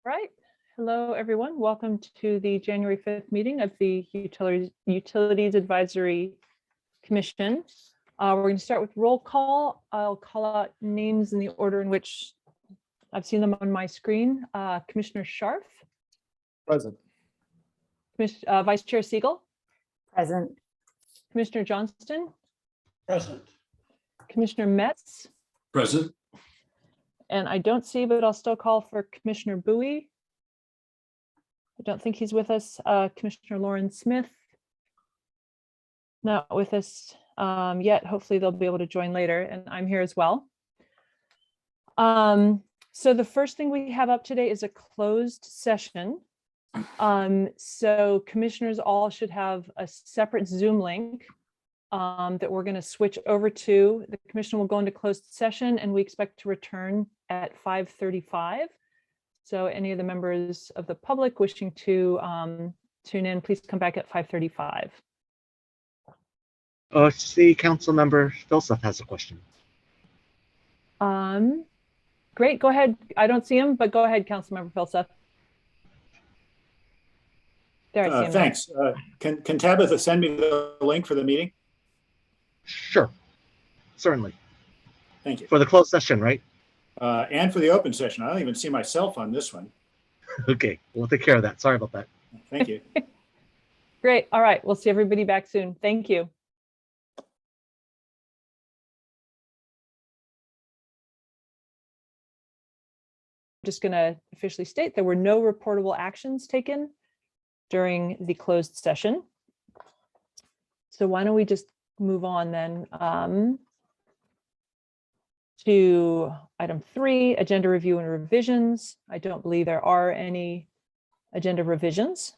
Right. Hello, everyone. Welcome to the January 5th meeting of the Utilities Advisory Commission. We're going to start with roll call. I'll call out names in the order in which I've seen them on my screen. Commissioner Scharf. Present. Vice Chair Siegel. Present. Commissioner Johnston. Present. Commissioner Metz. Present. And I don't see, but I'll still call for Commissioner Bowie. I don't think he's with us. Commissioner Lauren Smith. Not with us yet. Hopefully they'll be able to join later, and I'm here as well. So the first thing we have up today is a closed session. So commissioners all should have a separate Zoom link that we're going to switch over to. The commission will go into closed session and we expect to return at 5:35. So any of the members of the public wishing to tune in, please come back at 5:35. See, council member Philseth has a question. Great, go ahead. I don't see him, but go ahead, Councilmember Philseth. There, I see him. Thanks. Can Tabitha send me the link for the meeting? Sure, certainly. Thank you. For the closed session, right? And for the open session. I don't even see myself on this one. Okay, we'll take care of that. Sorry about that. Thank you. Great. All right. We'll see everybody back soon. Thank you. Just going to officially state there were no reportable actions taken during the closed session. So why don't we just move on then to item 3, agenda review and revisions. I don't believe there are any agenda revisions.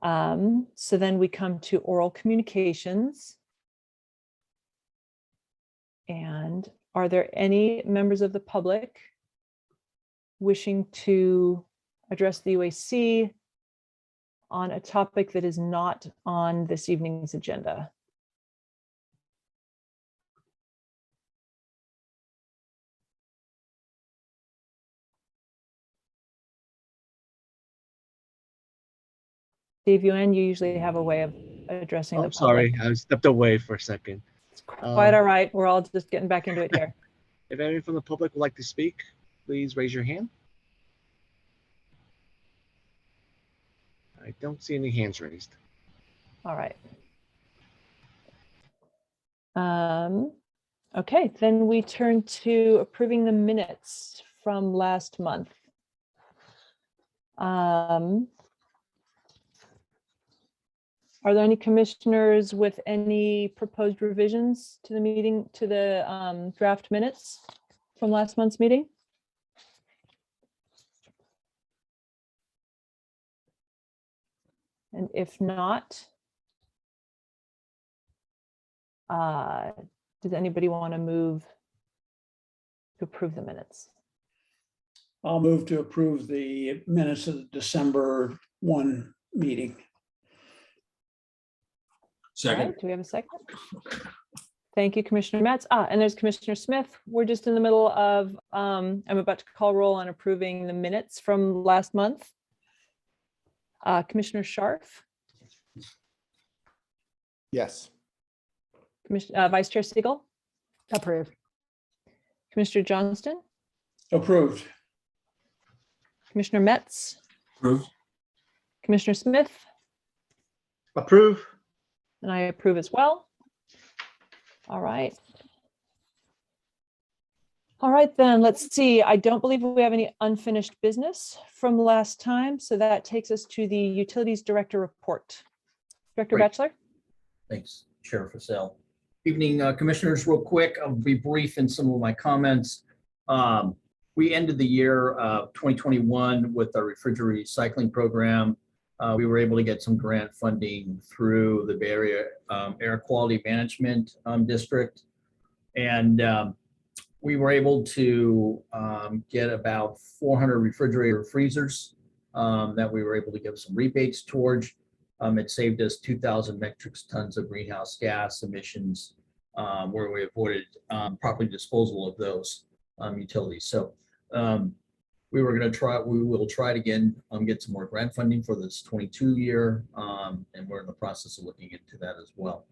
So then we come to oral communications. And are there any members of the public wishing to address the UAC on a topic that is not on this evening's agenda? Dave Yuen, you usually have a way of addressing the public. Sorry, I stepped away for a second. It's quite all right. We're all just getting back into it here. If anyone from the public would like to speak, please raise your hand. I don't see any hands raised. All right. Okay, then we turn to approving the minutes from last month. Are there any commissioners with any proposed revisions to the meeting, to the draft minutes from last month's meeting? And if not, does anybody want to move to approve the minutes? I'll move to approve the minutes of the December 1 meeting. Second. Right, do we have a second? Thank you, Commissioner Metz. And there's Commissioner Smith. We're just in the middle of, I'm about to call roll on approving the minutes from last month. Commissioner Scharf. Yes. Vice Chair Siegel. Approved. Commissioner Johnston. Approved. Commissioner Metz. Approved. Commissioner Smith. Approve. And I approve as well. All right. All right, then let's see. I don't believe we have any unfinished business from last time. So that takes us to the Utilities Director report. Director Great. Batchelor. Thanks, Chair Fussell. Evening, Commissioners. Real quick, I'll be brief in some of my comments. We ended the year 2021 with our refrigerator recycling program. We were able to get some grant funding through the Bay Area Air Quality Management District. And we were able to get about 400 refrigerator freezers that we were able to give some rebates towards. It saved us 2,000 metric tons of greenhouse gas emissions where we avoided proper disposal of those utilities. So We will try to again, get some more grant funding for this 22 year. And we're in the process of looking into that as well.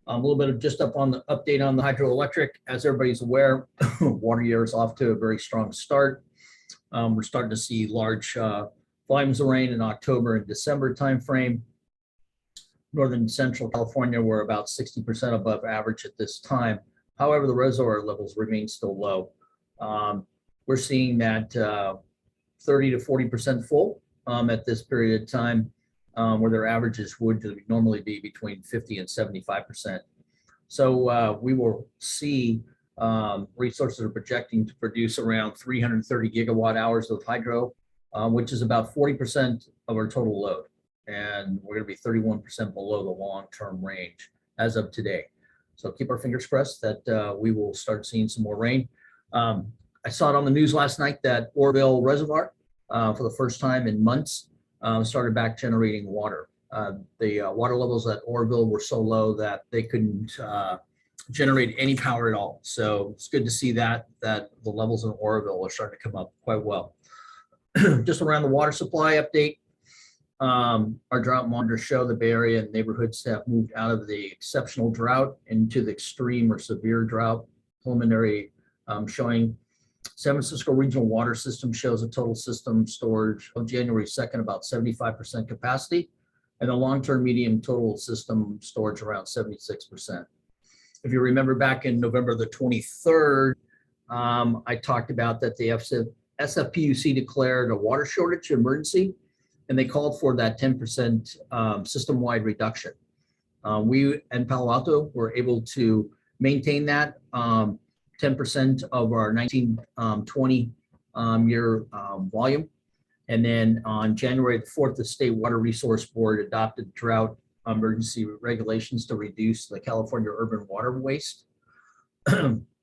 A little bit of just update on the hydroelectric. As everybody's aware, water year is off to a very strong start. We're starting to see large volumes of rain in October and December timeframe. Northern and Central California, we're about 60% above average at this time. However, the reservoir levels remain still low. We're seeing that 30 to 40% full at this period of time, where their averages would normally be between 50 and 75%. So we will see resources are projecting to produce around 330 gigawatt hours of hydro, which is about 40% of our total load. And we're going to be 31% below the long-term range as of today. So keep our fingers crossed that we will start seeing some more rain. I saw it on the news last night that Oroville Reservoir, for the first time in months, started back generating water. The water levels at Oroville were so low that they couldn't generate any power at all. So it's good to see that the levels in Oroville are starting to come up quite well. Just around the water supply update, our drought monitors show the Bay Area and neighborhoods have moved out of the exceptional drought into the extreme or severe drought. Preliminary showing San Francisco Regional Water System shows a total system storage of January 2nd, about 75% capacity, and the long-term medium total system storage around 76%. If you remember back in November the 23rd, I talked about that the SFPUC declared a water shortage emergency, and they called for that 10% system-wide reduction. We in Palo Alto were able to maintain that 10% of our 1920 year volume. And then on January the 4th, the State Water Resource Board adopted drought emergency regulations to reduce the California urban water waste.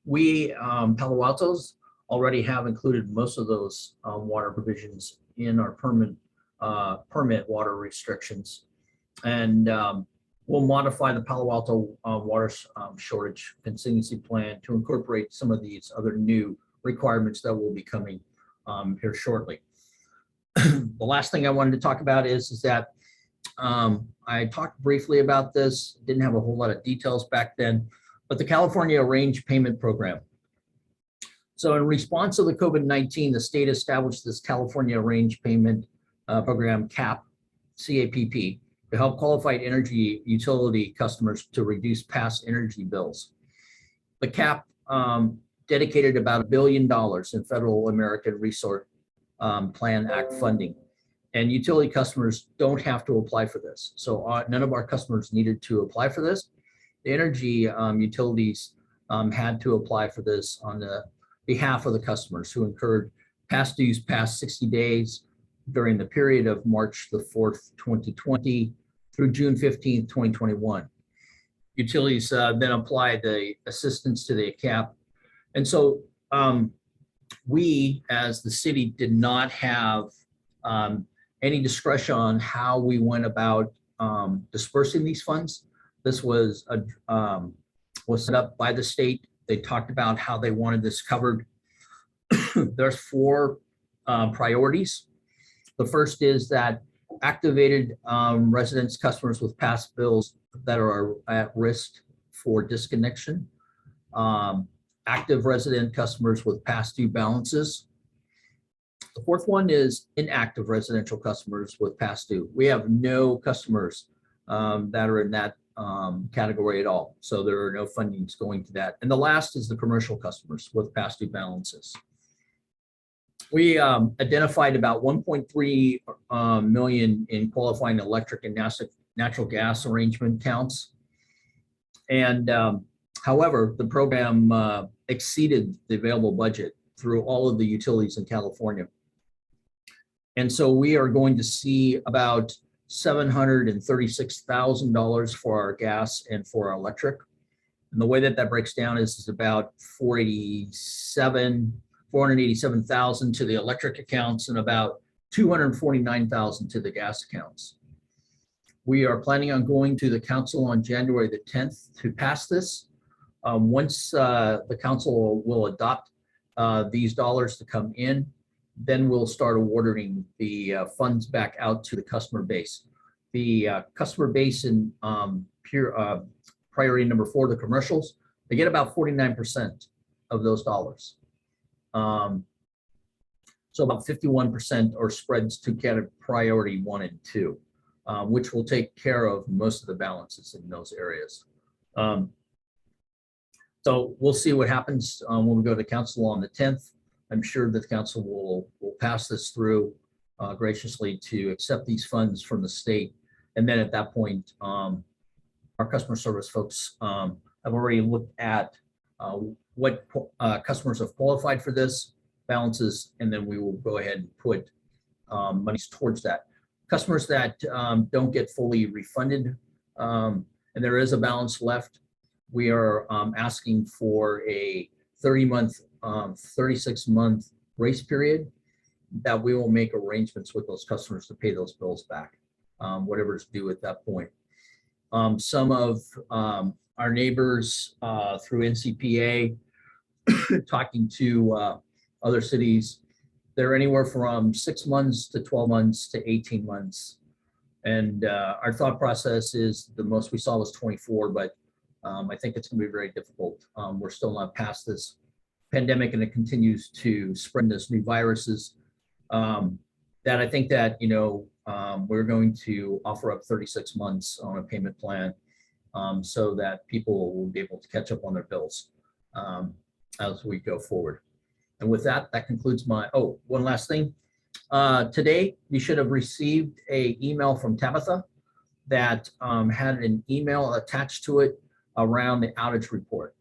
We, Palo Altos, already have included most of those water provisions in our permit water restrictions. And we'll modify the Palo Alto water shortage contingency plan to incorporate some of these other new requirements that will be coming here shortly. The last thing I wanted to talk about is that I talked briefly about this, didn't have a whole lot of details back then, but the California Arranged Payment Program. So in response to the COVID-19, the state established this California Arranged Payment Program, CAP, CAPP, to help qualified energy utility customers to reduce past energy bills. The CAP dedicated about $1 billion in Federal American Resource Plan Act funding. And utility customers don't have to apply for this. So none of our customers needed to apply for this. The energy utilities had to apply for this on the behalf of the customers who incurred past dues past 60 days during the period of March the 4th, 2020 through June 15th, 2021. Utilities then applied the assistance to the CAP. And so we, as the city, did not have any discretion on how we went about dispersing these funds. This was set up by the state. They talked about how they wanted this covered. There's 4 priorities. The first is that activated residents, customers with past bills that are at risk for disconnection, active resident customers with past due balances. The 4th one is inactive residential customers with past due. We have no customers that are in that category at all. So there are no fundings going to that. And the last is the commercial customers with past due balances. We identified about 1.3 million in qualifying electric and natural gas arrangement counts. And however, the program exceeded the available budget through all of the utilities in California. And so we are going to see about $736,000 for our gas and for our electric. And the way that that breaks down is about 487,000 to the electric accounts and about 249,000 to the gas accounts. We are planning on going to the council on January the 10th to pass this. Once the council will adopt these dollars to come in, then we'll start awarding the funds back out to the customer base. The customer base in priority number 4, the commercials, they get about 49% of those dollars. So about 51% are spread to category priority 1 and 2, which will take care of most of the balances in those areas. So we'll see what happens when we go to council on the 10th. I'm sure that the council will pass this through graciously to accept these funds from the state. And then at that point, our customer service folks have already looked at what customers have qualified for this balances, and then we will go ahead and put monies towards that. Customers that don't get fully refunded, and there is a balance left, we are asking for a 30-month, 36-month grace period that we will make arrangements with those customers to pay those bills back, whatever is due at that point. Some of our neighbors through NCPA, talking to other cities, they're anywhere from 6 months to 12 months to 18 months. And our thought process is the most we saw was 24, but I think it's going to be very difficult. We're still not past this pandemic, and it continues to spread this new viruses. That I think that, you know, we're going to offer up 36 months on a payment plan so that people will be able to catch up on their bills as we go forward. And with that, that concludes my, oh, one last thing. Today, you should have received an email from Tabitha that had an email attached to it around the outage report.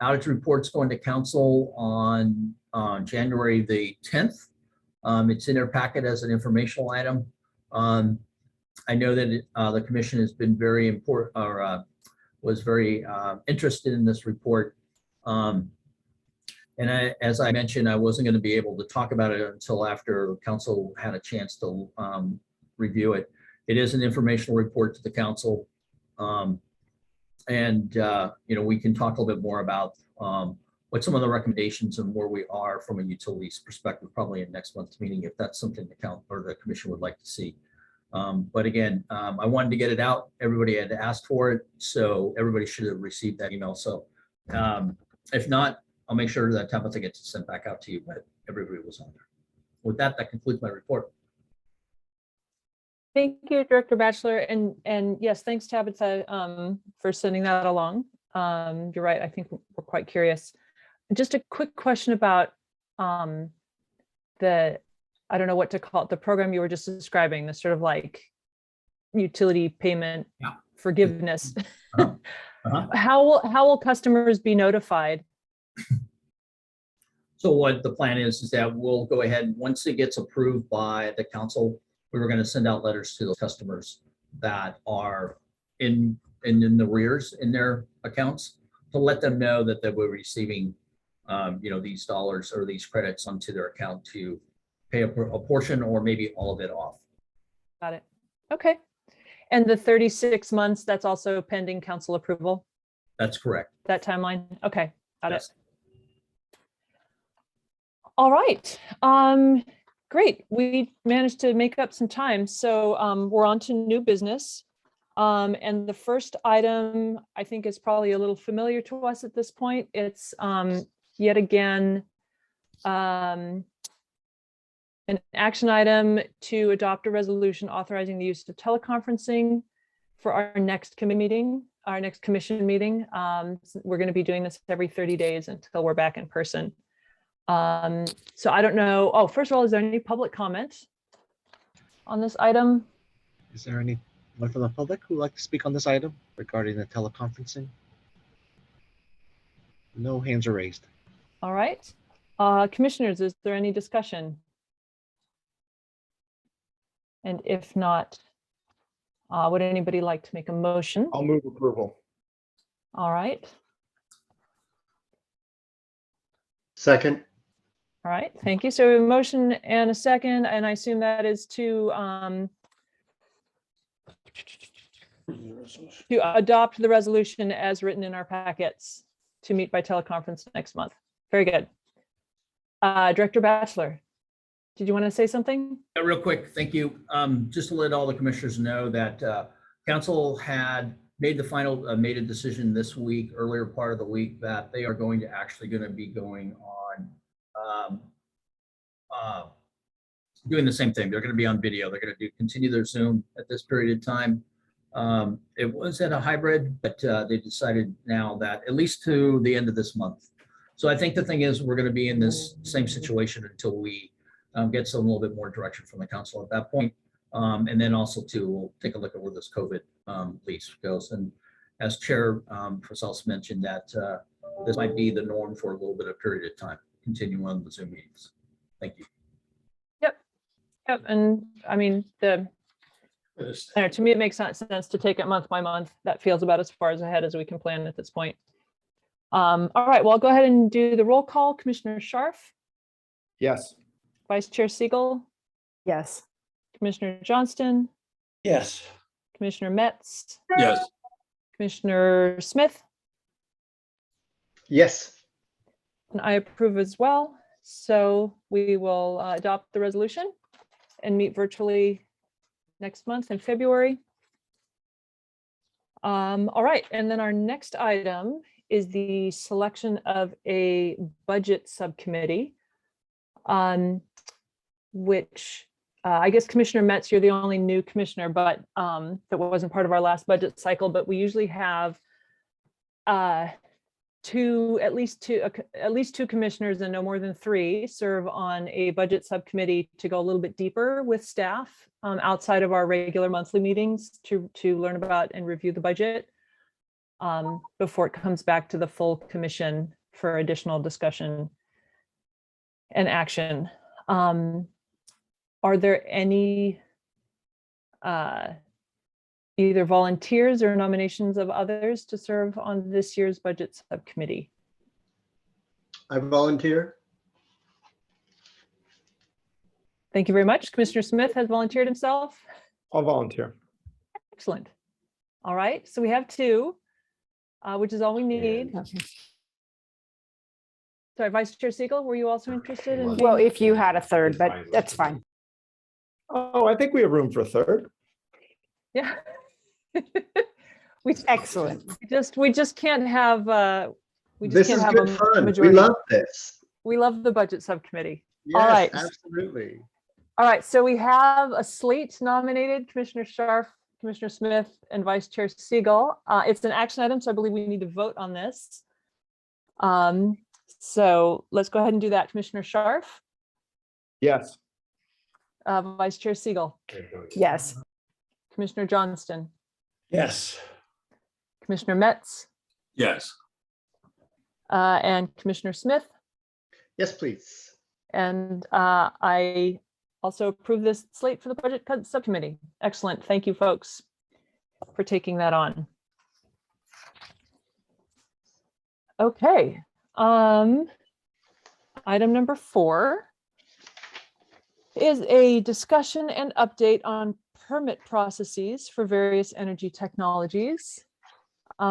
Outage report's going to council on January the 10th. It's in their packet as an informational item. I know that the commission has been very important, or was very interested in this report. And as I mentioned, I wasn't going to be able to talk about it until after council had a chance to review it. It is an informational report to the council. You know, we can talk a little bit more about what some of the recommendations and where we are from a utilities perspective, probably in next month's meeting, if that's something the council or the commission would like to see. But again, I wanted to get it out. Everybody had asked for it, so everybody should have received that email. So if not, I'll make sure that Tabitha gets it sent back out to you, but everybody was on there. With that, that concludes my report. Thank you, Director Batchelor. And yes, thanks, Tabitha, for sending that along. You're right. I think we're quite curious. Just a quick question about I don't know what to call it, the program you were just describing, the sort of like utility payment forgiveness. How will customers be notified? So what the plan is that we'll go ahead, once it gets approved by the council, we were going to send out letters to those customers that are in the arrears in their accounts to let them know that they were receiving, you know, these dollars or these credits onto their account to pay a portion or maybe all of it off. Got it. Okay. And the 36 months, that's also pending council approval? That's correct. That timeline? Okay. Got Yes. it. All right. Great. We managed to make up some time. So we're on to new business. And the first item, I think, is probably a little familiar to us at this point. It's yet again an action item to adopt a resolution authorizing the use of teleconferencing for our next committee meeting, our next commission meeting. We're going to be doing this every 30 days until we're back in person. So I don't know. Oh, first of all, is there any public comment on this item? Is there anyone from the public who would like to speak on this item regarding the teleconferencing? No hands are raised. All right. Commissioners, is there any discussion? And if not, would anybody like to make a motion? I'll move approval. All right. Second. All right. Thank you. So a motion and a second, and I assume that is to adopt the resolution as written in our packets to meet by teleconference next month. Very good. Director Batchelor. did you want to say something? Real quick, thank you. Just to let all the commissioners know that council had made made a decision this week, earlier part of the week, that they are going to be going on doing the same thing. They're going to be on video. They're going to continue their Zoom at this period of time. It was at a hybrid, but they decided now that at least to the end of this month. So I think the thing is, we're going to be in this same situation until we get some little bit more direction from the council at that point. And then also too, we'll take a look at where this COVID lease goes. And as Chair Purcell mentioned, that this might be the norm for a little bit of period of time, continuing on the Zoom meetings. Thank you. Yep, and I mean, I don't know, to me, it makes sense to take it month by month. That feels about as far as ahead as we can plan at this point. All right, well, I'll go ahead and do the roll call. Commissioner Scharf, Yes. Vice Chair Siegel, Yes. Commissioner Johnston, Yes. Commissioner Metz, Yes. Commissioner Smith, Yes. and I approve as well. So we will adopt the resolution and meet virtually next month in February. All right, and then our next item is the selection of a budget subcommittee, which I guess Commissioner Metz, you're the only new commissioner, but that wasn't part of our last budget cycle, but we usually have at least two commissioners and no more than 3 serve on a budget subcommittee to go a little bit deeper with staff outside of our regular monthly meetings to learn about and review the budget before it comes back to the full commission for additional discussion and action. Are there any either volunteers or nominations of others to serve on this year's budget subcommittee? I volunteer. Thank you very much. Commissioner Smith has volunteered himself. I'll volunteer. Excellent. All right, so we have 2, which is all we need. Okay. Sorry, Vice Chair Siegel, were you also interested in? Well, being- if you had a third, but that's fine. Oh, I think we have room for a third. Yeah. We Excellent. we just can't have we just This can't is have good a fun. We majority. love this. We love the budget subcommittee. Yes, All right. absolutely. All right, so we have a slate nominated: Commissioner Scharf, Commissioner Smith, and Vice Chair Siegel. It's an action item, so I believe we need to vote on this. So let's go ahead and do that. Commissioner Scharf, Yes. Vice Chair Siegel, Yes. Commissioner Johnston, Yes. Commissioner Metz, Yes. and Commissioner Smith. Yes, please. And I also approve this slate for the budget subcommittee. Excellent. Thank you, folks, for taking that on. Okay. Item number 4 is a discussion and update on permit processes for various energy technologies.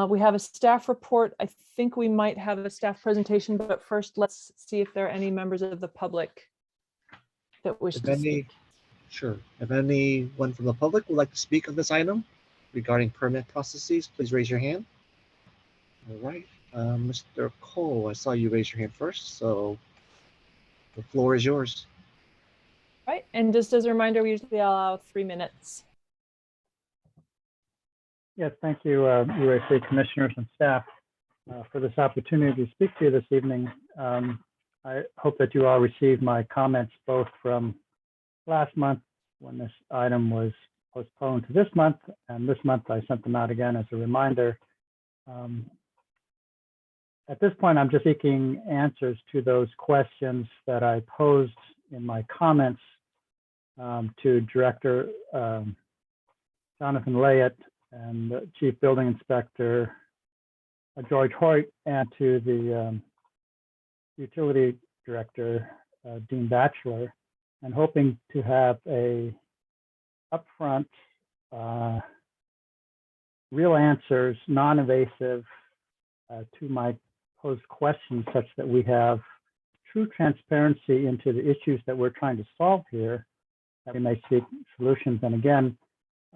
We have a staff report. I think we might have a staff presentation, but first let's see if there are any members of the public that wish If to speak. any, sure. If anyone from the public would like to speak on this item regarding permit processes, please raise your hand. All right, Mr. Cole, I saw you raise your hand first, so the floor is yours. Right, and just as a reminder, we usually allow 3 minutes. Yes, thank you, UAC commissioners and staff, for this opportunity to speak to you this evening. I hope that you all received my comments both from last month when this item was postponed to this month, and this month I sent them out again as a reminder. At this point, I'm just seeking answers to those questions that I posed in my comments to Director Jonathan Layett and Chief Building Inspector George Hoyt, and to the Utility Director Dean Batchelor, and hoping to have a upfront, real answers, non-invasive to my posed questions, such that we have true transparency into the issues that we're trying to solve here, that we may seek solutions. And again,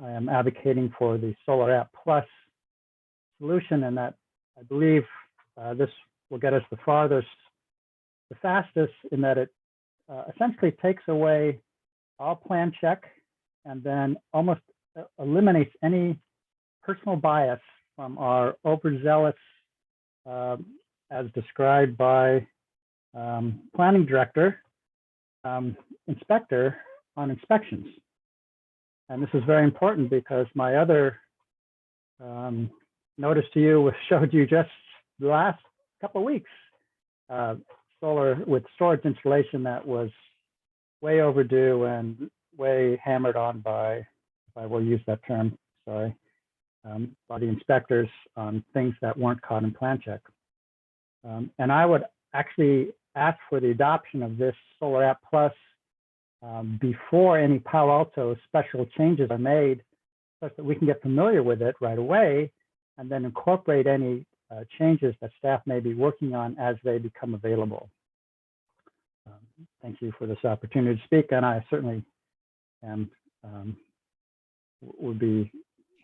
I am advocating for the Solar App Plus solution, and that I believe this will get us the fastest, in that it essentially takes away all plan check and then almost eliminates any personal bias from our overzealous, as described by planning director, inspector on inspections. And this is very important because my other notice to you showed you just the last couple of weeks, solar with storage installation that was way overdue and way hammered on by, if I will use that term, sorry, by the inspectors on things that weren't caught in plan check. And I would actually ask for the adoption of this Solar App Plus before any Palo Alto special changes are made, such that we can get familiar with it right away and then incorporate any changes that staff may be working on as they become available. Thank you for this opportunity to speak, and I certainly am would be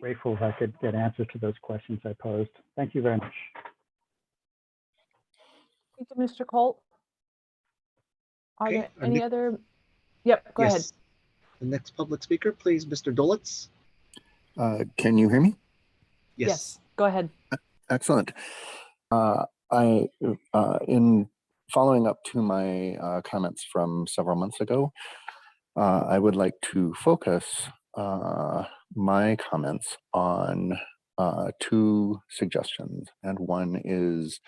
grateful if I could get answers to those questions I posed. Thank you very much. Thank you, Mr. Colt. Are Okay, there our any other? Yep, go ahead. Yes. The next public speaker, please, Mr. Dolitz. Can you hear me? Yes, go ahead. Excellent. In following up to my comments from several months ago, I would like to focus my comments on two suggestions. And one is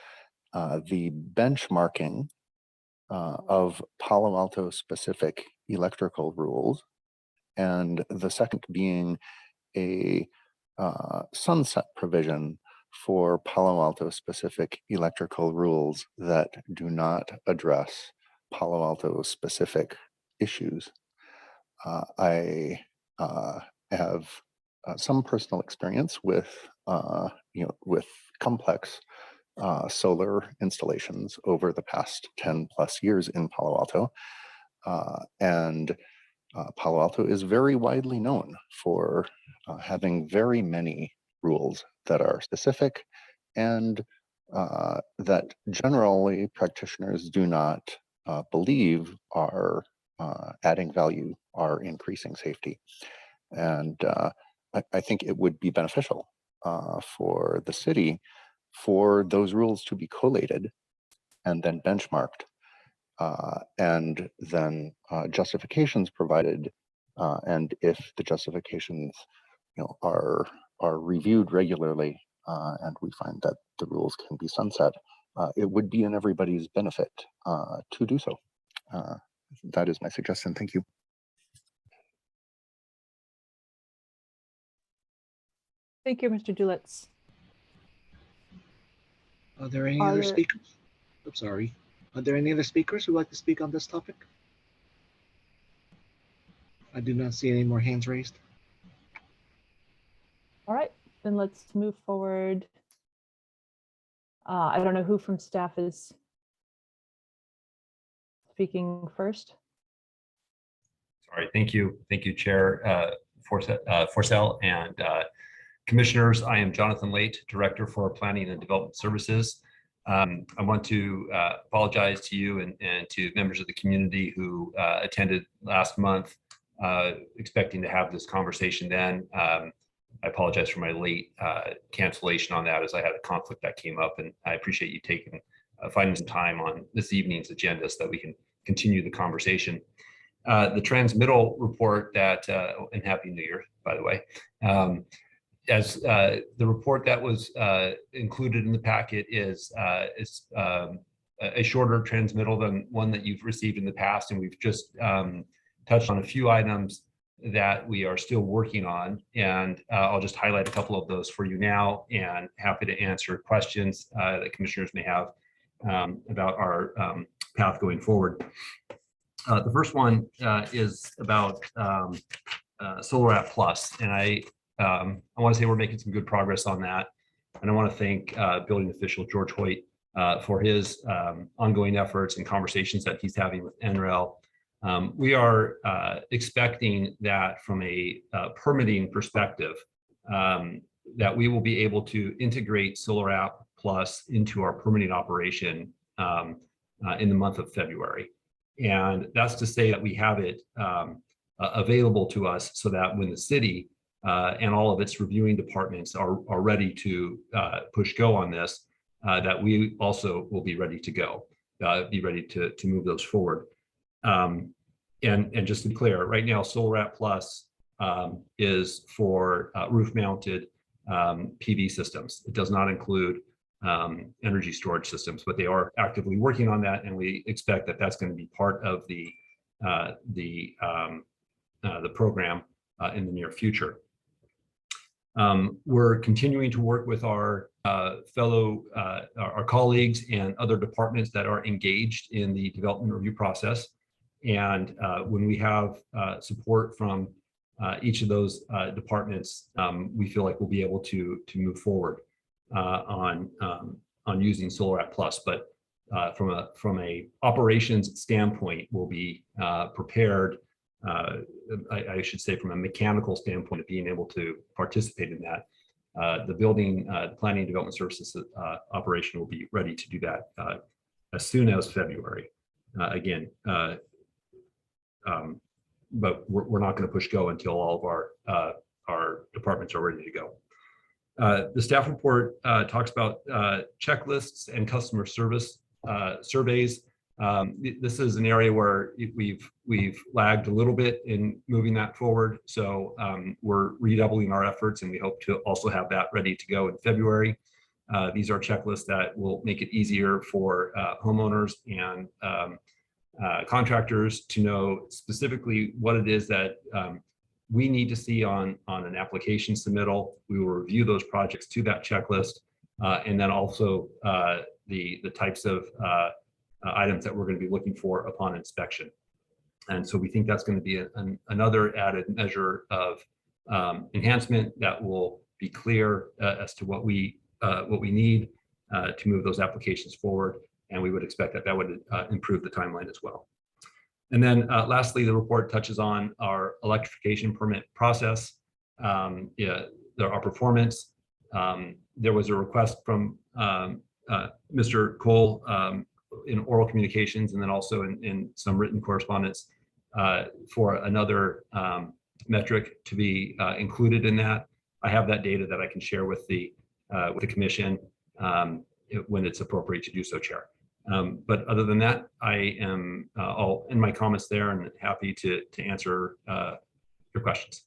the benchmarking of Palo Alto specific electrical rules, and the second being a sunset provision for Palo Alto specific electrical rules that do not address Palo Alto specific issues. I have some personal experience with with complex solar installations over the past 10 plus years in Palo Alto, and Palo Alto is very widely known for having very many rules that are specific and that generally practitioners do not believe are adding value, are increasing safety. And I think it would be beneficial for the city for those rules to be collated and then benchmarked, and then justifications provided. And if the justifications are reviewed regularly, and we find that the rules can be sunset, it would be in everybody's benefit to do so. That is my suggestion. Thank you. Thank you, Mr. Dulitz. Are there any other speakers? I'm sorry. Are there any other speakers who would like to speak on this topic? I do not see any more hands raised. All right, then let's move forward. I don't know who from staff is speaking first. Sorry, thank you, Chair Forcell and Commissioners. I am Jonathan Late, Director for Planning and Development Services. I want to apologize to you and to members of the community who attended last month, expecting to have this conversation then. I apologize for my late cancellation on that, as I had a conflict that came up, and I appreciate you taking finding some time on this evening's agenda so that we can continue the conversation. The transmittal report that, and Happy New Year, by the way, as the report that was included in the packet is a shorter transmittal than one that you've received in the past, and we've just touched on a few items that we are still working on, and I'll just highlight a couple of those for you now, and happy to answer questions that commissioners may have about our path going forward. The first one is about Solar App Plus, and I want to say we're making some good progress on that, and I want to thank building official George Hoyt for his ongoing efforts and conversations that he's having with NREL. We are expecting that from a permitting perspective, that we will be able to integrate Solar App Plus into our permitting operation in the month of February. And that's to say that we have it available to us so that when the city and all of its reviewing departments are ready to push go on this, that we also will be ready to go, be ready to move those forward. And just to be clear, right now, Solar App Plus is for roof-mounted PV systems. It does not include energy storage systems, but they are actively working on that, and we expect that that's going to be part of the program in the near future. We're continuing to work with our our colleagues and other departments that are engaged in the development review process. And when we have support from each of those departments, we feel like we'll be able to move forward on using Solar App Plus. But from a operations standpoint, we'll be prepared. I should say, from a mechanical standpoint of being able to participate in that. The building, the planning and development services operation will be ready to do that as soon as February. Again, but we're not going to push go until all of our departments are ready to go. The staff report talks about checklists and customer service surveys. This is an area where we've lagged a little bit in moving that forward. So we're redoubling our efforts, and we hope to also have that ready to go in February. These are checklists that will make it easier for homeowners and contractors to know specifically what it is that we need to see on an application submittal. We will review those projects to that checklist, and then also the types of items that we're going to be looking for upon inspection. And so we think that's going to be another added measure of enhancement that will be clear as to what we need to move those applications forward. And we would expect that that would improve the timeline as well. And then lastly, the report touches on our electrification permit process, our performance. There was a request from Mr. Cole in oral communications, and then also in some written correspondence for another metric to be included in that. I have that data that I can share with the commission when it's appropriate to do so, Chair. But other than that, I am all in my comments there and happy to answer your questions.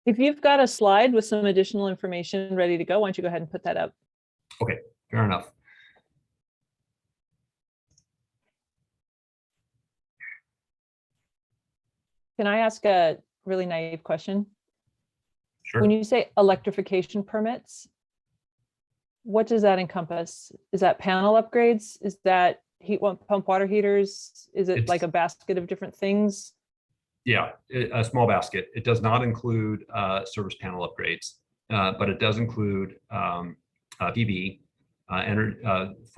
If you've got a slide with some additional information ready to go, why don't you go ahead and put that up? Okay, fair enough. Can I ask a really naive question? Sure. When you say electrification permits, what does that encompass? Is that panel upgrades? Is that heat pump water heaters? Is it like a basket of different things? Yeah, a small basket. It does not include service panel upgrades, but it does include PV,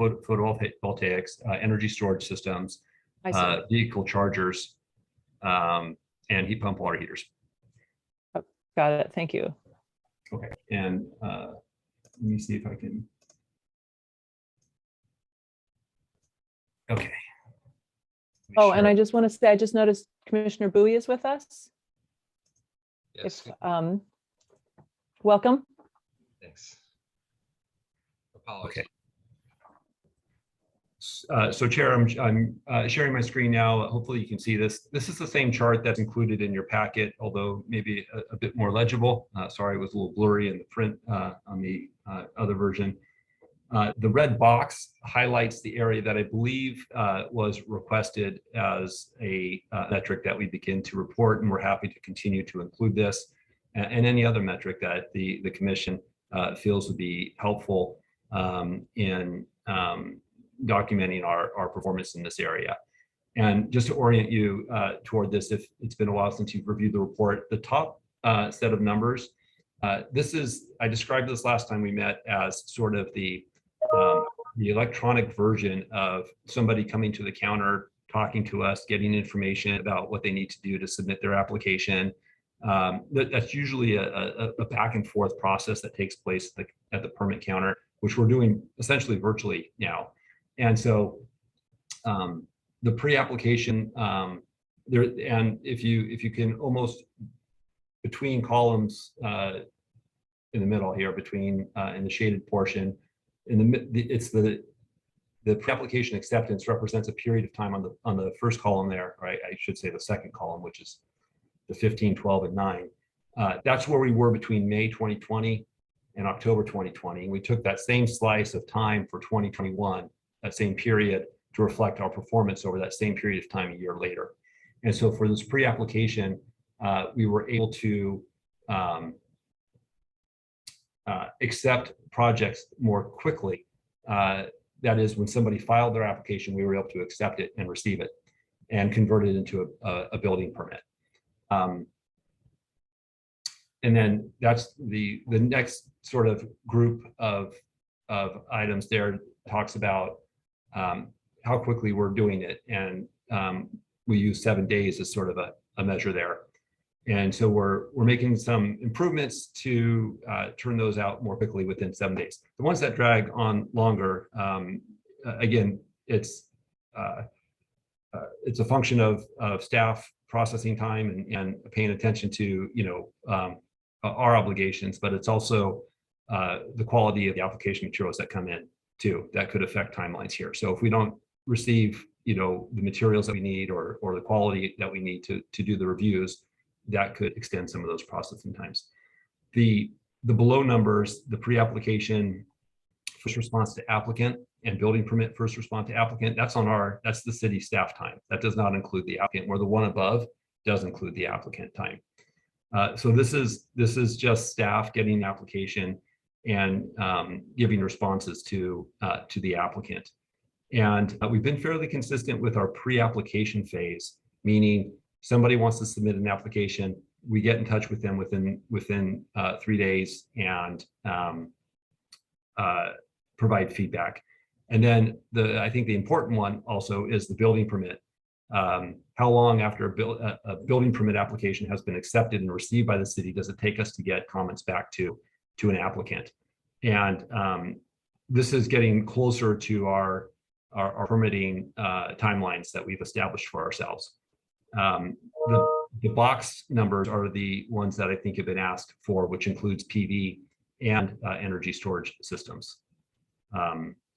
photovoltaics, energy storage systems, vehicle chargers, and heat pump water heaters. Oh, got it. Thank you. Okay, and let me see if I can. Okay. Oh, and I just want to say, I just noticed Commissioner Bowie is with us. Yes. If, welcome. Thanks. Apologies. Okay. So Chair, I'm sharing my screen now. Hopefully you can see this. This is the same chart that's included in your packet, although maybe a bit more legible. Sorry, it was a little blurry in the print on the other version. The red box highlights the area that I believe was requested as a metric that we begin to report, and we're happy to continue to include this and any other metric that the commission feels would be helpful in documenting our performance in this area. And just to orient you toward this, if it's been a while since you've reviewed the report, the top set of numbers, this is, I described this last time we met as sort of the the electronic version of somebody coming to the counter, talking to us, getting information about what they need to do to submit their application. That's usually a back and forth process that takes place at the permit counter, which we're doing essentially virtually now. And so the pre-application there, and if you can almost between columns in the middle here, between in the shaded portion, it's the pre-application acceptance represents a period of time on the first column there, right? I should say the second column, which is the 15, 12, and 9. That's where we were between May 2020 and October 2020. And we took that same slice of time for 2021, that same period, to reflect our performance over that same period of time a year later. And so for this pre-application, we were able to accept projects more quickly. That is, when somebody filed their application, we were able to accept it and receive it and convert it into a building permit. And then that's the next sort of group of items there talks about how quickly we're doing it. And we use 7 days as sort of a measure there. And so we're making some improvements to turn those out more quickly within 7 days. The ones that drag on longer, again, it's a function of staff processing time and paying attention to our obligations, but it's also the quality of the application materials that come in too that could affect timelines here. So if we don't receive the materials that we need or the quality that we need to do the reviews, that could extend some of those processing times. The below numbers, the pre-application first response to applicant and building permit first response to applicant, that's the city staff time. That does not include the applicant, where the one above does include the applicant time. So this is just staff getting the application and giving responses to the applicant. And we've been fairly consistent with our pre-application phase, meaning somebody wants to submit an application, we get in touch with them within 3 days and provide feedback. And then I think the important one also is the building permit. How long after a building permit application has been accepted and received by the city does it take us to get comments back to an applicant? And this is getting closer to our permitting timelines that we've established for ourselves. The box numbers are the ones that I think have been asked for, which includes PV and energy storage systems.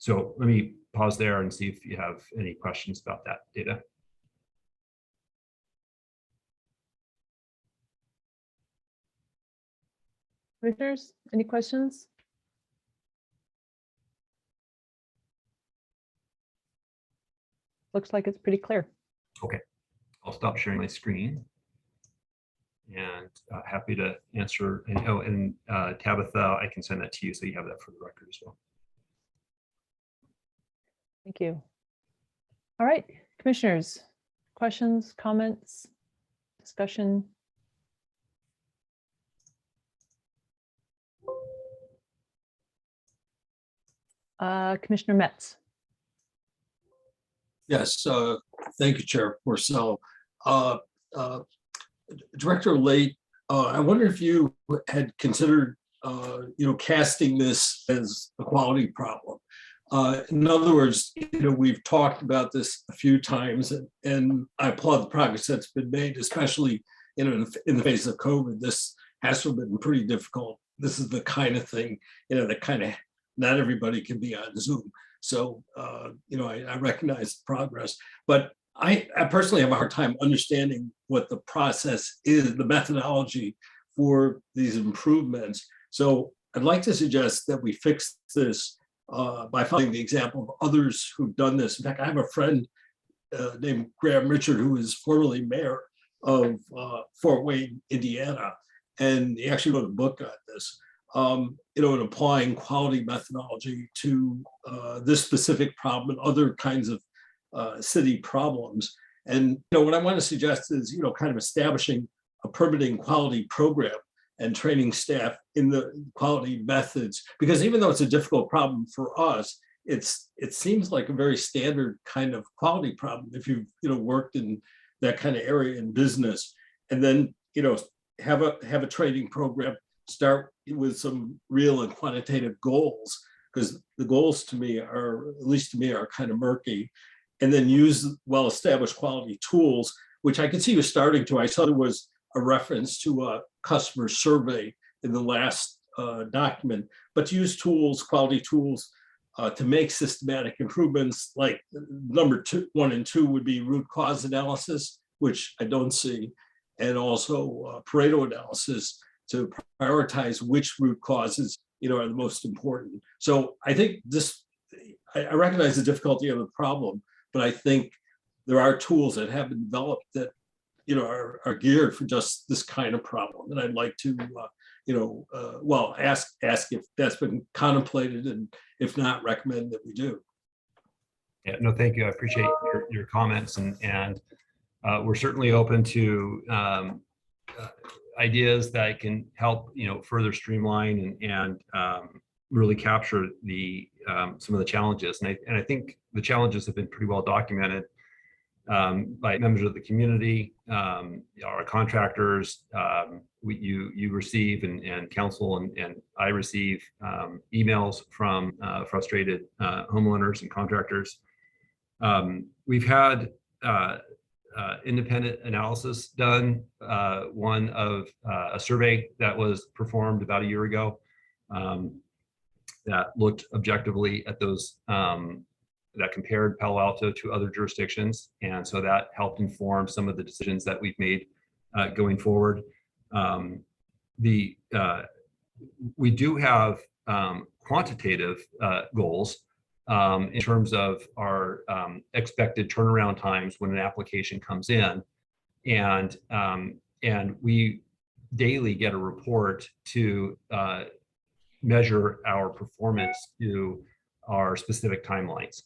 So let me pause there and see if you have any questions about that data. Commissioners, any questions? Looks like it's pretty clear. Okay, I'll stop sharing my screen. And happy to answer. And Tabitha, I can send that to you so you have that for the record as well. Thank you. All right, commissioners, questions, comments, discussion? Commissioner Metz. Yes, thank you, Chair Porcel. Director Late, I wonder if you had considered, casting this as a quality problem. In other words, we've talked about this a few times, and I applaud the progress that's been made, especially in the face of COVID. This has to have been pretty difficult. This is the kind of thing, that kind of not everybody can be on Zoom. So, I recognize the progress, but I personally have a hard time understanding what the process is, the methodology for these improvements. So I'd like to suggest that we fix this by following the example of others who've done this. In fact, I have a friend named Graham Richard, who is formerly mayor of Fort Wayne, Indiana, and he actually wrote a book on this. In applying quality methodology to this specific problem and other kinds of city problems. And what I want to suggest is kind of establishing a permitting quality program and training staff in the quality methods, because even though it's a difficult problem for us, it seems like a very standard kind of quality problem if you've, worked in that kind of area in business, and then, have a training program, start with some real and quantitative goals, because the goals to me are, at least to me, are kind of murky, and then use well-established quality tools, which I can see you starting to. I saw there was a reference to a customer survey in the last document, but to use tools, quality tools, to make systematic improvements, like number 1 and 2 would be root cause analysis, which I don't see, and also Pareto analysis to prioritize which root causes, are the most important. So I think I recognize the difficulty of the problem, but I think there are tools that have been developed that, are geared for just this kind of problem. And I'd like to, ask if that's been contemplated, and if not, recommend that we do. Yeah, no, thank you. I appreciate your comments, and we're certainly open to ideas that can help, further streamline and really capture some of the challenges. And I think the challenges have been pretty well documented by members of the community, our contractors. You receive, and council and I receive emails from frustrated homeowners and contractors. We've had independent analysis done, one of a survey that was performed about a year ago that looked objectively at those, that compared Palo Alto to other jurisdictions. And so that helped inform some of the decisions that we've made going forward. We do have quantitative goals in terms of our expected turnaround times when an application comes in, and we daily get a report to measure our performance to our specific timelines,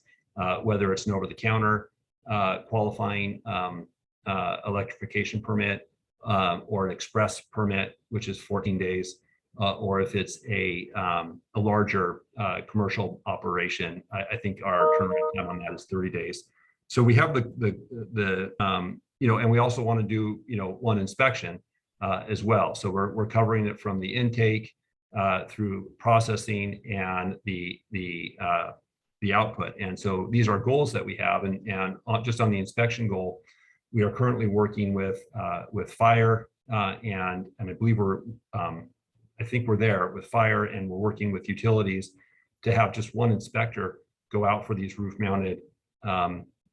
whether it's an over-the-counter qualifying electrification permit, or an express permit, which is 14 days, or if it's a larger commercial operation. I think our turnaround time on that is 30 days. So we have and we also want to do, one inspection as well. So we're covering it from the intake through processing and the output. And so these are goals that we have, and just on the inspection goal, we are currently working with fire, and I believe I think we're there with fire, and we're working with utilities to have just one inspector go out for these roof-mounted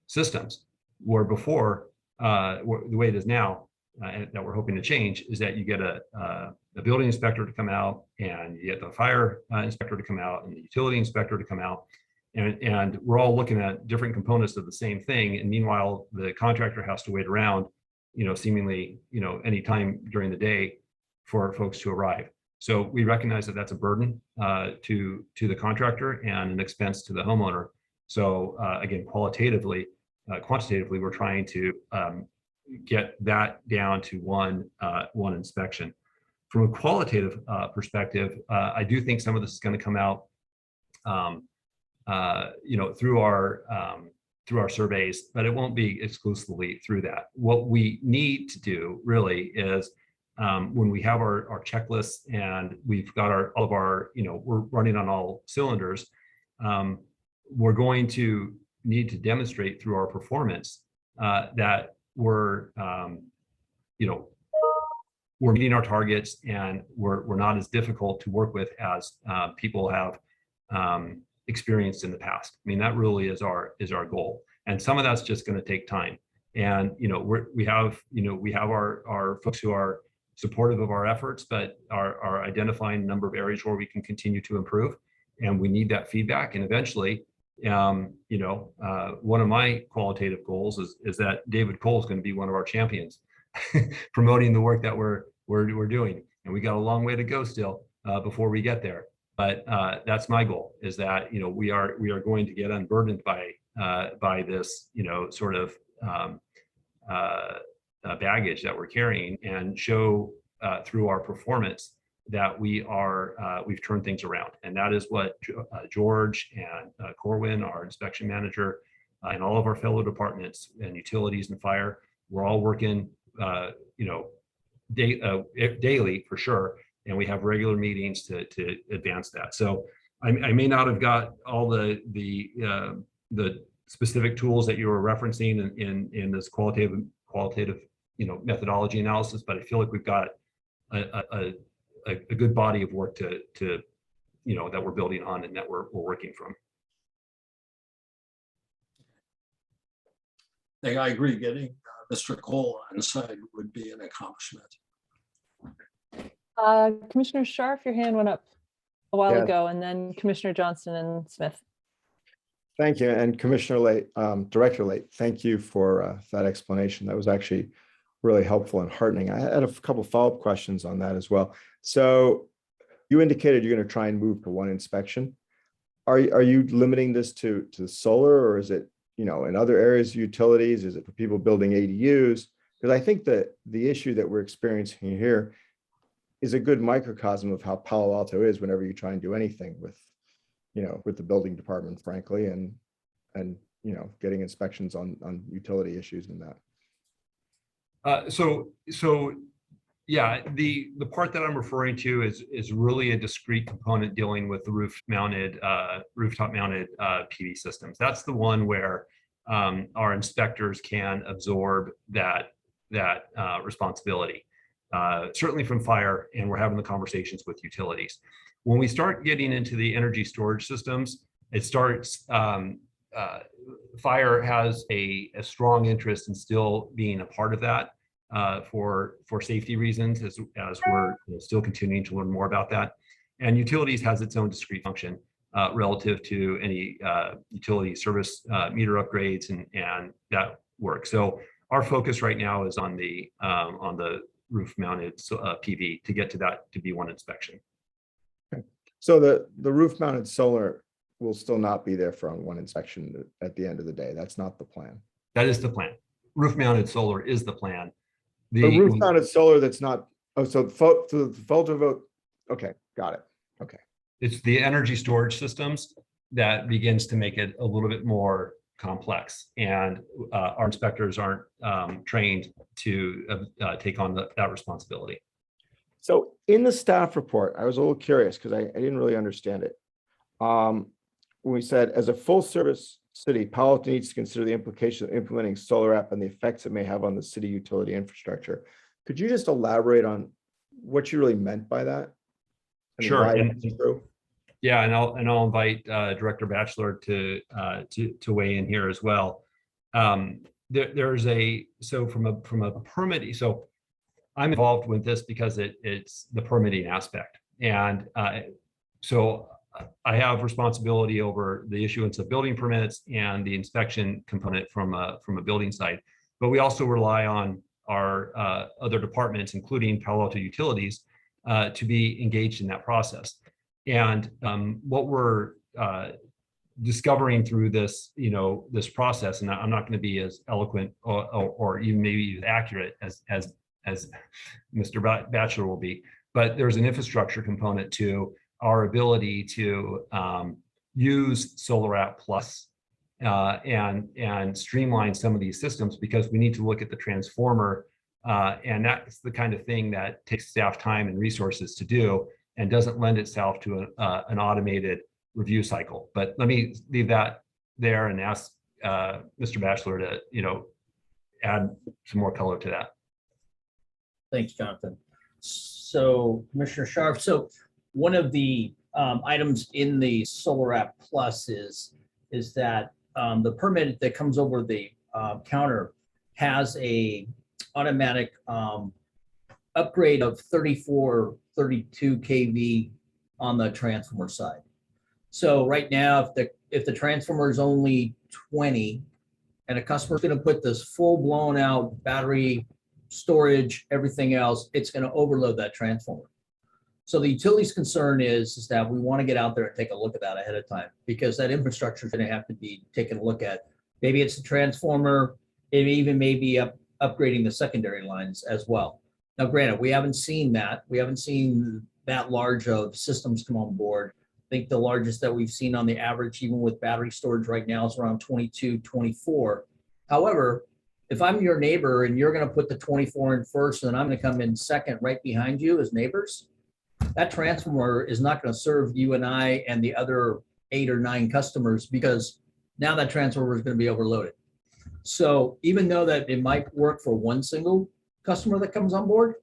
systems, where before, the way it is now, and that we're hoping to change, is that you get a building inspector to come out, and you get the fire inspector to come out, and the utility inspector to come out, and we're all looking at different components of the same thing. And meanwhile, the contractor has to wait around, seemingly, any time during the day for folks to arrive. So we recognize that that's a burden to the contractor and an expense to the homeowner. So again, quantitatively, we're trying to get that down to one inspection. From a qualitative perspective, I do think some of this is going to come out, through our surveys, but it won't be exclusively through that. What we need to do really is, when we have our checklists and we've got all of our, we're running on all cylinders, we're going to need to demonstrate through our performance that we're meeting our targets, and we're not as difficult to work with as people have experienced in the past. I mean, that really is our goal, and some of that's just going to take time. And we have our folks who are supportive of our efforts, but are identifying a number of areas where we can continue to improve, and we need that feedback. And eventually, one of my qualitative goals is that David Cole is going to be one of our champions, promoting the work that we're doing. And we got a long way to go still before we get there. But that's my goal, is that we are going to get unburdened by this sort of baggage that we're carrying, and show through our performance that we've turned things around. And that is what George and Corwin, our inspection manager, and all of our fellow departments and utilities and fire, we're all working, daily for sure. And we have regular meetings to advance that. So I may not have got all the specific tools that you were referencing in this qualitative methodology analysis, but I feel like we've got a good body of work to that we're building on and that we're working from. I agree. Getting Mr. Cole on side would be an accomplishment. Commissioner Scharf, your hand went up a while Yeah. ago, and then Commissioner Johnston and Smith. Thank you. And Commissioner Late, Director Late, thank you for that explanation. That was actually really helpful and heartening. I had a couple follow-up questions on that as well. So you indicated you're going to try and move to one inspection. Are you limiting this to solar, or is it, in other areas of utilities? Is it for people building ADUs? Because I think that the issue that we're experiencing here is a good microcosm of how Palo Alto is whenever you try and do anything with the building department, frankly, and getting inspections on utility issues and that. So yeah, the part that I'm referring to is really a discrete component dealing with the rooftop mounted PV systems. That's the one where our inspectors can absorb that responsibility, certainly from fire, and we're having the conversations with utilities. When we start getting into the energy storage systems, it starts, fire has a strong interest in still being a part of that for safety reasons, as we're still continuing to learn more about that. And utilities has its own discrete function relative to any utility service meter upgrades and that work. So our focus right now is on the roof mounted PV to get to that to be one inspection. Okay. So the roof mounted solar will still not be there for one inspection at the end of the day. That's not the plan. That is the plan. Roof mounted solar is the plan. The roof mounted solar that's not, so the photo vote. Okay, got it. Okay. It's the energy storage systems that begins to make it a little bit more complex, and our inspectors aren't trained to take on that responsibility. So in the staff report, I was a little curious because I didn't really understand it. When we said, as a full service city, Palo Alto needs to consider the implication of implementing solar app and the effects it may have on the city utility infrastructure. Could you just elaborate on what you really meant by that? Sure. And yeah, and I'll invite Director Batchelor to weigh in here as well. There's from a permitting. So I'm involved with this because it's the permitting aspect, and so I have responsibility over the issuance of building permits and the inspection component from a building site. But we also rely on our other departments, including Palo Alto Utilities, to be engaged in that process. And what we're discovering through this, this process, and I'm not going to be as eloquent or even maybe as accurate as Mr. Batchelor will be, but there's an infrastructure component to our ability to use Solar App Plus and streamline some of these systems, because we need to look at the transformer, and that's the kind of thing that takes staff time and resources to do and doesn't lend itself to an automated review cycle. But let me leave that there and ask Mr. Batchelor to add some more color to that. Thanks, Jonathan. So Commissioner Scharf, so one of the items in the Solar App Plus is that the permit that comes over the counter has a automatic upgrade of 32 kV on the transformer side. So right now, if the transformer is only 20 and a customer's going to put this full blown out battery storage, everything else, it's going to overload that transformer. So the utility's concern is that we want to get out there and take a look at that ahead of time, because that infrastructure is going to have to be taken a look at. Maybe it's the transformer, it even may be upgrading the secondary lines as well. Now, granted, we haven't seen that. We haven't seen that large of systems come on board. I think the largest that we've seen on the average, even with battery storage right now, is around 22, 24. However, if I'm your neighbor and you're going to put the 24 in first and I'm going to come in second right behind you as neighbors, that transformer is not going to serve you and I and the other 8 or 9 customers, because now that transformer is going to be overloaded. So even though that it might work for one single customer that comes on board,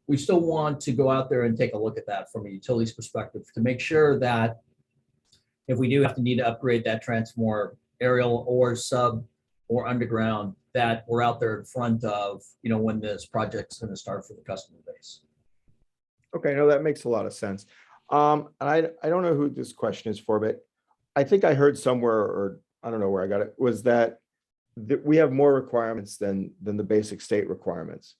we still want to go out there and take a look at that from a utilities perspective to make sure that if we do have to need to upgrade that transformer, aerial or sub or underground, that we're out there in front of, when this project's going to start for the customer base. Okay, no, that makes a lot of sense. And I don't know who this question is for, but I think I heard somewhere, or I don't know where I got it, was that we have more requirements than the basic state requirements.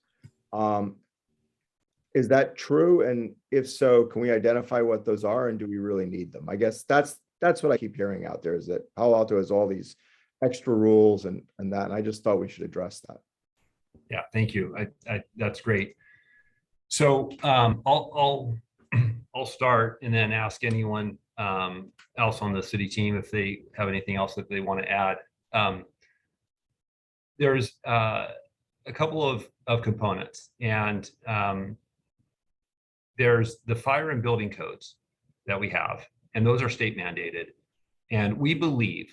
Is that true? And if so, can we identify what those are, and do we really need them? I guess that's what I keep hearing out there, is that Palo Alto has all these extra rules and that, and I just thought we should address that. Yeah, thank you. That's great. So I'll start and then ask anyone else on the city team if they have anything else that they want to add. There's a couple of components, and there's the fire and building codes that we have, and those are state mandated. And we believe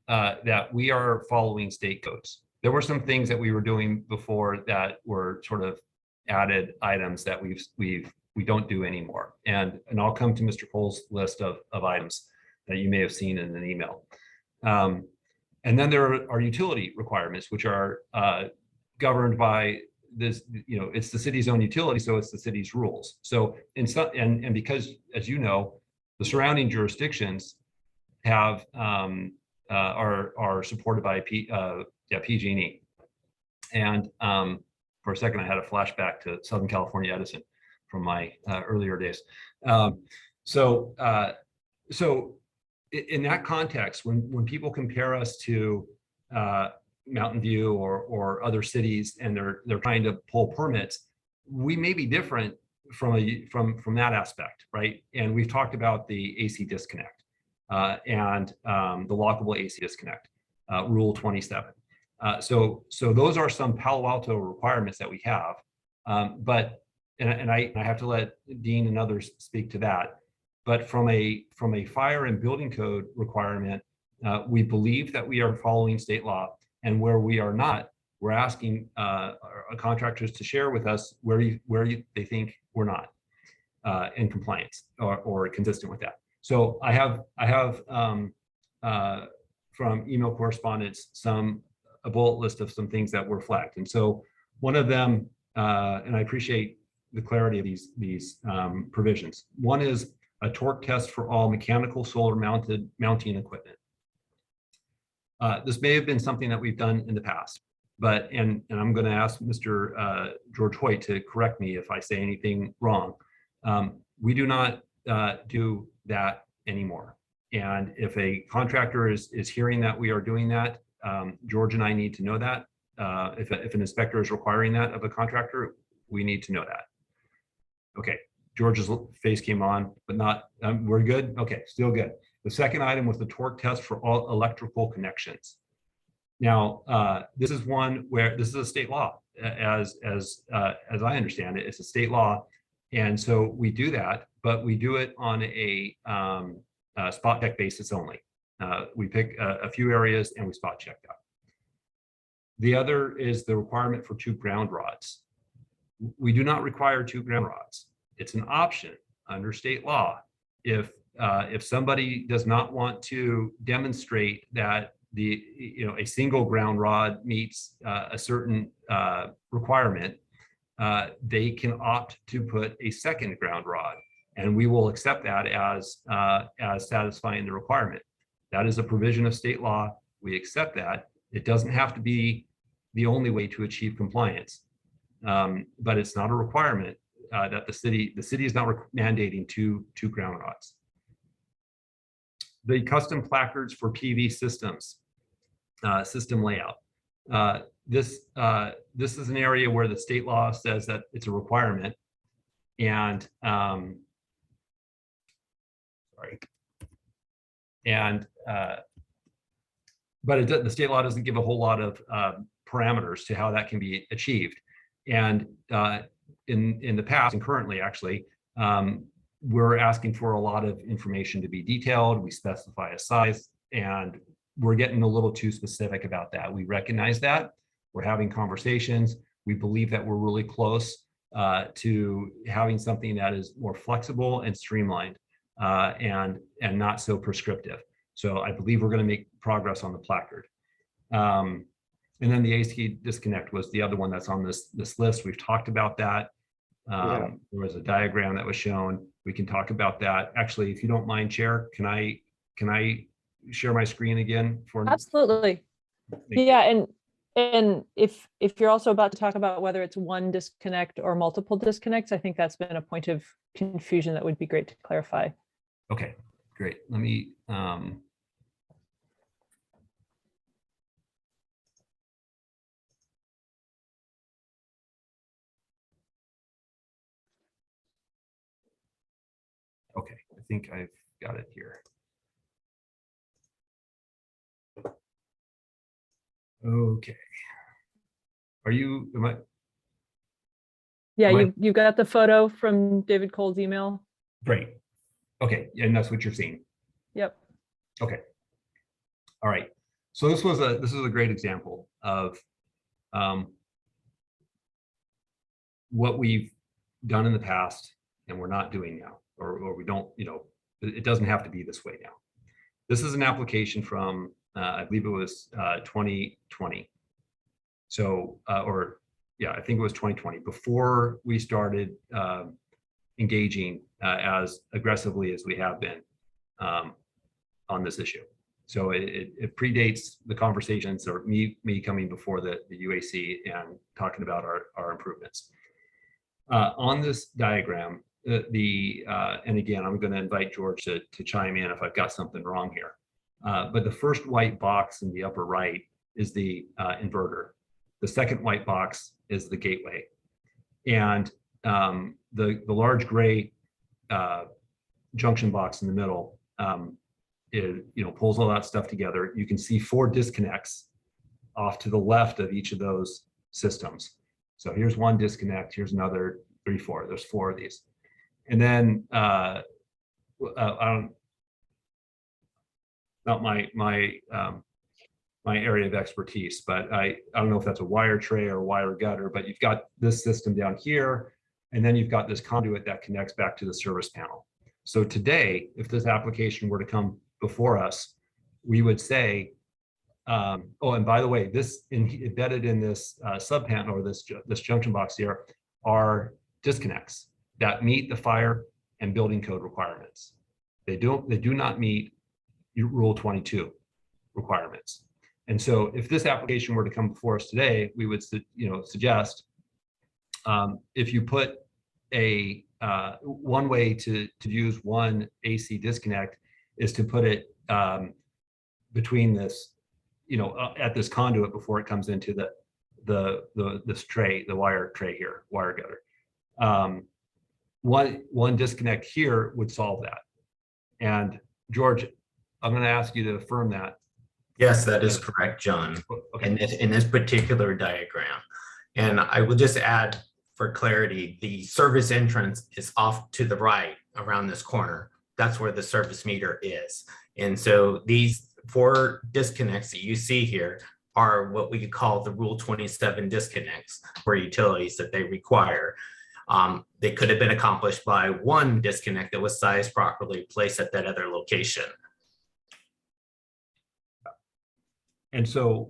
that we are following state codes. There were some things that we were doing before that were sort of added items that we don't do anymore. And I'll come to Mr. Cole's list of items that you may have seen in an email. And then there are utility requirements, which are governed by this, it's the city's own utility, so it's the city's rules. So and because, as you know, the surrounding jurisdictions have are supported by PG&E. And for a second, I had a flashback to Southern California Edison from my earlier days. So in that context, when people compare us to Mountain View or other cities, and they're trying to pull permits, we may be different from that aspect, right? And we've talked about the AC disconnect and the lockable AC disconnect, Rule 27. So those are some Palo Alto requirements that we have, but I have to let Dean and others speak to that. But from a fire and building code requirement, we believe that we are following state law, and where we are not, we're asking our contractors to share with us where they think we're not in compliance or consistent with that. So I have from email correspondence a bullet list of some things that were flagged, and so one of them, and I appreciate the clarity of these provisions. One is a torque test for all mechanical solar mounting equipment. This may have been something that we've done in the past, but and I'm going to ask Mr. George Hoyt to correct me if I say anything wrong. We do not do that anymore. And if a contractor is hearing that we are doing that, George and I need to know that. If an inspector is requiring that of a contractor, we need to know that. Okay, George's face came on, but not, we're good? Okay, still good. The second item was the torque test for all electrical connections. Now, this is one where this is a state law, as I understand it, it's a state law. And so we do that, but we do it on a spot check basis only. We pick a few areas and we spot check that. The other is the requirement for 2 ground rods. We do not require 2 ground rods. It's an option under state law. If somebody does not want to demonstrate that a single ground rod meets a certain requirement, they can opt to put a second ground rod, and we will accept that as satisfying the requirement. That is a provision of state law. We accept that. It doesn't have to be the only way to achieve compliance, but it's not a requirement that the city is not mandating two ground rods. The custom placards for PV systems, system layout. This is an area where the state law says that it's a requirement, and Sorry. And but the state law doesn't give a whole lot of parameters to how that can be achieved. And in the past and currently, actually, we're asking for a lot of information to be detailed. We specify a size, and we're getting a little too specific about that. We recognize that. We're having conversations. We believe that we're really close to having something that is more flexible and streamlined and not so prescriptive. So I believe we're going to make progress on the placard. And then the AC disconnect was the other one that's on this list. We've talked about that. Yeah. There was a diagram that was shown. We can talk about that. Actually, if you don't mind, Chair, can I share my screen again for? Absolutely. Yeah, and if you're also about to talk about whether it's one disconnect or multiple disconnects, I think that's been a point of confusion that would be great to clarify. Okay, great. Let me okay, I think I've got it here. Okay. Are you, Yeah, you got the photo from David Cole's email? Great. Okay, and that's what you're seeing. Yep. Okay. All right. So this is a great example of what we've done in the past and we're not doing now, or we don't, it doesn't have to be this way now. This is an application from, I believe it was 2020. So, I think it was 2020, before we started engaging as aggressively as we have been on this issue. So it predates the conversations or me coming before the UAC and talking about our improvements. On this diagram, and again, I'm going to invite George to chime in if I've got something wrong here. But the first white box in the upper right is the inverter. The second white box is the gateway. And the large gray junction box in the middle pulls all that stuff together. You can see 4 disconnects off to the left of each of those systems. So here's one disconnect, here's another 3, 4. There's 4 of these. And then not my area of expertise, but I don't know if that's a wire tray or wire gutter, but you've got this system down here, and then you've got this conduit that connects back to the service panel. So today, if this application were to come before us, we would say, oh, and by the way, this embedded in this subpanel or this junction box here are disconnects that meet the fire and building code requirements. They do not meet Rule 22 requirements. And so if this application were to come before us today, we would suggest if you put a one way to use one AC disconnect is to put it between this, at this conduit before it comes into this tray, the wire tray here, wire gutter. One disconnect here would solve that. And George, I'm going to ask you to affirm that. Yes, that is correct, John, okay. in this particular diagram. And I will just add for clarity, the service entrance is off to the right around this corner. That's where the service meter is. And so these 4 disconnects that you see here are what we could call the Rule 27 disconnects for utilities that they require. They could have been accomplished by one disconnect that was sized properly, placed at that other location. And so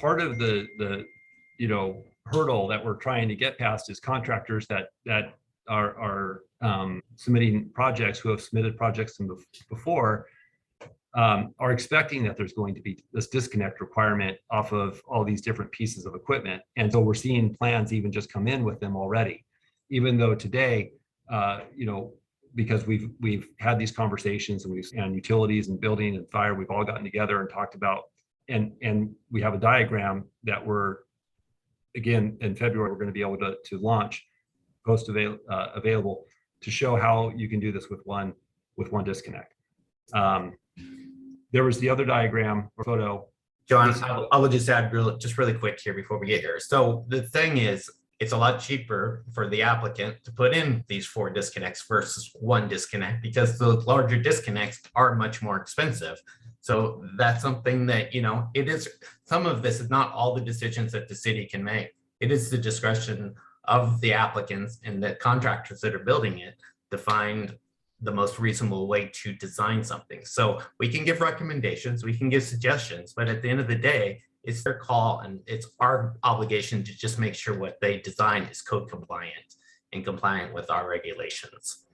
part of the hurdle that we're trying to get past is contractors that are submitting projects, who have submitted projects before, are expecting that there's going to be this disconnect requirement off of all these different pieces of equipment. And so we're seeing plans even just come in with them already, even though today, because we've had these conversations and utilities and building and fire, we've all gotten together and talked about, and we have a diagram that we're, again, in February, we're going to be able to launch, post available, to show how you can do this with one with one disconnect. There was the other diagram or photo. John, I will just add really quick here before we get here. So the thing is, it's a lot cheaper for the applicant to put in these 4 disconnects versus 1 disconnect, because the larger disconnects are much more expensive. So that's something that, you know, it is, some of this is not all the decisions that the city can make. It is the discretion of the applicants and the contractors that are building it to find the most reasonable way to design something. So we can give recommendations, we can give suggestions, but at the end of the day, it's their call, and it's our obligation to just make sure what they design is code compliant and compliant with our regulations.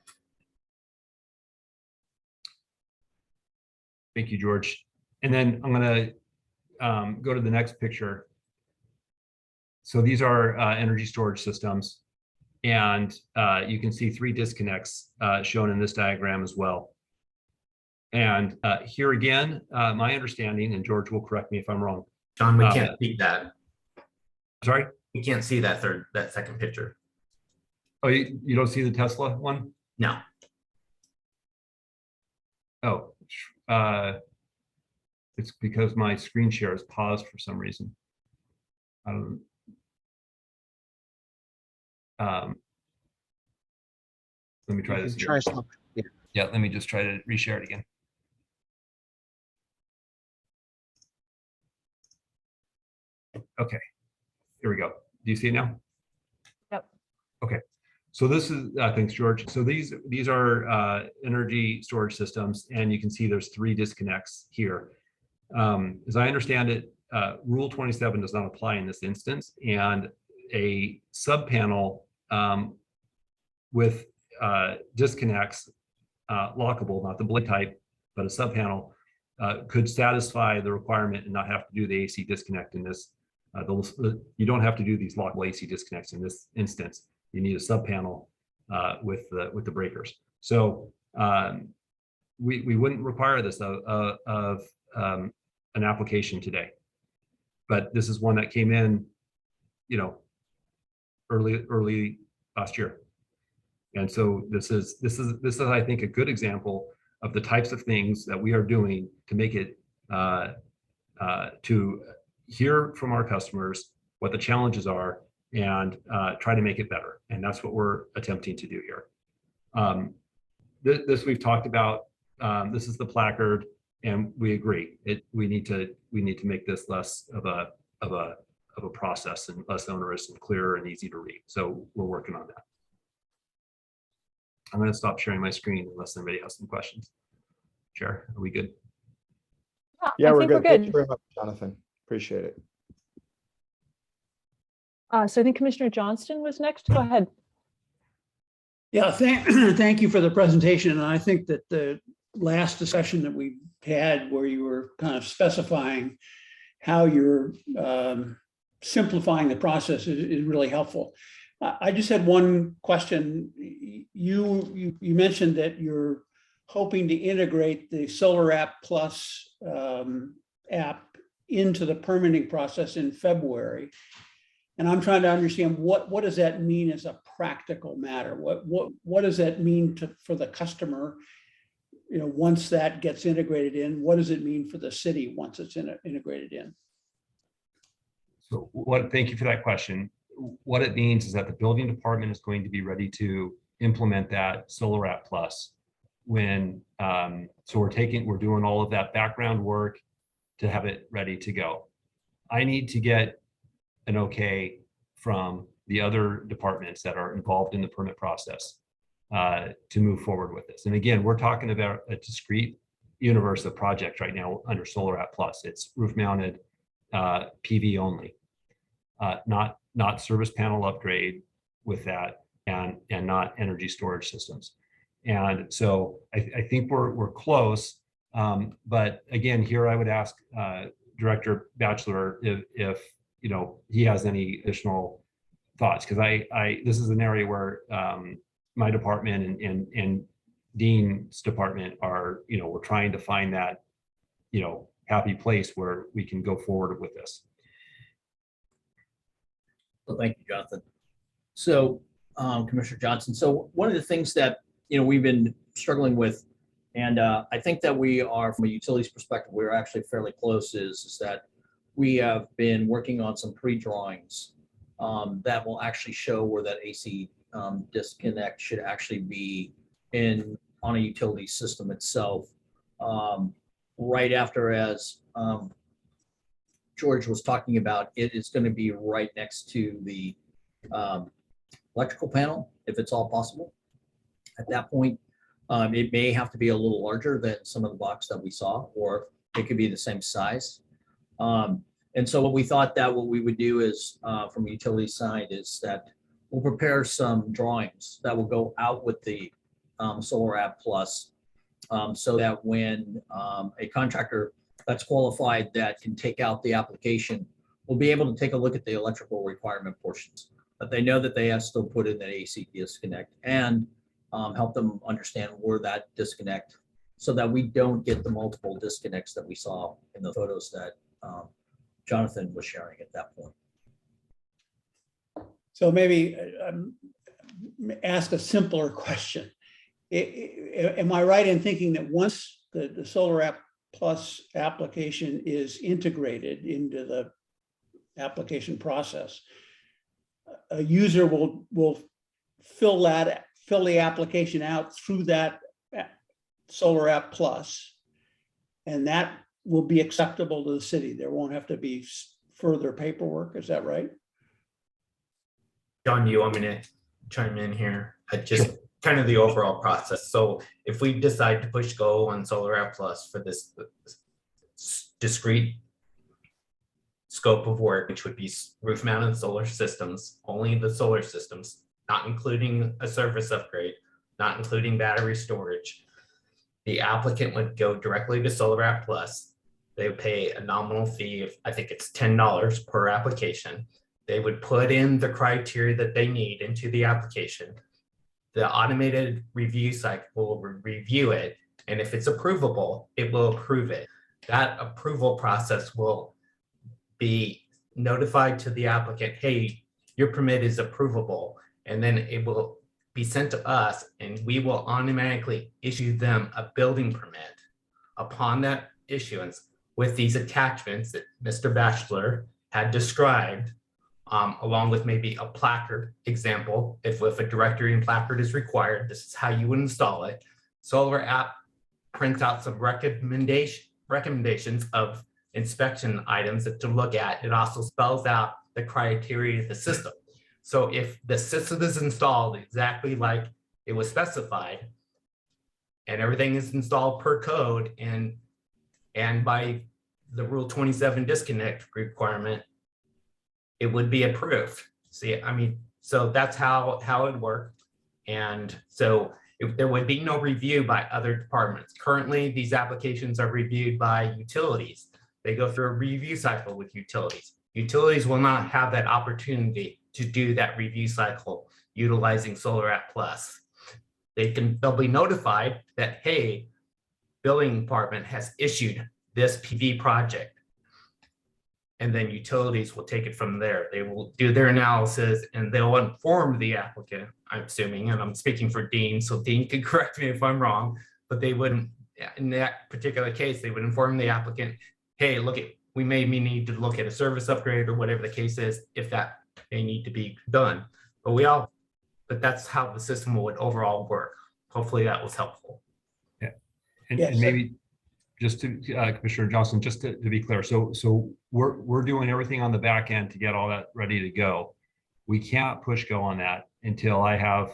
Thank you, George. And then I'm going to go to the next picture. So these are energy storage systems, and you can see 3 disconnects shown in this diagram as well. And here again, my understanding, and George will correct me if I'm wrong. John, we can't see that. Sorry? We can't see that second picture. Oh, you don't see the Tesla one? No. Oh, it's because my screen share is paused for some reason. I don't. Let me try this again. Yeah, let me just try to reshare it again. Okay, here we go. Do you see it now? Yep. Okay. So this is, thanks, George. So these are energy storage systems, and you can see there's 3 disconnects here. As I understand it, Rule 27 does not apply in this instance, and a subpanel with disconnects, lockable, not the blade type, but a subpanel, could satisfy the requirement and not have to do the AC disconnect in this. You don't have to do these lockable AC disconnects in this instance. You need a subpanel with the breakers. So we wouldn't require this of an application today, but this is one that came in, you know, early last year, and so this is I think a good example of the types of things that we are doing to make it to hear from our customers what the challenges are and try to make it better. And that's what we're attempting to do here. This we've talked about. This is the placard, and we agree. We need to make this less of a process and less onerous and clearer and easy to read. So we're working on that. I'm going to stop sharing my screen unless anybody has some questions. Chair, are we good? Yeah, we're good. Thank you very much, Jonathan. Appreciate it. So I think Commissioner Johnston was next. Go ahead. Yeah, thank you for the presentation. And I think that the last discussion that we had, where you were kind of specifying how you're simplifying the process, is really helpful. I just had one question. You mentioned that you're hoping to integrate the Solar App Plus app into the permitting process in February. And I'm trying to understand what does that mean as a practical matter? What does that mean for the customer? You know, once that gets integrated in, what does it mean for the city once it's integrated in? So thank you for that question. What it means is that the building department is going to be ready to implement that Solar App Plus when, so we're doing all of that background work to have it ready to go. I need to get an okay from the other departments that are involved in the permit process to move forward with this. And again, we're talking about a discrete universe of projects right now under Solar App Plus. It's roof mounted PV only, not service panel upgrade with that, and not energy storage systems. And so I think we're close. But again, here I would ask Director Batchelor if you know he has any additional thoughts, because this is an area where my department and Dean's department are, you know, we're trying to find that, you know, happy place where we can go forward with this. Well, thank you, Jonathan. So, Commissioner Johnson, so one of the things that, you know, we've been struggling with And I think that we are, from a utilities perspective, we're actually fairly close, is that we have been working on some pre-drawings that will actually show where that AC disconnect should actually be on a utility system itself. Right after, as George was talking about, it is going to be right next to the electrical panel, if it's all possible. At that point, it may have to be a little larger than some of the blocks that we saw, or it could be the same size. And so what we thought that what we would do is, from a utility side, is that we'll prepare some drawings that will go out with the Solar App Plus, so that when a contractor that's qualified that can take out the application will be able to take a look at the electrical requirement portions, but they know that they have still put in that AC disconnect, and help them understand where that disconnect, so that we don't get the multiple disconnects that we saw in the photos that Jonathan was sharing at that point. So maybe ask a simpler question. Am I right in thinking that once the Solar App Plus application is integrated into the application process, a user will fill the application out through that Solar App Plus, and that will be acceptable to the city? There won't have to be further paperwork. Is that right? John, you want me to chime in here? Just kind of the overall process. So if we decide to push go on Solar App Plus for this discrete scope of work, which would be roof mounted solar systems, only the solar systems, not including a service upgrade, not including battery storage, the applicant would go directly to Solar App Plus. They would pay a nominal fee of, I think it's $10 per application. They would put in the criteria that they need into the application. The automated review cycle will review it, and if it's approvable, it will approve it. That approval process will be notified to the applicant, hey, your permit is approvable, and then it will be sent to us, and we will automatically issue them a building permit upon that issuance with these attachments that Mr. Batchelor had described, along with maybe a placard example. If a directory and placard is required, this is how you would install it. Solar App prints out some recommendations of inspection items that to look at. It also spells out the criteria of the system. So if the system is installed exactly like it was specified, and everything is installed per code and by the Rule 27 disconnect requirement, it would be approved. See, I mean, so that's how it would work. And so if there would be no review by other departments. Currently, these applications are reviewed by utilities. They go through a review cycle with utilities. Utilities will not have that opportunity to do that review cycle utilizing Solar App Plus. They'll be notified that, hey, building department has issued this PV project. And then utilities will take it from there. They will do their analysis and they'll inform the applicant, I'm assuming, and I'm speaking for Dean, so Dean can correct me if I'm wrong, but they wouldn't, in that particular case, they would inform the applicant, hey, look, we may need to look at a service upgrade or whatever the case is, if that may need to be done. But that's how the system would overall work. Hopefully that was helpful. Yeah, and maybe just to Commissioner Johnson, just to be clear, so we're doing everything on the back end to get all that ready to go. We can't push go on that until I have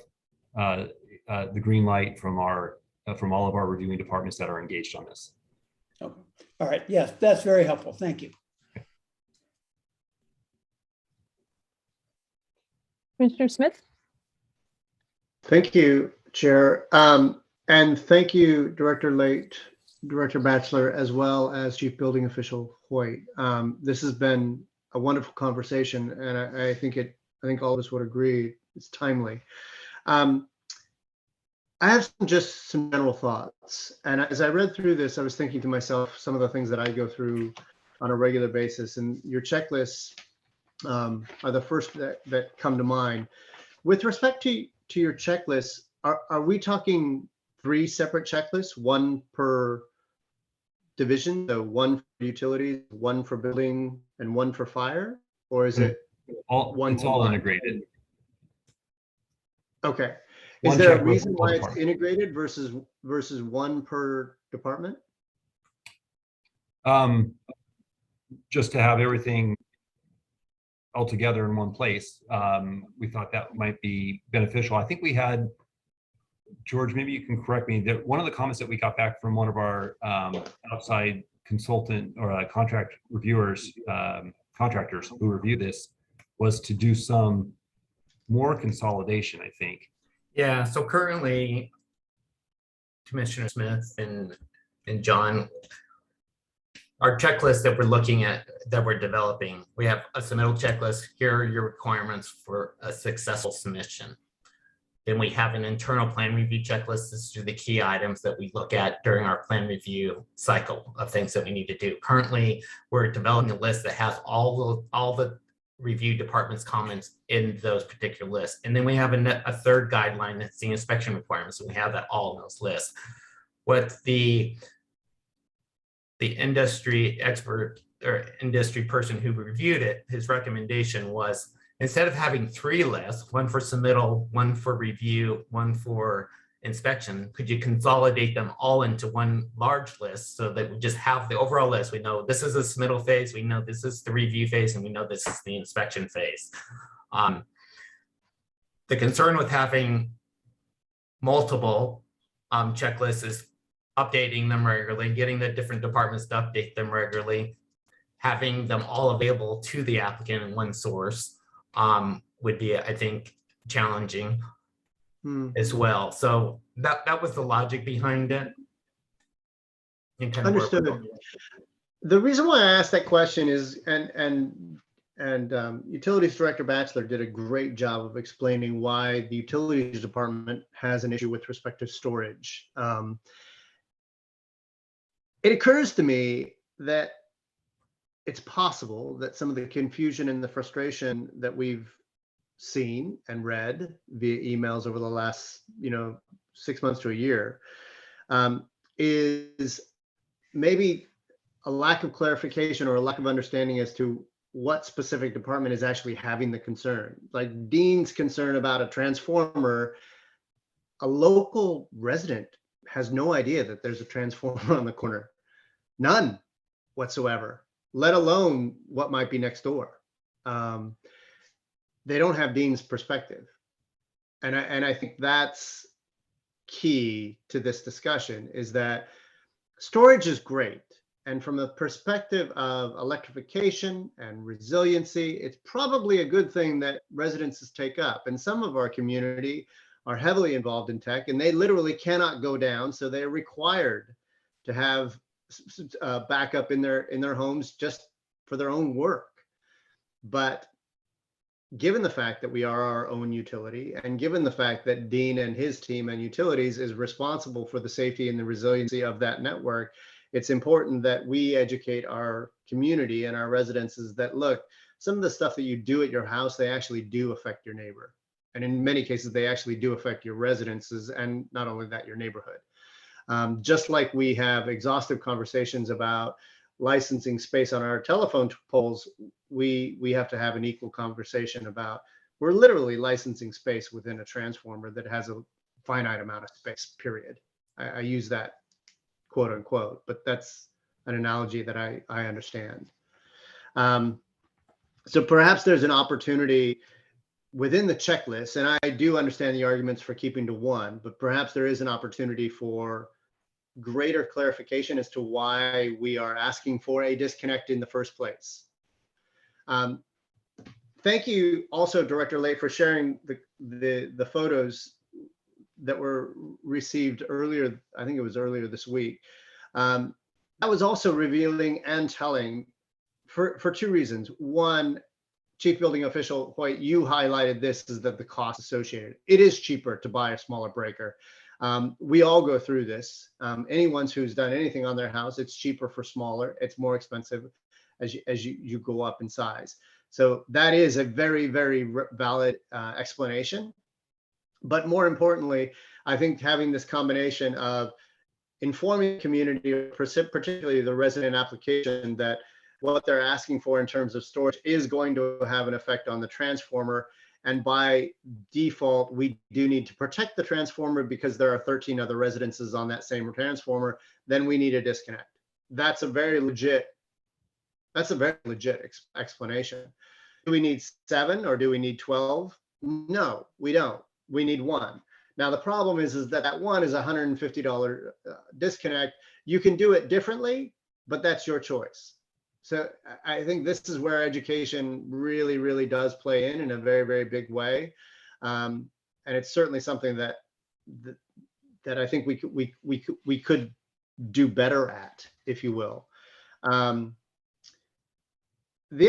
the green light from all of our reviewing departments that are engaged on this. Okay. All right. Yes, that's very helpful. Thank you. Commissioner Smith? Thank you, Chair. And thank you, Director Late, Director Batchelor, as well as Chief Building Official Hoyt. This has been a wonderful conversation, and I think all of us would agree it's timely. I have just some general thoughts, and as I read through this, I was thinking to myself some of the things that I go through on a regular basis, and your checklists are the first that come to mind. With respect to your checklist, are we talking 3 separate checklists, one per division, so one for utilities, one for building, and one for fire? Or is it It's all combined? integrated. Okay. One Is there a checklist reason per why it's department. integrated versus one per department? Just to have everything all together in one place. We thought that might be beneficial. I think we had, George, maybe you can correct me, that one of the comments that we got back from one of our outside consultant or contract reviewers, contractors who review this, was to do some more consolidation, I think. Yeah, so currently, Commissioner Smith and John, our checklist that we're looking at, that we're developing, we have a submittal checklist. Here are your requirements for a successful submission. Then we have an internal plan review checklist. These are the key items that we look at during our plan review cycle of things that we need to do. Currently, we're developing a list that has all the review department's comments in those particular lists. And then we have a third guideline that's the inspection requirements. And we have that all in those lists. What the industry expert or industry person who reviewed it, his recommendation was, instead of having 3 lists, one for submittal, one for review, one for inspection, could you consolidate them all into one large list so that we just have the overall list? We know this is the submittal phase, we know this is the review phase, and we know this is the inspection phase. The concern with having multiple checklists is updating them regularly, getting the different departments to update them regularly, having them all available to the applicant in one source would be, I think, challenging as well. So that was the logic behind it. Understood. The reason why I asked that question is, and Utilities Director Batchelor did a great job of explaining why the Utilities Department has an issue with respect to storage. It occurs to me that it's possible that some of the confusion and the frustration that we've seen and read via emails over the last, 6 months to a year, is maybe a lack of clarification or a lack of understanding as to what specific department is actually having the concern. Like Dean's concern about a transformer, a local resident has no idea that there's a transformer on the corner. None whatsoever, let alone what might be next door. They don't have Dean's perspective. And I think that's key to this discussion, is that storage is great. And from the perspective of electrification and resiliency, it's probably a good thing that residences take up. And some of our community are heavily involved in tech, and they literally cannot go down. So they're required to have backup in their homes just for their own work. But given the fact that we are our own utility, and given the fact that Dean and his team and utilities is responsible for the safety and the resiliency of that network, it's important that we educate our community and our residences that, look, some of the stuff that you do at your house, they actually do affect your neighbor. And in many cases, they actually do affect your residences, and not only that, your neighborhood. Just like we have exhaustive conversations about licensing space on our telephone poles, we have to have an equal conversation about, we're literally licensing space within a transformer that has a finite amount of space, period. I use that quote unquote, but that's an analogy that I understand. So perhaps there's an opportunity within the checklist, and I do understand the arguments for keeping to one, but perhaps there is an opportunity for greater clarification as to why we are asking for a disconnect in the first place. Thank you also, Director Late, for sharing the photos that were received earlier. I think it was earlier this week. That was also revealing and telling for 2 reasons. One, Chief Building Official Hoyt, you highlighted this, is that the cost associated. It is cheaper to buy a smaller breaker. We all go through this. Anyone who's done anything on their house, it's cheaper for smaller. It's more expensive as you go up in size. So that is a very, very valid explanation. But more importantly, I think having this combination of informing the community, particularly the resident application, that what they're asking for in terms of storage is going to have an effect on the transformer. And by default, we do need to protect the transformer because there are 13 other residences on that same transformer. Then we need a disconnect. That's a very legit explanation. Do we need 7 or do we need 12? No, we don't. We need 1. Now, the problem is that one is a $150 disconnect. You can do it differently, but that's your choice. So I think this is where education really, really does play in a very, very big way. And it's certainly something that I think we could do better at, if you will. The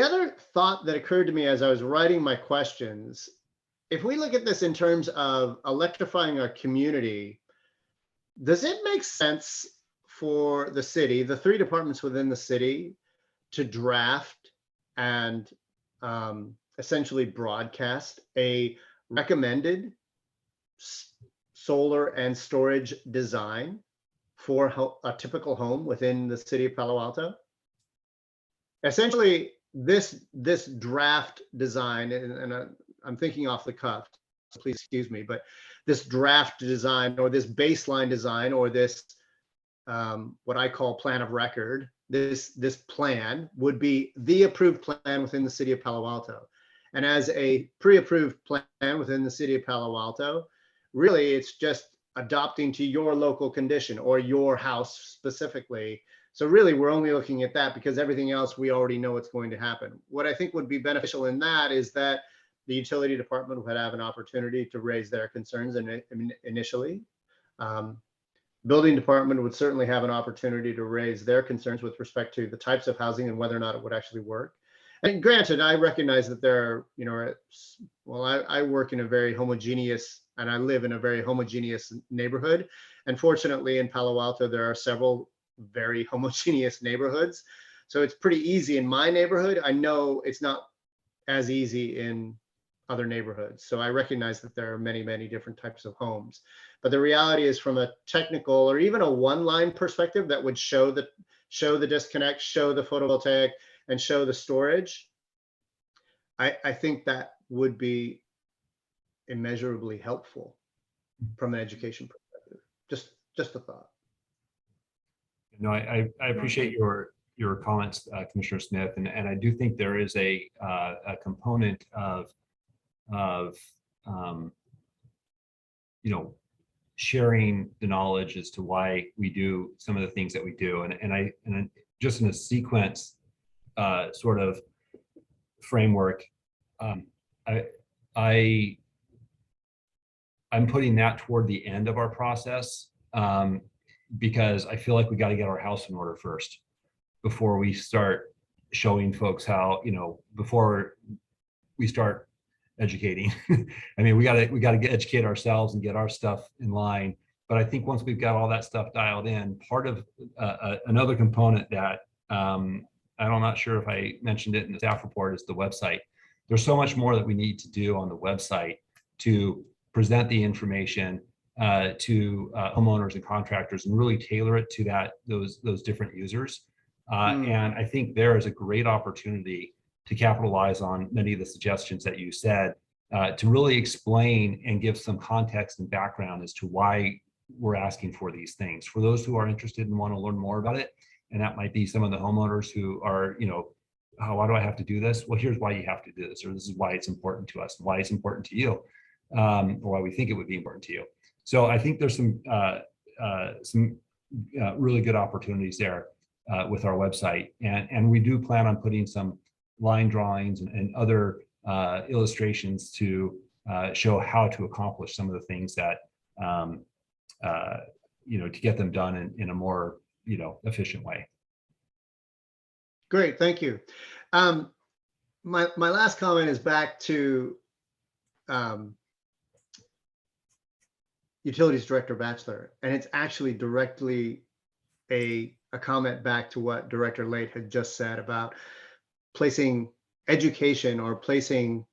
other thought that occurred to me as I was writing my questions, if we look at this in terms of electrifying our community, does it make sense for the city, the 3 departments within the city, to draft and essentially broadcast a recommended solar and storage design for a typical home within the city of Palo Alto? Essentially, this draft design, and I'm thinking off the cuff, so please excuse me, but this draft design or this baseline design or this what I call plan of record, this plan would be the approved plan within the city of Palo Alto. And as a pre-approved plan within the city of Palo Alto, really it's just adopting to your local condition or your house specifically. So really we're only looking at that because everything else we already know what's going to happen. What I think would be beneficial in that is that the utility department would have an opportunity to raise their concerns initially. Building department would certainly have an opportunity to raise their concerns with respect to the types of housing and whether or not it would actually work. And granted, I recognize that there are, I work in a very homogeneous, and I live in a very homogeneous neighborhood. And fortunately in Palo Alto, there are several very homogeneous neighborhoods. So it's pretty easy in my neighborhood. I know it's not as easy in other neighborhoods. So I recognize that there are many, many different types of homes. But the reality is, from a technical or even a one-line perspective that would show the disconnect, show the photovoltaic, and show the storage, I think that would be immeasurably helpful from an education perspective. Just a thought. No, I appreciate your comments, Commissioner Smith, and I do think there is a component of sharing the knowledge as to why we do some of the things that we do, and just in a sequence sort of framework, I'm putting that toward the end of our process because I feel like we got to get our house in order first before we start showing folks how, before we start educating. I mean, we got to educate ourselves and get our stuff in line. But I think once we've got all that stuff dialed in, part of another component that I'm not sure if I mentioned it in the staff report is the website. There's so much more that we need to do on the website to present the information to homeowners and contractors and really tailor it to those different users. And I think there is a great opportunity to capitalize on many of the suggestions that you said, to really explain and give some context and background as to why we're asking for these things. For those who are interested and want to learn more about it, and that might be some of the homeowners who are, why do I have to do this? Well, here's why you have to do this, or this is why it's important to us, why it's important to you, or why we think it would be important to you. So I think there's some really good opportunities there with our website, and we do plan on putting some line drawings and other illustrations to show how to accomplish some of the things that to get them done in a more efficient way. Great, thank you. My last comment is back to Utilities Director Batchelor, and it's actually directly a comment back to what Director Late had just said about placing education or placing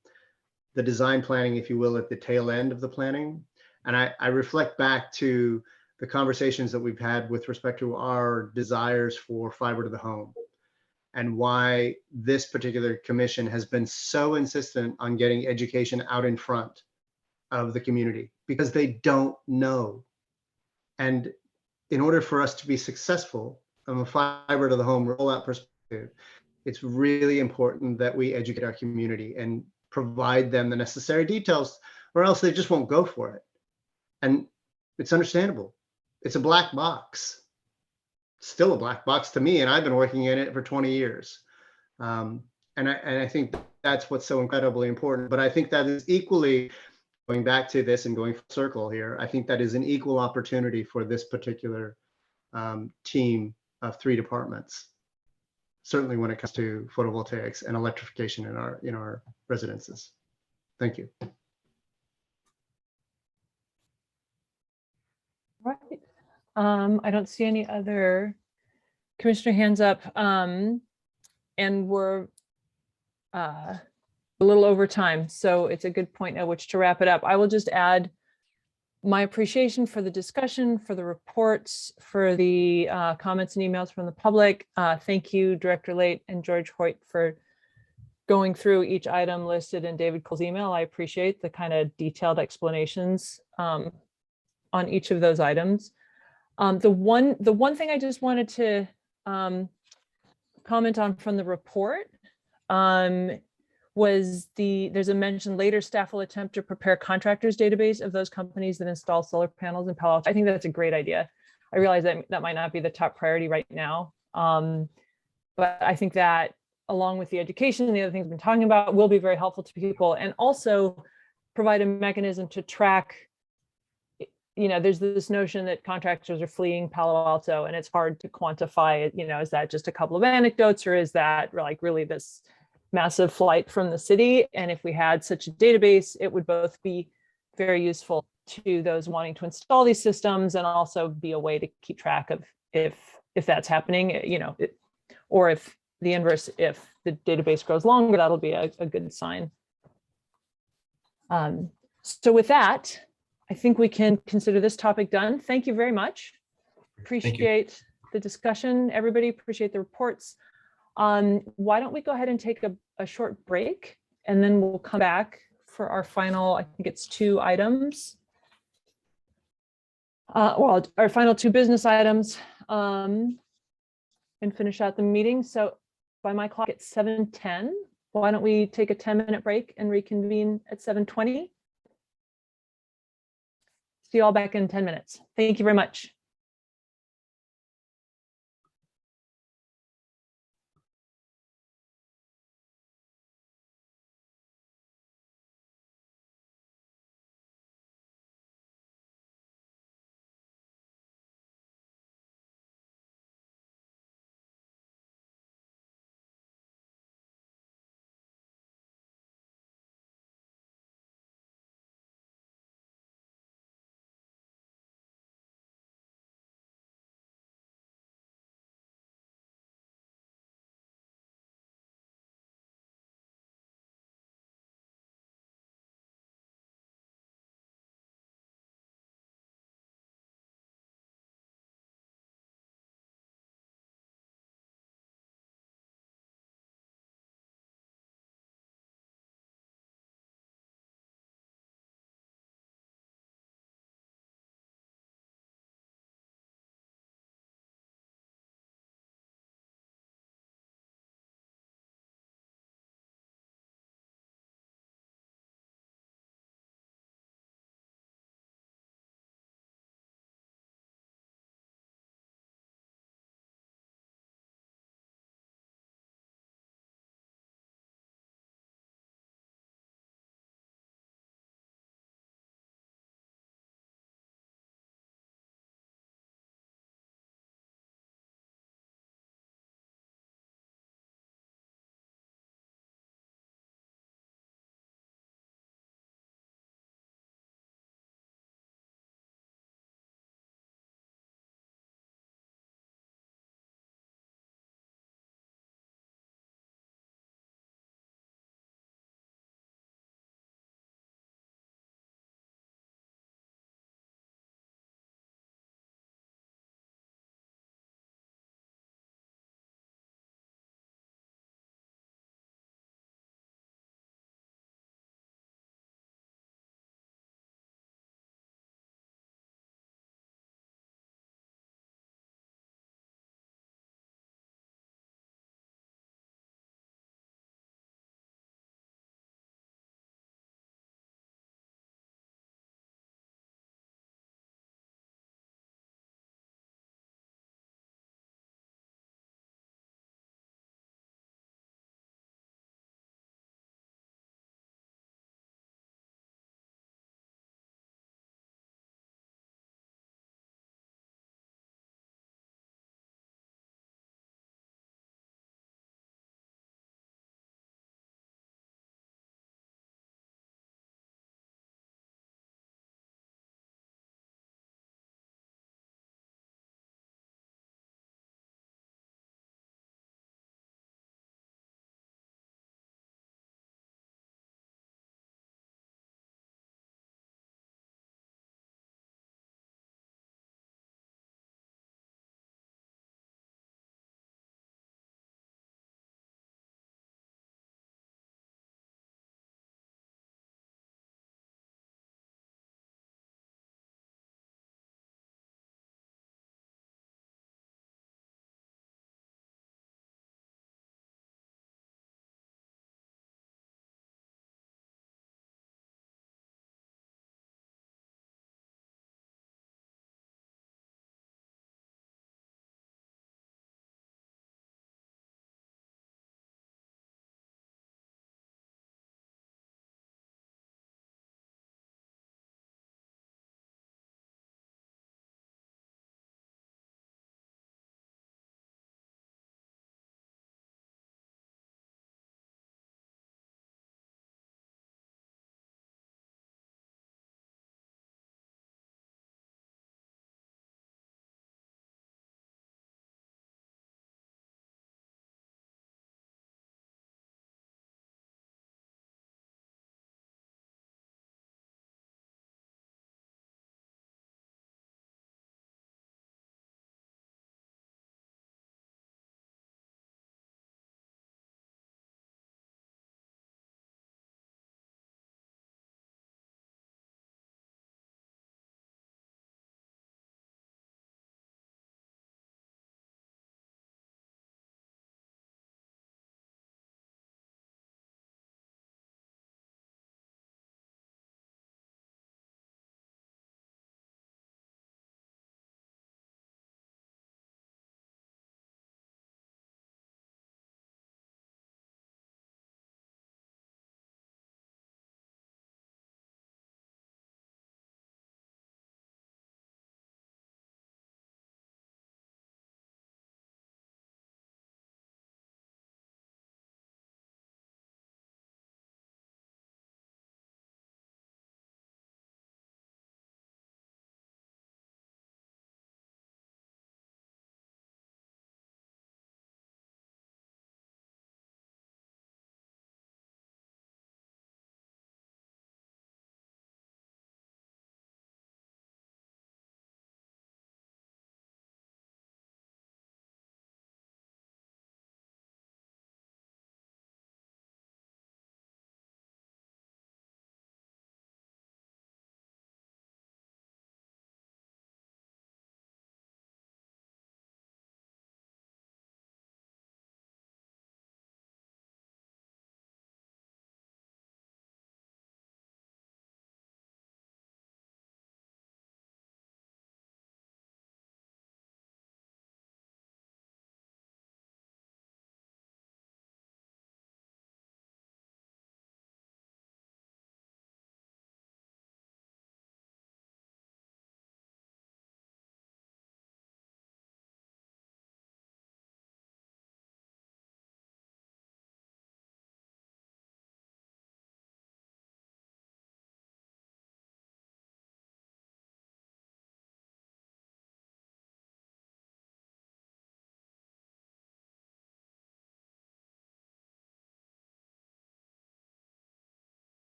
the design planning, if you will, at the tail end of the planning. And I reflect back to the conversations that we've had with respect to our desires for fiber to the home and why this particular commission has been so insistent on getting education out in front of the community because they don't know. And in order for us to be successful from a fiber to the home rollout perspective, it's really important that we educate our community and provide them the necessary details, or else they just won't go for it. And it's understandable. It's a black box. It's still a black box to me, and I've been working in it for 20 years. And I think that's what's so incredibly important. But I think that is equally, going back to this and going full circle here, I think that is an equal opportunity for this particular team of 3 departments. Certainly when it comes to photovoltaics and electrification in our residences. Thank you. Right. I don't see any other commissioner hands up. And we're a little over time, so it's a good point at which to wrap it up. I will just add my appreciation for the discussion, for the reports, for the comments and emails from the public. Thank you, Director Late and George Hoyt, for going through each item listed in David Cole's email. I appreciate the kind of detailed explanations on each of those items. The one thing I just wanted to comment on from the report was there's a mention later staff will attempt to prepare contractors database of those companies that install solar panels in Palo Alto. I think that's a great idea. I realize that that might not be the top priority right now. But I think that along with the education and the other things we've been talking about will be very helpful to people, and also provide a mechanism to track. There's this notion that contractors are fleeing Palo Alto, and it's hard to quantify it. Is that just a couple of anecdotes, or is that like really this massive flight from the city? And if we had such a database, it would both be very useful to those wanting to install these systems, and also be a way to keep track of if that's happening, or if the inverse, if the database grows longer, that'll be a good sign. So with that, I think we can consider this topic done. Thank you very much. Appreciate the discussion, everybody. Appreciate the reports. Why don't we go ahead and take a short break, and then we'll come back for our final, I think it's 2 items. Well, our final 2 business items, and finish out the meeting. So by my clock, it's 7:10. Why don't we take a 10-minute break and reconvene at 7:20? See you all back in 10 minutes. Thank you very much.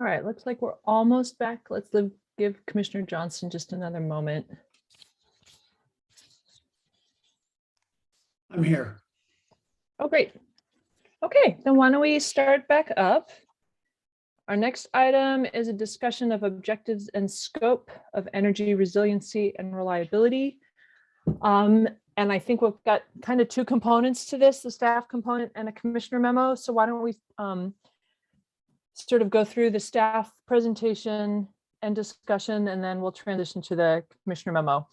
All right, looks like we're almost back. Give Commissioner Johnson just another moment. I'm here. Oh, great. Okay, then why don't we start back up? Our next item is a discussion of objectives and scope of energy resiliency and reliability. And I think we've got kind of two components to this, the staff component and a commissioner memo. So why don't we sort of go through the staff presentation and discussion, and then we'll transition to the commissioner memo.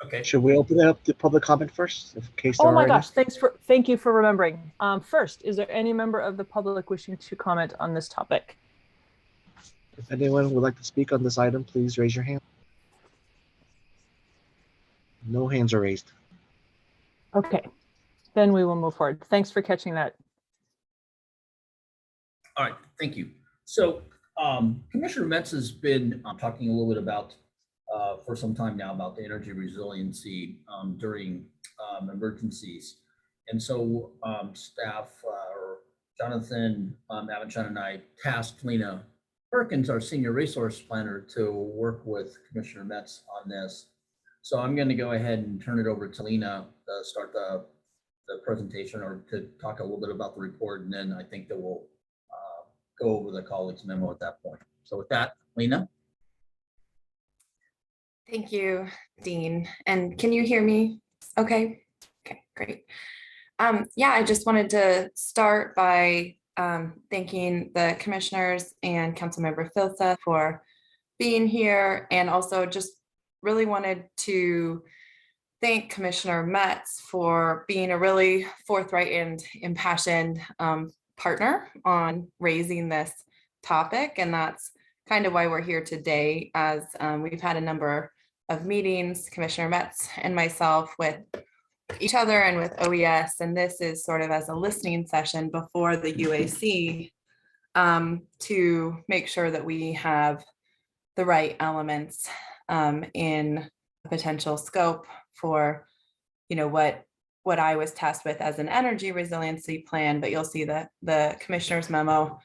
Okay. Should we open it up to public comment first, in case there Oh are my any? gosh, thank you for remembering. First, is there any member of the public wishing to comment on this topic? If anyone would like to speak on this item, please raise your hand. No hands are raised. Okay, then we will move forward. Thanks for catching that. All right, thank you. So Commissioner Metz has been talking a little bit about for some time now about the energy resiliency during emergencies. And so staff, or Jonathan Avichan and I tasked Lena Perkins, our senior resource planner, to work with Commissioner Metz on this. So I'm going to go ahead and turn it over to Lena to start the presentation, or to talk a little bit about the report, and then I think that we'll go over the colleagues memo at that point. So with that, Lena. Thank you, Dean. And can you hear me? Okay. Okay, great. Yeah, I just wanted to start by thanking the commissioners and Councilmember Filsa for being here, and also just really wanted to thank Commissioner Metz for being a really forthright and impassioned partner on raising this topic. And that's kind of why we're here today, as we've had a number of meetings, Commissioner Metz and myself, with each other and with OES. And this is sort of as a listening session before the UAC to make sure that we have the right elements in potential scope for, you know, what I was tasked with as an energy resiliency plan. But you'll see that the commissioner's memo,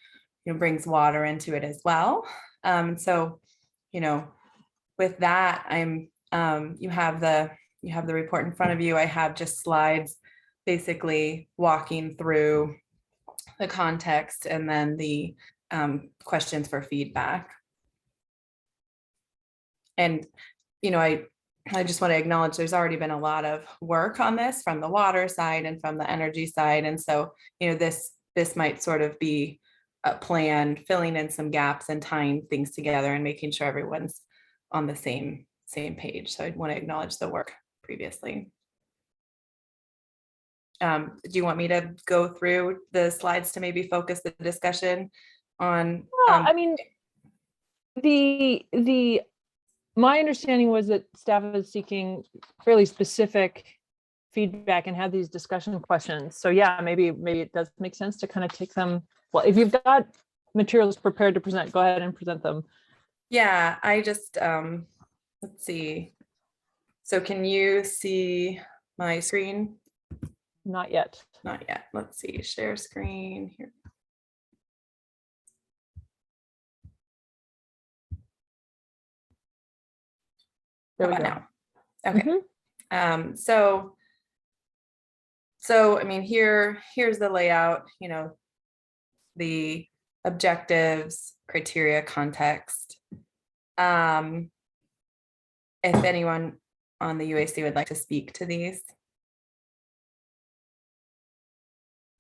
you know, brings water into it as well. So, you know, with that, you have the report in front of you. I have just slides basically walking through the context and then the questions for feedback. And, you know, I just want to acknowledge there's already been a lot of work on this from the water side and from the energy side. And so, you know, this might sort of be a plan, filling in some gaps and tying things together and making sure everyone's on the same page. So I want to acknowledge the work previously. Do you want me to go through the slides to maybe focus the discussion on? Well, I mean, my understanding was that staff is seeking fairly specific feedback and have these discussion questions. So yeah, maybe it does make sense to kind of take them. Well, if you've got materials prepared to present, go ahead and present them. Yeah, I just, let's see. So can you see my screen? Not yet. Not yet. Let's see, share screen here. There we How go. about now? Okay. So I mean, here's the layout, you know, the objectives, criteria, context. If anyone on the UAC would like to speak to these.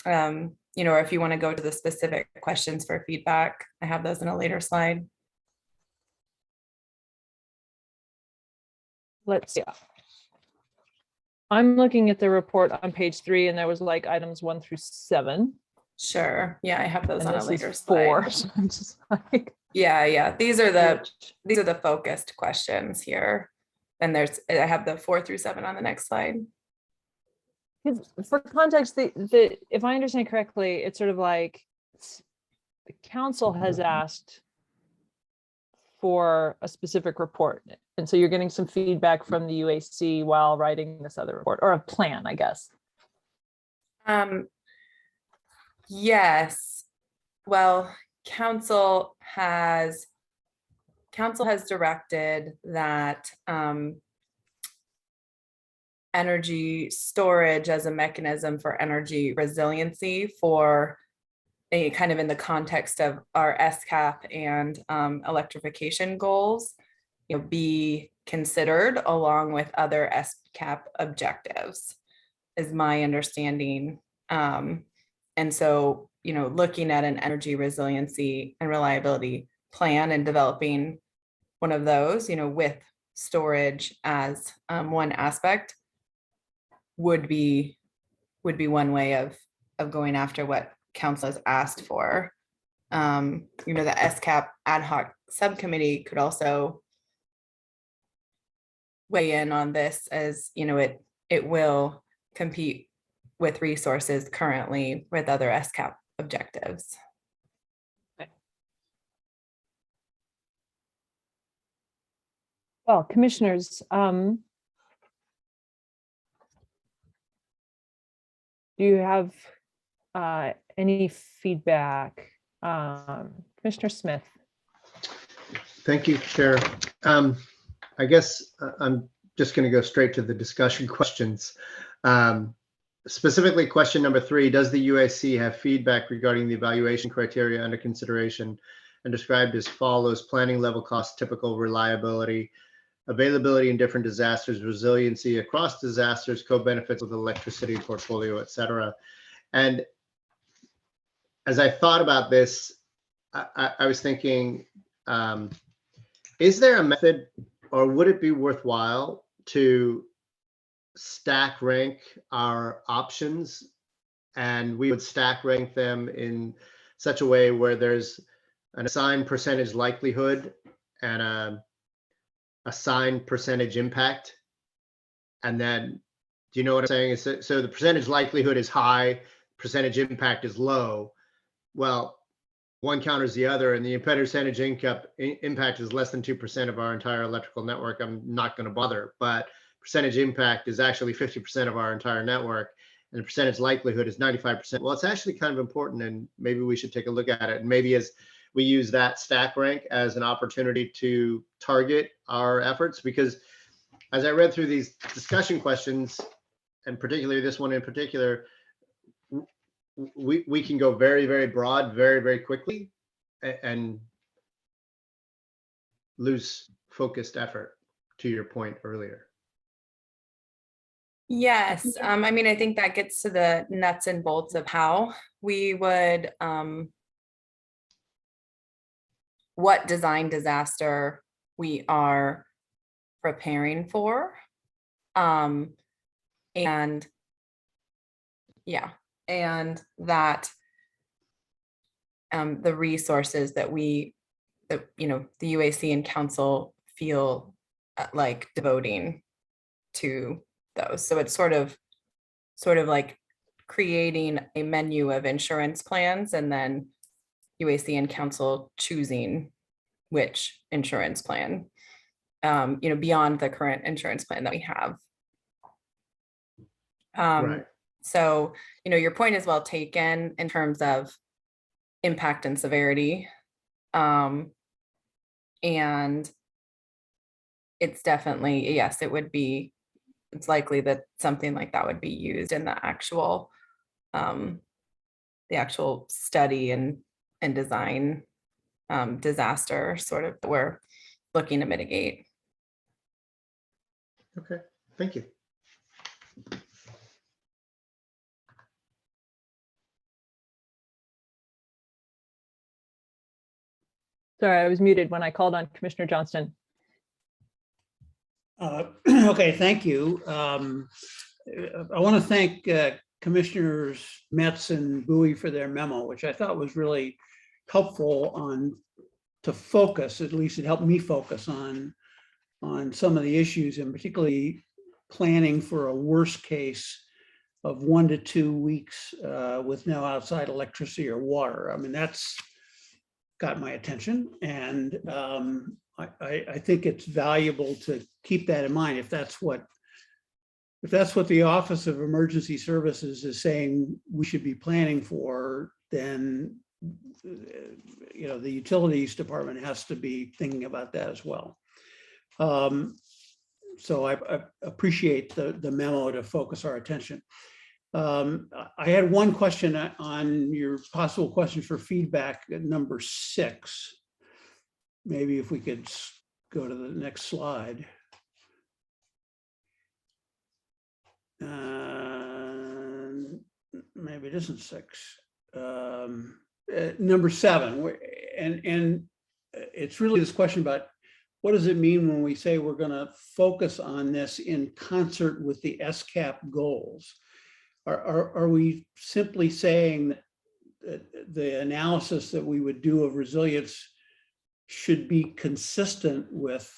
You know, or if you want to go to the specific questions for feedback, I have those in a later slide. Let's see. I'm looking at the report on page 3, and there was like items 1 through 7. Sure. Yeah, I have those And on a this is later 4. slide. So I'm just like, Yeah. These are the focused questions here. And I have the 4 through 7 on the next slide. for context, if I understand correctly, it's sort of like the council has asked for a specific report. And so you're getting some feedback from the UAC while writing this other report, or a plan, I guess. Yes. Well, council has directed that energy storage as a mechanism for energy resiliency for a kind of in the context of our SCAP and electrification goals, be considered along with other SCAP objectives, is my understanding. And so, looking at an energy resiliency and reliability plan and developing one of those, with storage as one aspect would be one way of going after what council has asked for. The SCAP ad hoc subcommittee could also weigh in on this, as it will compete with resources currently with other SCAP objectives. Well, commissioners, do you have any feedback? Commissioner Smith. Thank you, Chair. I guess I'm just going to go straight to the discussion questions. Specifically, question number 3, does the UAC have feedback regarding the evaluation criteria under consideration and described as follows: planning level cost, typical reliability, availability in different disasters, resiliency across disasters, co-benefits with electricity portfolio, et cetera. And as I thought about this, I was thinking, is there a method, or would it be worthwhile to stack rank our options, and we would stack rank them in such a way where there's an assigned percentage likelihood and a assigned percentage impact? And then, do you know what I'm saying? So the percentage likelihood is high, percentage impact is low. Well, one counters the other, and the percentage impact is less than 2% of our entire electrical network. I'm not going to bother, but percentage impact is actually 50% of our entire network, and the percentage likelihood is 95%. Well, it's actually kind of important, and maybe we should take a look at it. And maybe as we use that stack rank as an opportunity to target our efforts, because as I read through these discussion questions, and particularly this one in particular, we can go very, very broad, very, very quickly, and lose focused effort, to your point earlier. Yes, I think that gets to the nuts and bolts of how we would, what design disaster we are preparing for. And that the resources that the UAC and council feel like devoting to those. So it's sort of like creating a menu of insurance plans, and then UAC and council choosing which insurance plan, beyond the current insurance plan that we have. Right. So, your point is well taken in terms of impact and severity. And it's definitely, yes, it's likely that something like that would be used in the actual study and design disaster sort of that we're looking to mitigate. Okay, thank you. Sorry, I was muted when I called on Commissioner Johnston. Okay, thank you. I want to thank Commissioners Metz and Bowie for their memo, which I thought was really helpful to focus, at least it helped me focus on some of the issues, and particularly planning for a worst case of 1 to 2 weeks with no outside electricity or water. That's got my attention, and I think it's valuable to keep that in mind. If that's what the Office of Emergency Services is saying we should be planning for, then the utilities department has to be thinking about that as well. So I appreciate the memo to focus our attention. I had one question on your possible question for feedback at number 6. Maybe if we could go to the next slide. Maybe it isn't 6. Number 7, and it's really this question about what does it mean when we say we're going to focus on this in concert with the SCAP goals? Are we simply saying that the analysis that we would do of resilience should be consistent with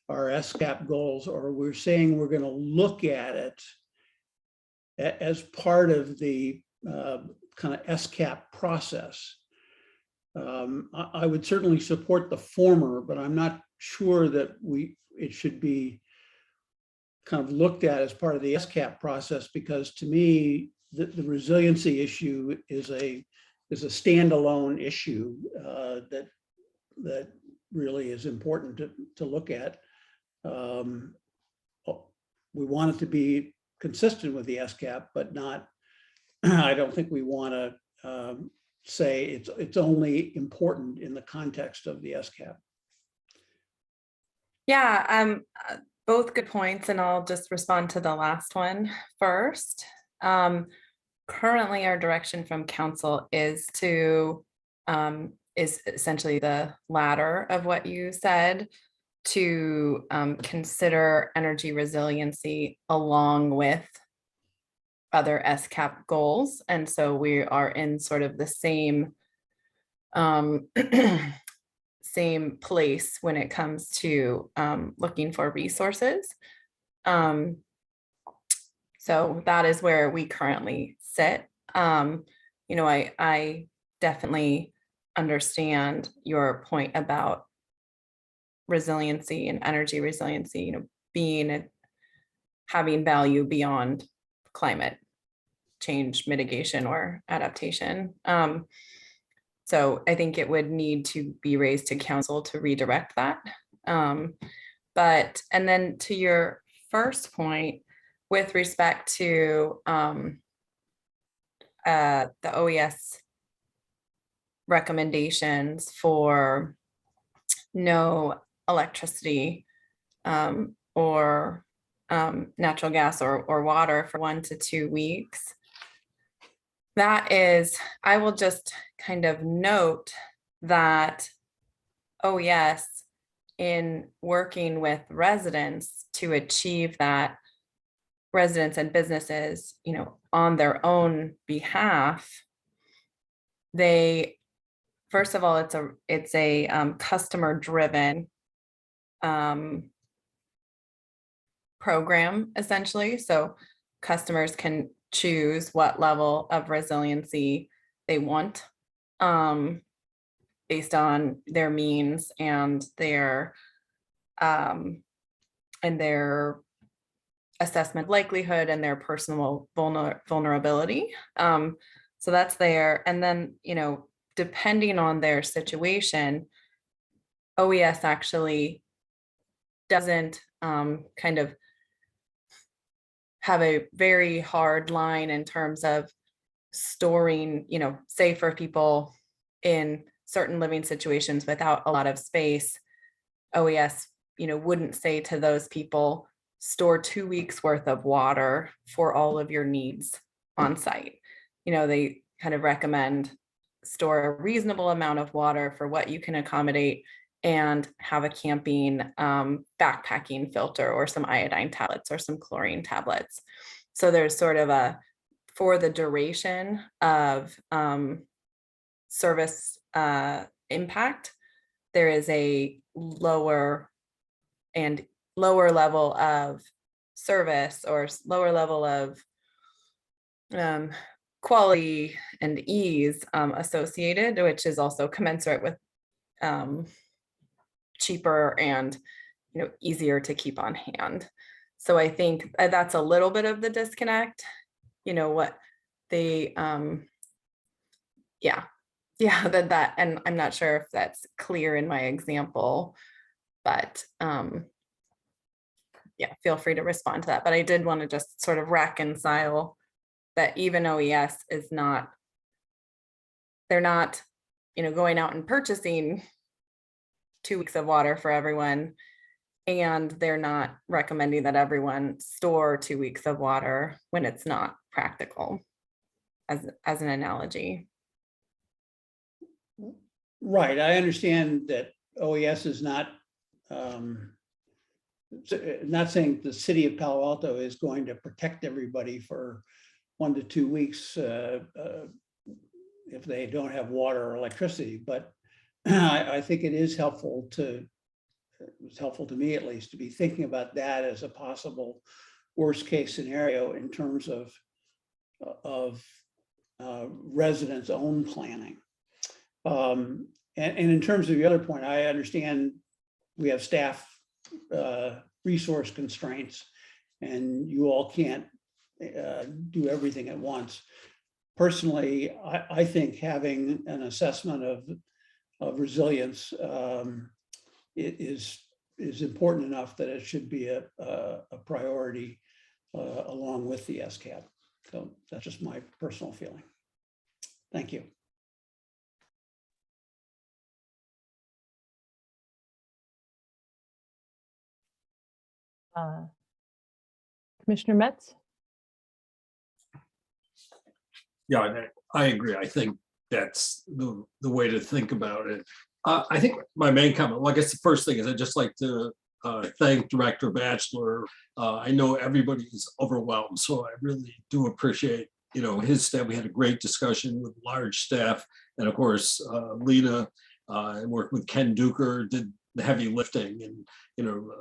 our SCAP goals, or we're saying we're going to look at it as part of the kind of SCAP process? I would certainly support the former, but I'm not sure that it should be kind of looked at as part of the SCAP process, because to me, the resiliency issue is a standalone issue that really is important to look at. We want it to be consistent with the SCAP, but not, I don't think we want to say it's only important in the context of the SCAP. Yeah, both good points, and I'll just respond to the last one first. Currently, our direction from council is essentially the latter of what you said, to consider energy resiliency along with other SCAP goals. And so we are in sort of the same same place when it comes to looking for resources. So that is where we currently sit. I definitely understand your point about resiliency and energy resiliency, having value beyond climate change mitigation or adaptation. So I think it would need to be raised to council to redirect that. And then to your first point, with respect to the OES recommendations for no electricity or natural gas or water for 1 to 2 weeks. That is, I will just kind of note that OES, in working with residents to achieve that, residents and businesses, on their own behalf, they, first of all, it's a customer driven program, essentially. So customers can choose what level of resiliency they want based on their means and their assessment likelihood and their personal vulnerability. So that's there. And then, depending on their situation, OES actually doesn't kind of have a very hard line in terms of storing, say for people in certain living situations without a lot of space, OES, wouldn't say to those people, store 2 weeks worth of water for all of your needs on site. They kind of recommend store a reasonable amount of water for what you can accommodate and have a camping backpacking filter or some iodine tablets or some chlorine tablets. So there's sort of for the duration of service impact, there is a lower level of service or lower level of quality and ease associated, which is also commensurate with cheaper and easier to keep on hand. So I think that's a little bit of the disconnect. What they yeah, that, and I'm not sure if that's clear in my example, but yeah, feel free to respond to that. But I did want to just sort of reconcile that even OES is not, they're not, going out and purchasing 2 weeks of water for everyone. And they're not recommending that everyone store 2 weeks of water when it's not practical, as an analogy. Right, I understand that OES is not saying the city of Palo Alto is going to protect everybody for 1 to 2 weeks if they don't have water or electricity, but I think it is helpful to, it was helpful to me at least, to be thinking about that as a possible worst case scenario in terms of residents' own planning. And in terms of the other point, I understand we have staff resource constraints and you all can't do everything at once. Personally, I think having an assessment of resilience is important enough that it should be a priority along with the SCAD. So that's just my personal feeling. Thank you. Commissioner Metz? Yeah, I agree. I think that's the way to think about it. I think my main comment, well, I guess the first thing is I'd just like to thank Director Batchelor. I know everybody is overwhelmed, so I really do appreciate, his staff. We had a great discussion with large staff, and of course, Lena and worked with Ken Duker, did the heavy lifting and,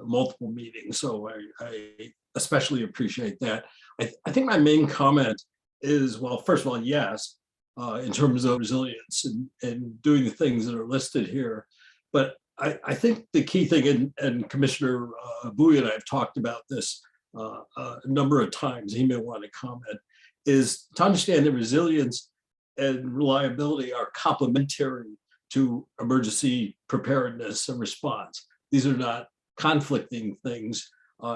multiple meetings. So I especially appreciate that. I think my main comment is, well, first of all, yes, in terms of resilience and doing the things that are listed here. But I think the key thing, and Commissioner Bowie and I have talked about this a number of times, he may want to comment, is to understand that resilience and reliability are complementary to emergency preparedness and response. These are not conflicting things.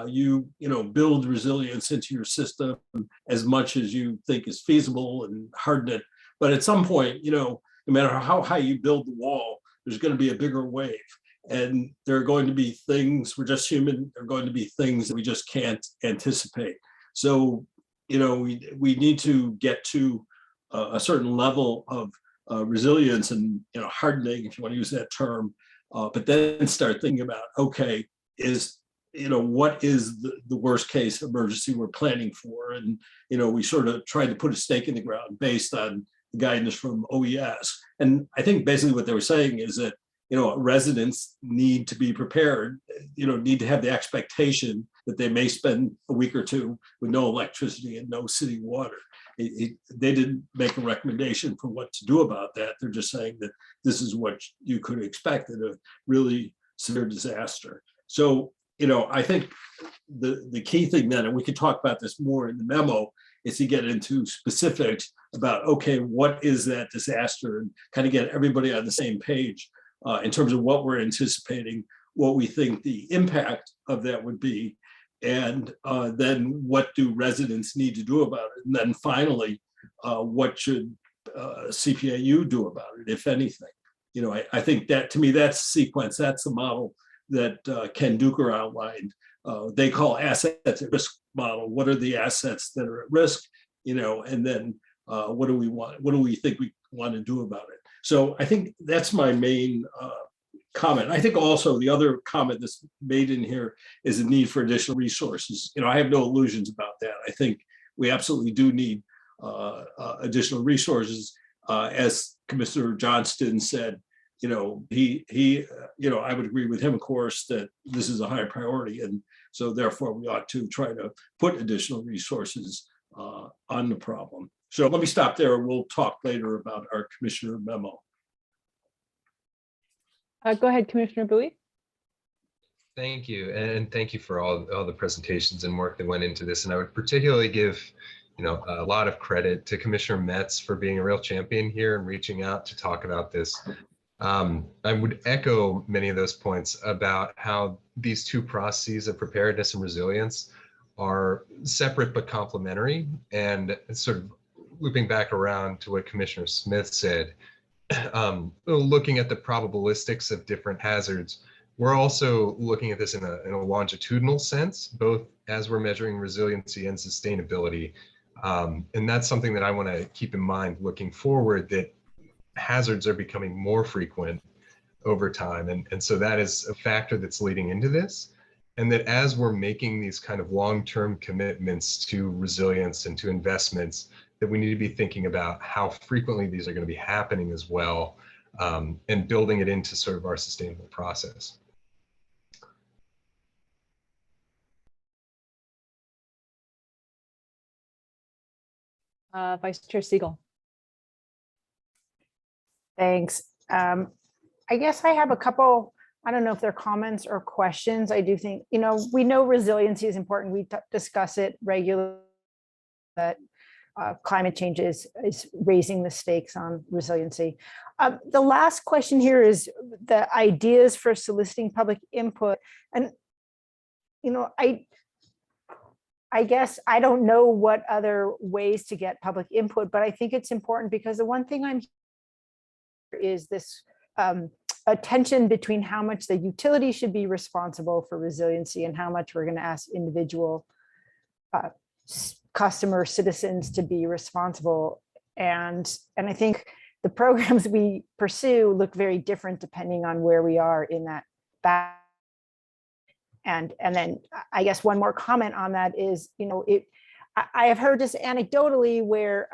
You build resilience into your system as much as you think is feasible and harden it. But at some point, no matter how high you build the wall, there's going to be a bigger wave. And there are going to be things, we're just human, there are going to be things that we just can't anticipate. So, we need to get to a certain level of resilience and, hardening, if you want to use that term, but then start thinking about, okay, what is the worst case emergency we're planning for? And, we sort of tried to put a stake in the ground based on the guidance from OES. And I think basically what they were saying is that, residents need to be prepared, need to have the expectation that they may spend a week or two with no electricity and no city water. They didn't make a recommendation for what to do about that. They're just saying that this is what you could expect in a really severe disaster. So, I think the key thing then, and we could talk about this more in the memo, is to get into specifics about, okay, what is that disaster, and kind of get everybody on the same page in terms of what we're anticipating, what we think the impact of that would be, and then what do residents need to do about it? And then finally, what should CPAU do about it, if anything? I think that, to me, that's the sequence, that's the model that Ken Duker outlined. They call assets at risk model. What are the assets that are at risk? And then what do we want? What do we think we want to do about it? So I think that's my main comment. I think also the other comment that's made in here is the need for additional resources. I have no illusions about that. I think we absolutely do need additional resources. As Commissioner Johnston said, I would agree with him, of course, that this is a high priority. And so therefore we ought to try to put additional resources on the problem. So let me stop there. We'll talk later about our commissioner memo. Go ahead, Commissioner Bowie. Thank you. And thank you for all the presentations and work that went into this. And I would particularly give a lot of credit to Commissioner Metz for being a real champion here and reaching out to talk about this. I would echo many of those points about how these two processes of preparedness and resilience are separate but complementary. And sort of looping back around to what Commissioner Smith said, looking at the probabilistics of different hazards, we're also looking at this in a longitudinal sense, both as we're measuring resiliency and sustainability. And that's something that I want to keep in mind looking forward, that hazards are becoming more frequent over time. And so that is a factor that's leading into this. And that as we're making these kind of long-term commitments to resilience and to investments, that we need to be thinking about how frequently these are going to be happening as well, and building it into sort of our sustainable process. Vice Chair Siegel. Thanks. I guess I have a couple, I don't know if they're comments or questions. I do think, we know resiliency is important. We discuss it regularly, that climate change is raising the stakes on resiliency. The last question here is the ideas for soliciting public input. And, I guess I don't know what other ways to get public input, but I think it's important because the one thing I'm is this a tension between how much the utility should be responsible for resiliency and how much we're going to ask individual customer citizens to be responsible. And I think the programs we pursue look very different depending on where we are in that back. And then I guess one more comment on that is, I have heard this anecdotally where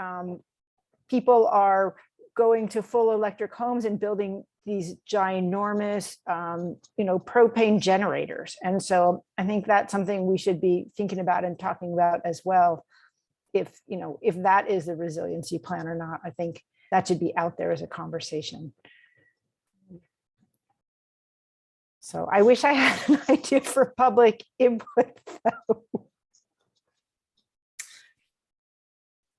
people are going to full electric homes and building these ginormous, propane generators. And so I think that's something we should be thinking about and talking about as well. If that is the resiliency plan or not, I think that should be out there as a conversation. So I wish I had an idea for public input, though.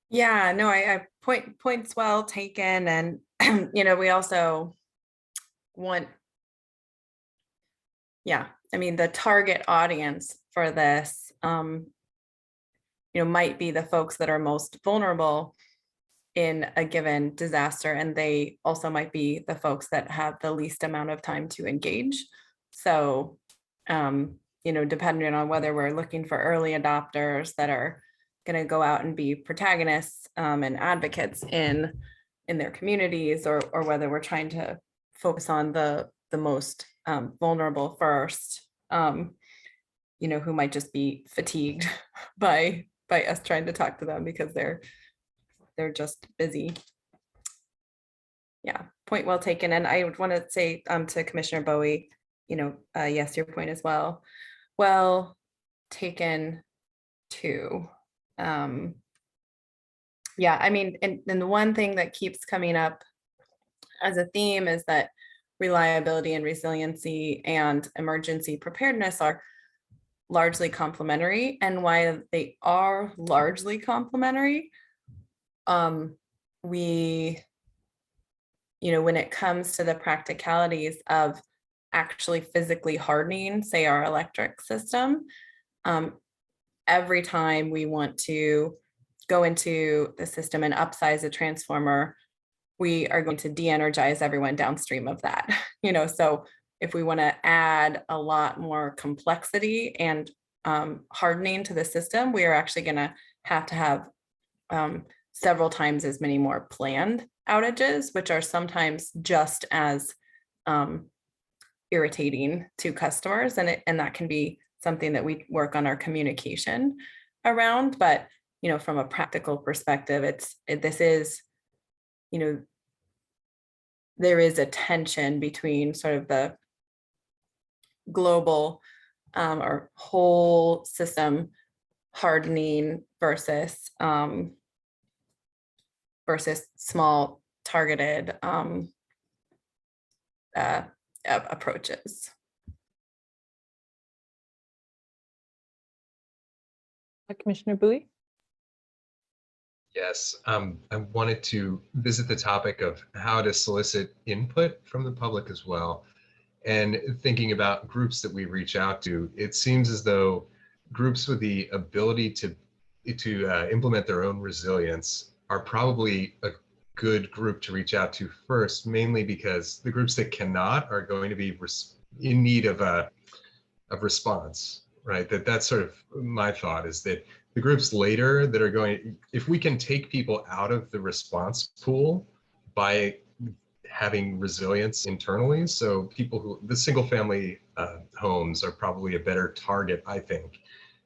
Yeah, no, I points well taken. And, we also want, the target audience for this, might be the folks that are most vulnerable in a given disaster. And they also might be the folks that have the least amount of time to engage. So, depending on whether we're looking for early adopters that are going to go out and be protagonists and advocates in their communities, or whether we're trying to focus on the most vulnerable first, who might just be fatigued by us trying to talk to them because they're just busy. Yeah, point well taken. And I would want to say to Commissioner Bowie, yes, your point as well. Well taken too. And the one thing that keeps coming up as a theme is that reliability and resiliency and emergency preparedness are largely complementary. And while they are largely complementary, we, when it comes to the practicalities of actually physically hardening, say, our electric system, every time we want to go into the system and upsize a transformer, we are going to de-energize everyone downstream of that. So if we want to add a lot more complexity and hardening to the system, we are actually going to have several times as many more planned outages, which are sometimes just as irritating to customers. And that can be something that we work on our communication around. But, from a practical perspective, there is a tension between sort of the global or whole system hardening versus small targeted approaches. Commissioner Bowie? Yes, I wanted to visit the topic of how to solicit input from the public as well. And thinking about groups that we reach out to, it seems as though groups with the ability to implement their own resilience are probably a good group to reach out to first, mainly because the groups that cannot are going to be in need of response, right? That's sort of my thought, is that the groups later that are going, if we can take people out of the response pool by having resilience internally, so people who, the single family homes are probably a better target, I think,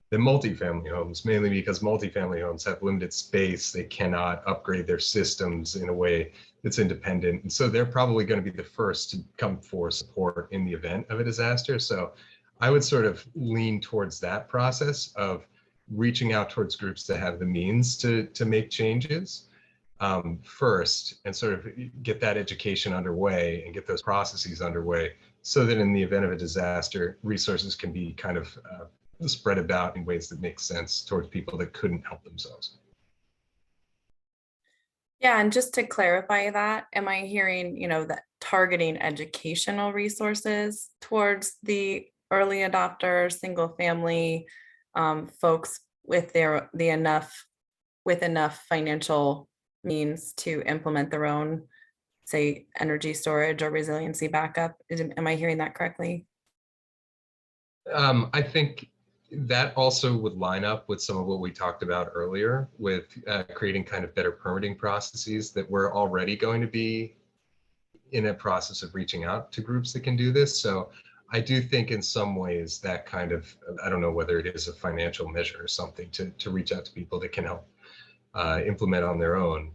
than multifamily homes, mainly because multifamily homes have limited space. They cannot upgrade their systems in a way that's independent. And so they're probably going to be the first to come for support in the event of a disaster. So I would sort of lean towards that process of reaching out towards groups that have the means to make changes first, and sort of get that education underway and get those processes underway, so that in the event of a disaster, resources can be kind of spread about in ways that make sense towards people that couldn't help themselves. Yeah, and just to clarify that, am I hearing, that targeting educational resources towards the early adopter, single family folks with enough financial means to implement their own, say, energy storage or resiliency backup? Am I hearing that correctly? I think that also would line up with some of what we talked about earlier with creating kind of better permitting processes, that we're already going to be in a process of reaching out to groups that can do this. So I do think in some ways that kind of, I don't know whether it is a financial measure or something, to reach out to people that can help implement on their own.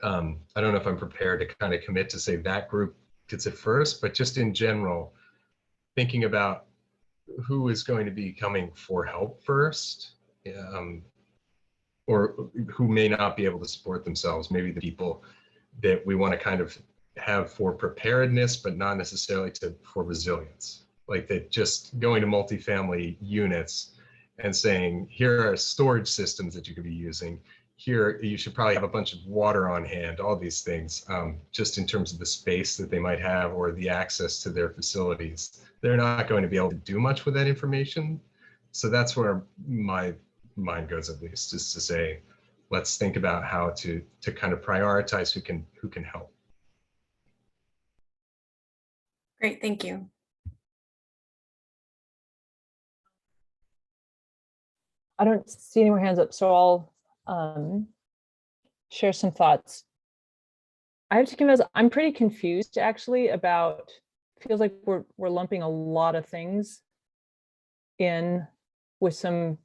I don't know if I'm prepared to kind of commit to say that group gets it first, but just in general, thinking about who is going to be coming for help first, or who may not be able to support themselves, maybe the people that we want to kind of have for preparedness, but not necessarily for resilience. Like that, just going to multifamily units and saying, here are storage systems that you could be using. Here, you should probably have a bunch of water on hand, all these things, just in terms of the space that they might have or the access to their facilities. They're not going to be able to do much with that information. So that's where my mind goes, at least, is to say, let's think about how to kind of prioritize who can help. Great, thank you. I don't see any more hands up, so I'll share some thoughts. I have to confess, I'm pretty confused actually about, feels like we're lumping a lot of things in with some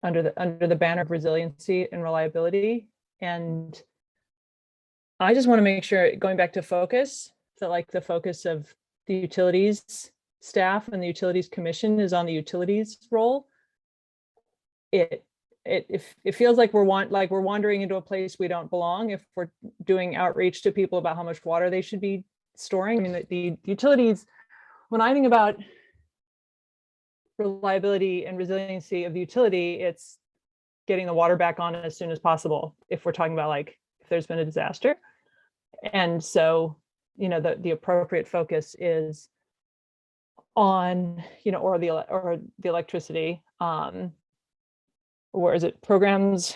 under the banner of resiliency and reliability. And I just want to make sure, going back to focus, that like the focus of the utilities staff and the utilities commission is on the utilities role. It feels like we're wandering into a place we don't belong if we're doing outreach to people about how much water they should be storing. I mean, the utilities, when I think about reliability and resiliency of the utility, it's getting the water back on as soon as possible if we're talking about like if there's been a disaster. And so, the appropriate focus is on, or the electricity, or is it programs,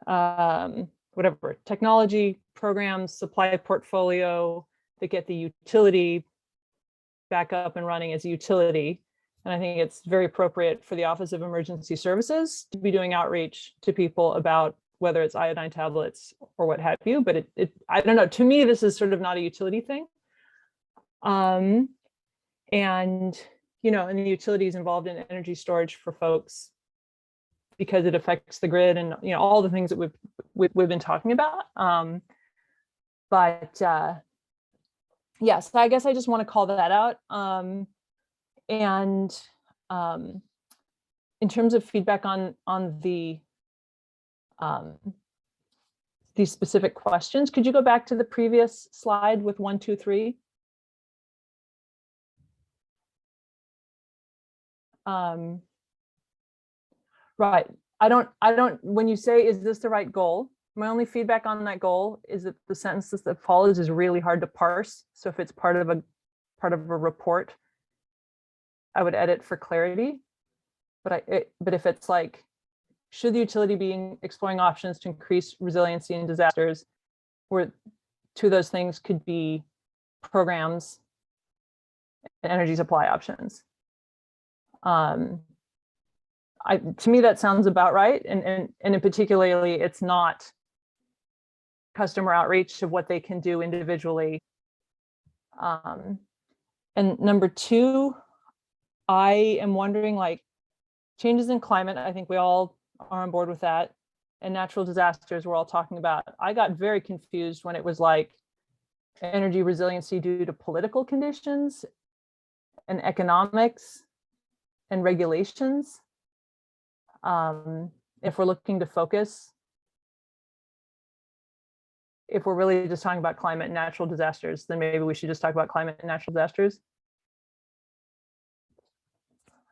whatever, technology programs, supply portfolio that get the utility back up and running as a utility. And I think it's very appropriate for the Office of Emergency Services to be doing outreach to people about whether it's iodine tablets or what have you, but I don't know, to me, this is sort of not a utility thing. And, and the utility is involved in energy storage for folks because it affects the grid and, all the things that we've been talking about. Yes, I guess I just want to call that out. And in terms of feedback on these specific questions, could you go back to the previous slide with 1, 2, 3? Right. when you say, is this the right goal? My only feedback on that goal is that the sentences that follows is really hard to parse. So if it's part of a report, I would edit for clarity. But if it's like, should the utility be exploring options to increase resiliency in disasters, where two of those things could be programs and energy supply options. To me, that sounds about right. And in particularly, it's not customer outreach of what they can do individually. And number two, I am wondering, like, changes in climate, I think we all are on board with that. And natural disasters we're all talking about. I got very confused when it was like energy resiliency due to political conditions and economics and regulations. If we're looking to focus, if we're really just talking about climate and natural disasters, then maybe we should just talk about climate and natural disasters.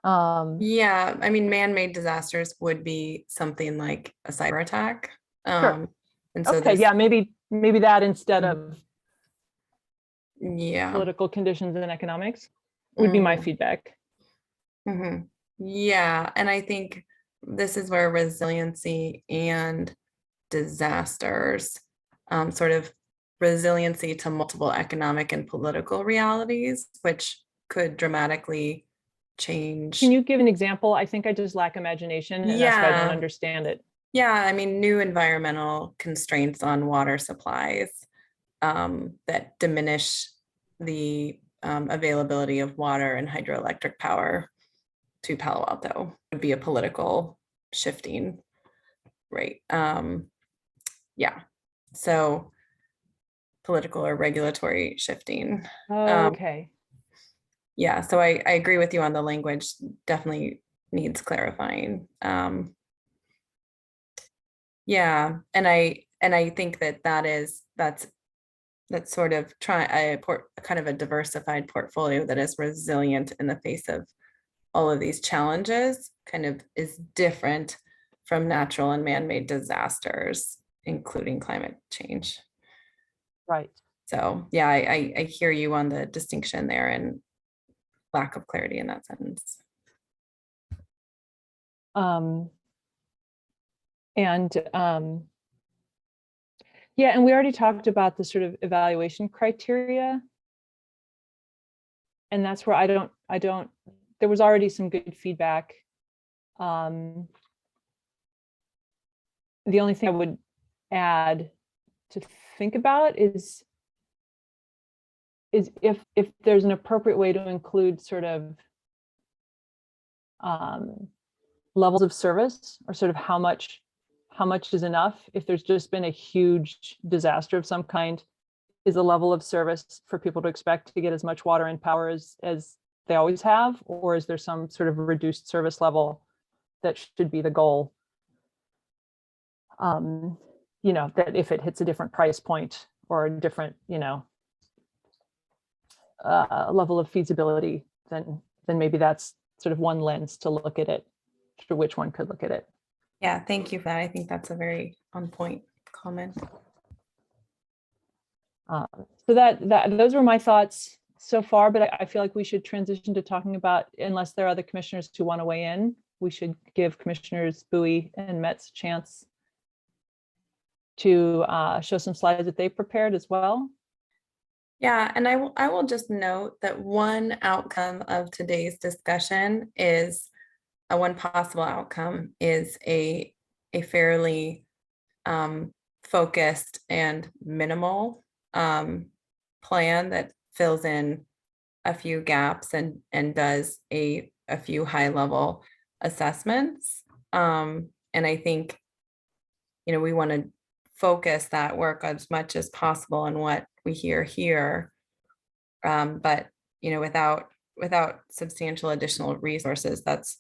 Yeah, I mean, man-made disasters would be something like a cyber attack. Sure. And so Okay, yeah, maybe that instead of yeah, political conditions and economics would be my feedback. Yeah, and I think this is where resiliency and disasters, sort of resiliency to multiple economic and political realities, which could dramatically change. Can you give an example? I think I just lack imagination, and that's why I don't Yeah. understand it. Yeah, I mean, new environmental constraints on water supplies that diminish the availability of water and hydroelectric power to Palo Alto would be a political shifting, right? Yeah, so political or regulatory shifting. Okay. Yeah, so I agree with you on the language, definitely needs clarifying. Yeah, and I think that's sort of kind of a diversified portfolio that is resilient in the face of all of these challenges, kind of is different from natural and man-made disasters, including climate change. Right. So yeah, I hear you on the distinction there and lack of clarity in that sentence. Yeah, and we already talked about the sort of evaluation criteria. And that's where I don't, there was already some good feedback. The only thing I would add to think about is if there's an appropriate way to include sort of levels of service, or sort of how much is enough. If there's just been a huge disaster of some kind, is a level of service for people to expect to get as much water and power as they always have, or is there some sort of reduced service level that should be the goal? You know, that if it hits a different price point or a different, you know, level of feasibility, then maybe that's sort of one lens to look at it, through which one could look at it. Yeah, thank you for that. I think that's a very on point comment. So those were my thoughts so far, but I feel like we should transition to talking about, unless there are other commissioners who want to weigh in, we should give Commissioners Bowie and Metz a chance to show some slides that they prepared as well. Yeah, and I will just note that one outcome of today's discussion is one possible outcome is a fairly focused and minimal plan that fills in a few gaps and does a few high level assessments. And I think, you know, we want to focus that work as much as possible on what we hear here. But, you know, without substantial additional resources, that's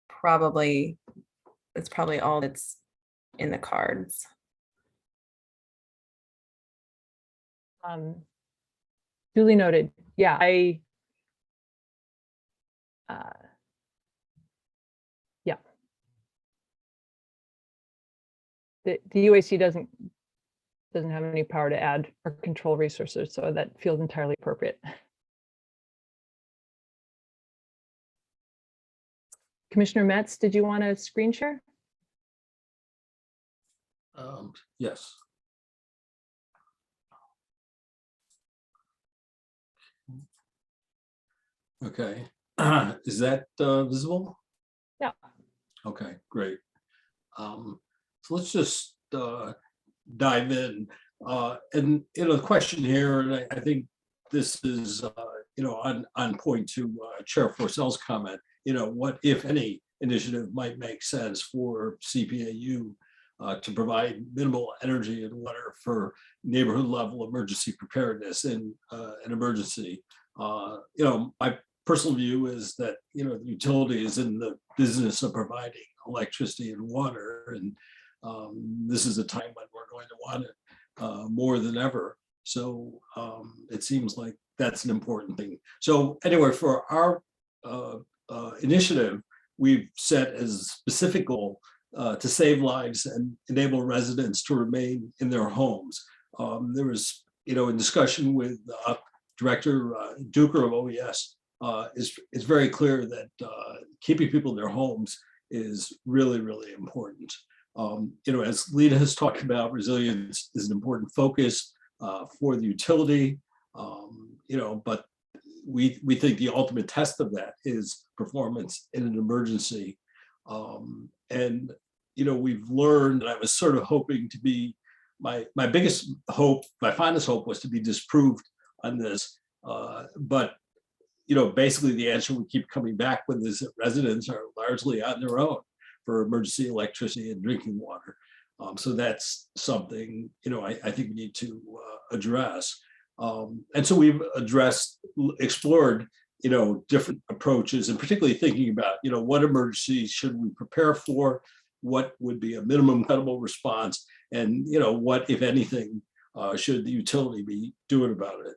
probably all that's in the cards. Duly noted. Yeah, yeah. the UAC doesn't have any power to add or control resources, so that feels entirely appropriate. Commissioner Metz, did you want to screen share? Yes. Okay. Is that visible? Yeah. Okay, great. So let's just dive in. And the question here, and I think this is on point to Chair Forcell's comment. What, if any, initiative might make sense for CPAU to provide minimal energy and water for neighborhood level emergency preparedness in an emergency. My personal view is that the utility is in the business of providing electricity and water, and this is a time when we're going to want it more than ever. So it seems like that's an important thing. So anyway, for our initiative, we've set as a specific goal to save lives and enable residents to remain in their homes. There was, in discussion with Director Duker of OES, is very clear that keeping people in their homes is really, really important. As Lena has talked about, resilience is an important focus for the utility, but we think the ultimate test of that is performance in an emergency. And we've learned, and I was sort of hoping to be, my biggest hope, my fondest hope was to be disproved on this. But basically the answer we keep coming back with is that residents are largely on their own for emergency electricity and drinking water. So that's something, I think we need to address. And so we've explored, different approaches, and particularly thinking about, what emergencies should we prepare for, what would be a minimum credible response, and, what, if anything, should the utility be doing about it.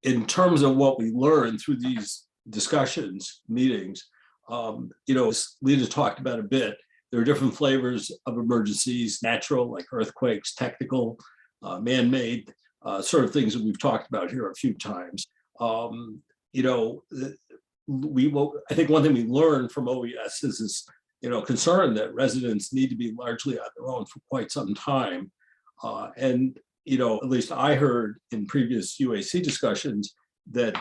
In terms of what we learned through these discussions, meetings, as Lita talked about a bit, there are different flavors of emergencies: natural, like earthquakes; technical, man-made, sort of things that we've talked about here a few times. I think one thing we learned from OES is this, concern that residents need to be largely on their own for quite some time. And at least I heard in previous UAC discussions that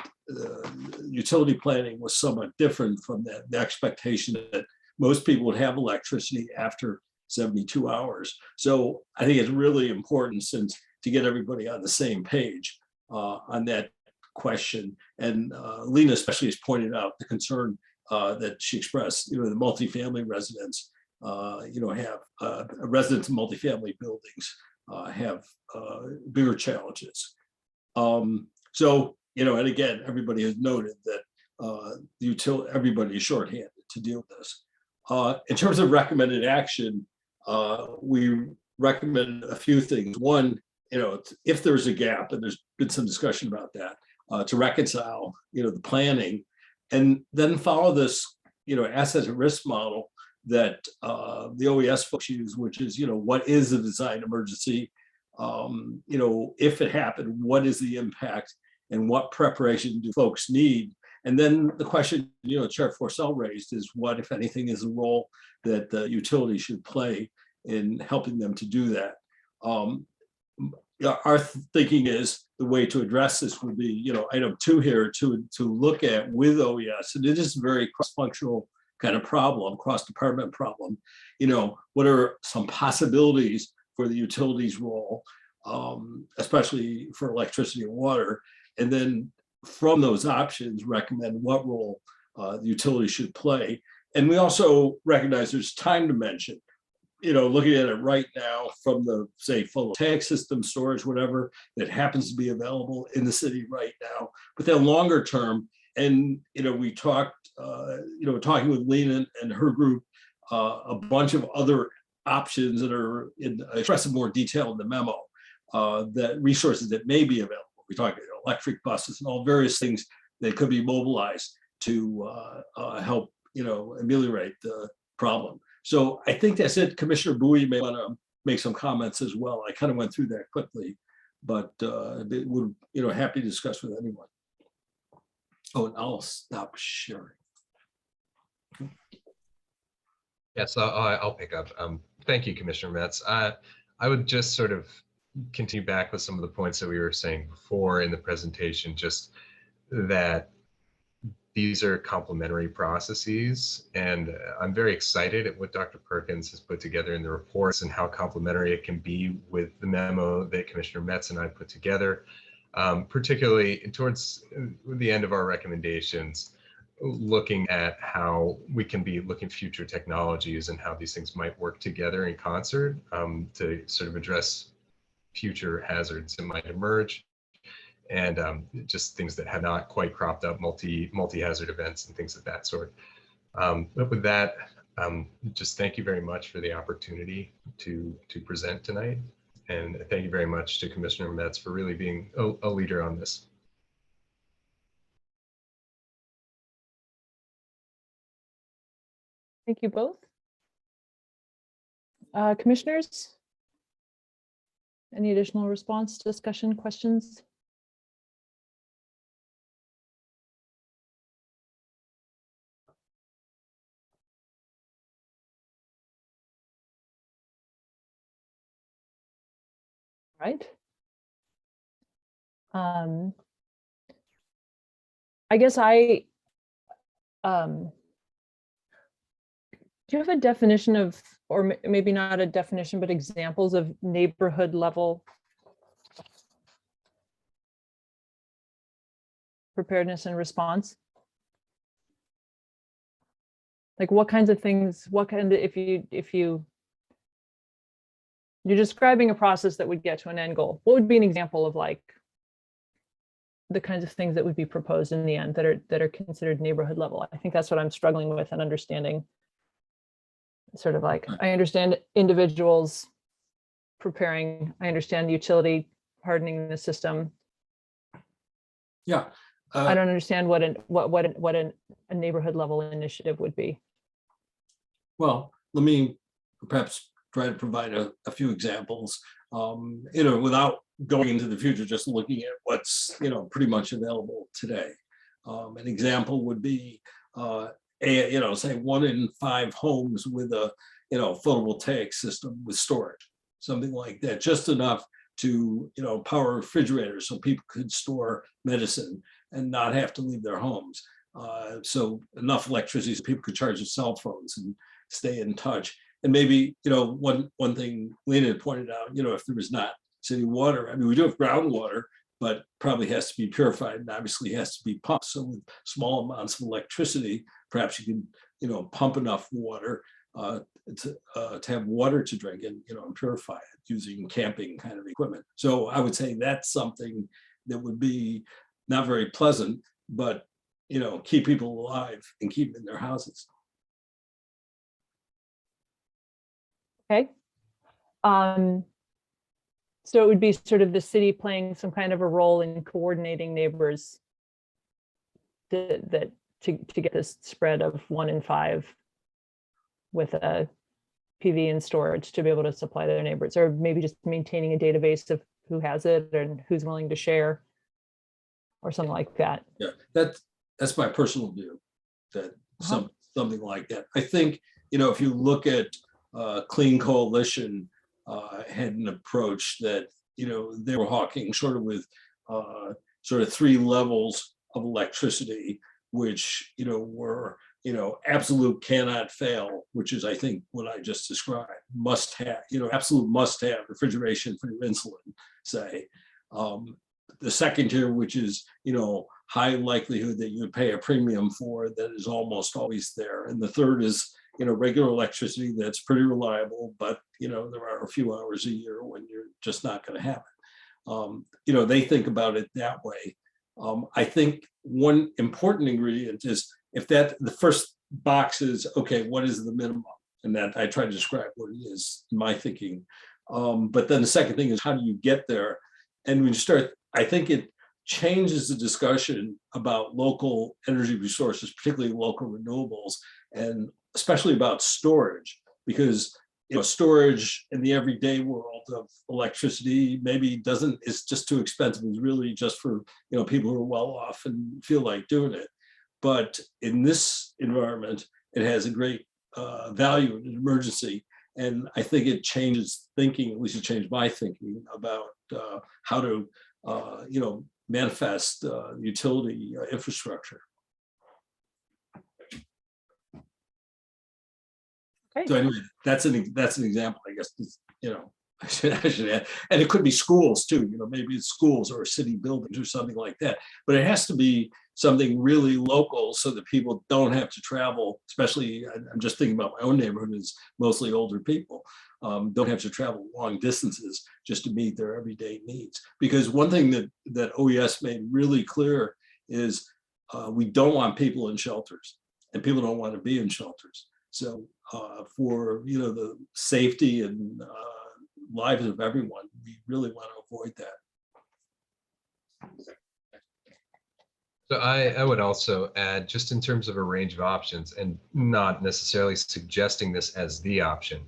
utility planning was somewhat different from the expectation that most people would have electricity after 72 hours. So I think it's really important to get everybody on the same page on that question. And Lena especially has pointed out the concern that she expressed, the multifamily residents, have residents in multifamily buildings have bigger challenges. So, and again, everybody has noted that everybody is shorthanded to deal with this. In terms of recommended action, we recommend a few things. One, if there's a gap, and there's been some discussion about that, to reconcile, the planning, and then follow this, asset at risk model that the OES folks use, which is, what is a design emergency? If it happened, what is the impact, and what preparation do folks need? And then the question, Chair Forcell raised is, what, if anything, is the role that the utility should play in helping them to do that? Our thinking is the way to address this would be, item 2 here, to look at with OES, and it is a very cross-functional kind of problem, cross-department problem. What are some possibilities for the utility's role, especially for electricity and water, and then from those options recommend what role the utility should play. And we also recognize there's time dimension. Looking at it right now from the, say, photovoltaic system, storage, whatever that happens to be available in the city right now, but then longer term. And we talked, talking with Lena and her group, a bunch of other options that are expressed in more detail in the memo, that resources that may be available. We talked about electric buses and all various things that could be mobilized to help, ameliorate the problem. So I think that's it. Commissioner Bowie may want to make some comments as well. I kind of went through that quickly, but it would, happy to discuss with anyone. Oh, and I'll stop sharing. Yes, I'll pick up. Thank you, Commissioner Metz. I would just sort of continue back with some of the points that we were saying before in the presentation, just that these are complementary processes, and I'm very excited at what Dr. Perkins has put together in the reports and how complementary it can be with the memo that Commissioner Metz and I put together, particularly towards the end of our recommendations, looking at how we can be looking at future technologies and how these things might work together in concert to sort of address future hazards that might emerge, and just things that have not quite cropped up, multi-hazard events and things of that sort. But with that, just thank you very much for the opportunity to present tonight. And thank you very much to Commissioner Metz for really being a leader on this. Thank you both. Commissioners? Any additional response, discussion, questions? Right. I guess do you have a definition of, or maybe not a definition, but examples of neighborhood level preparedness and response? Like what kinds of things, if you're describing a process that would get to an end goal, what would be an example of like the kinds of things that would be proposed in the end that are considered neighborhood level? I think that's what I'm struggling with and understanding. Sort of like, I understand individuals preparing, I understand utility hardening the system. Yeah. I don't understand what a neighborhood level initiative would be. Well, let me perhaps try to provide a few examples, without going into the future, just looking at what's, pretty much available today. An example would be, say 1 in 5 homes with a, photovoltaic system with storage, something like that, just enough to, power refrigerators so people could store medicine and not have to leave their homes. So enough electricity so people could charge their cell phones and stay in touch. And maybe, one thing Lena had pointed out, if there was not city water, I mean, we do have groundwater, but probably has to be purified and obviously has to be pumped. So with small amounts of electricity, perhaps you can, pump enough water to have water to drink and, and purify it using camping kind of equipment. So I would say that's something that would be not very pleasant, but, keep people alive and keep them in their houses. Okay. So it would be sort of the city playing some kind of a role in coordinating neighbors to get this spread of 1 in 5 with a PV and storage to be able to supply their neighbors, or maybe just maintaining a database of who has it and who's willing to share or something like that. Yeah, that's my personal view, that something like that. I think, if you look at Clean Coalition had an approach that, they were hawking sort of with sort of 3 levels of electricity, which, were, absolute cannot fail, which is, I think, what I just described, must have, absolute must have refrigeration for your insulin, say. The second tier, which is, high likelihood that you would pay a premium for, that is almost always there. And the third is, regular electricity that's pretty reliable, but, there are a few hours a year when you're just not going to have it. They think about it that way. I think one important ingredient is if the first box is, okay, what is the minimum? And that I try to describe what it is in my thinking. But then the second thing is, how do you get there? And when you start, I think it changes the discussion about local energy resources, particularly local renewables, and especially about storage, because storage in the everyday world of electricity maybe it's just too expensive. It's really just for people who are well off and feel like doing it. But in this environment, it has a great value in an emergency. And I think it changes thinking, at least it changed my thinking about how to, manifest utility infrastructure. Okay. So anyway, that's an example, I guess. I should add, and it could be schools too. Maybe it's schools or city buildings or something like that. But it has to be something really local so that people don't have to travel. Especially, I'm just thinking about my own neighborhood is mostly older people. Don't have to travel long distances just to meet their everyday needs. Because one thing that OES made really clear is we don't want people in shelters, and people don't want to be in shelters. So for the safety and lives of everyone, we really want to avoid that. So I would also add, just in terms of a range of options, and not necessarily suggesting this as the option,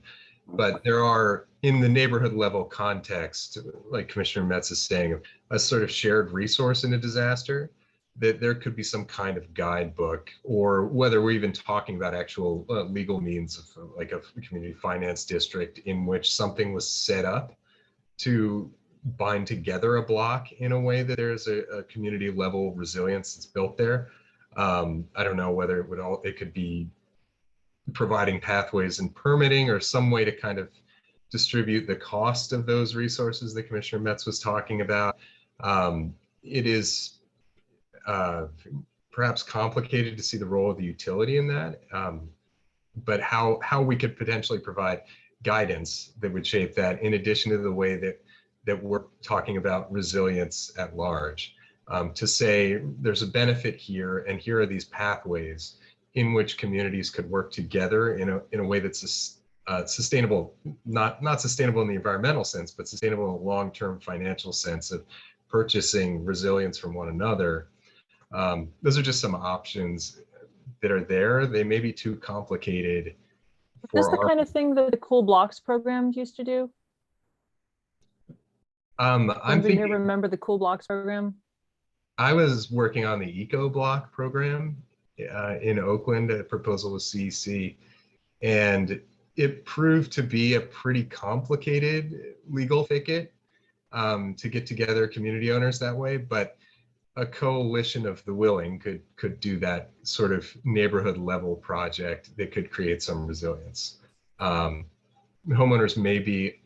but there are, in the neighborhood level context, like Commissioner Metz is saying, a sort of shared resource in a disaster, that there could be some kind of guidebook, or whether we're even talking about actual legal means of like a community finance district in which something was set up to bind together a block in a way that there's a community level resilience that's built there. I don't know whether it could be providing pathways and permitting, or some way to kind of distribute the cost of those resources that Commissioner Metz was talking about. It is perhaps complicated to see the role of the utility in that, but how we could potentially provide guidance that would shape that, in addition to the way that we're talking about resilience at large, to say there's a benefit here, and here are these pathways in which communities could work together in a way that's sustainable, not sustainable in the environmental sense, but sustainable in a long-term financial sense of purchasing resilience from one another. Those are just some options that are there. They may be too complicated. Is this the kind of thing that the Cool Blocks program used to do? I'm thinking, remember the Cool Blocks program? I was working on the Eco Block program in Oakland. A proposal with CEC, and it proved to be a pretty complicated legal thicket to get together community owners that way, but a coalition of the willing could do that sort of neighborhood level project that could create some resilience. Homeowners may be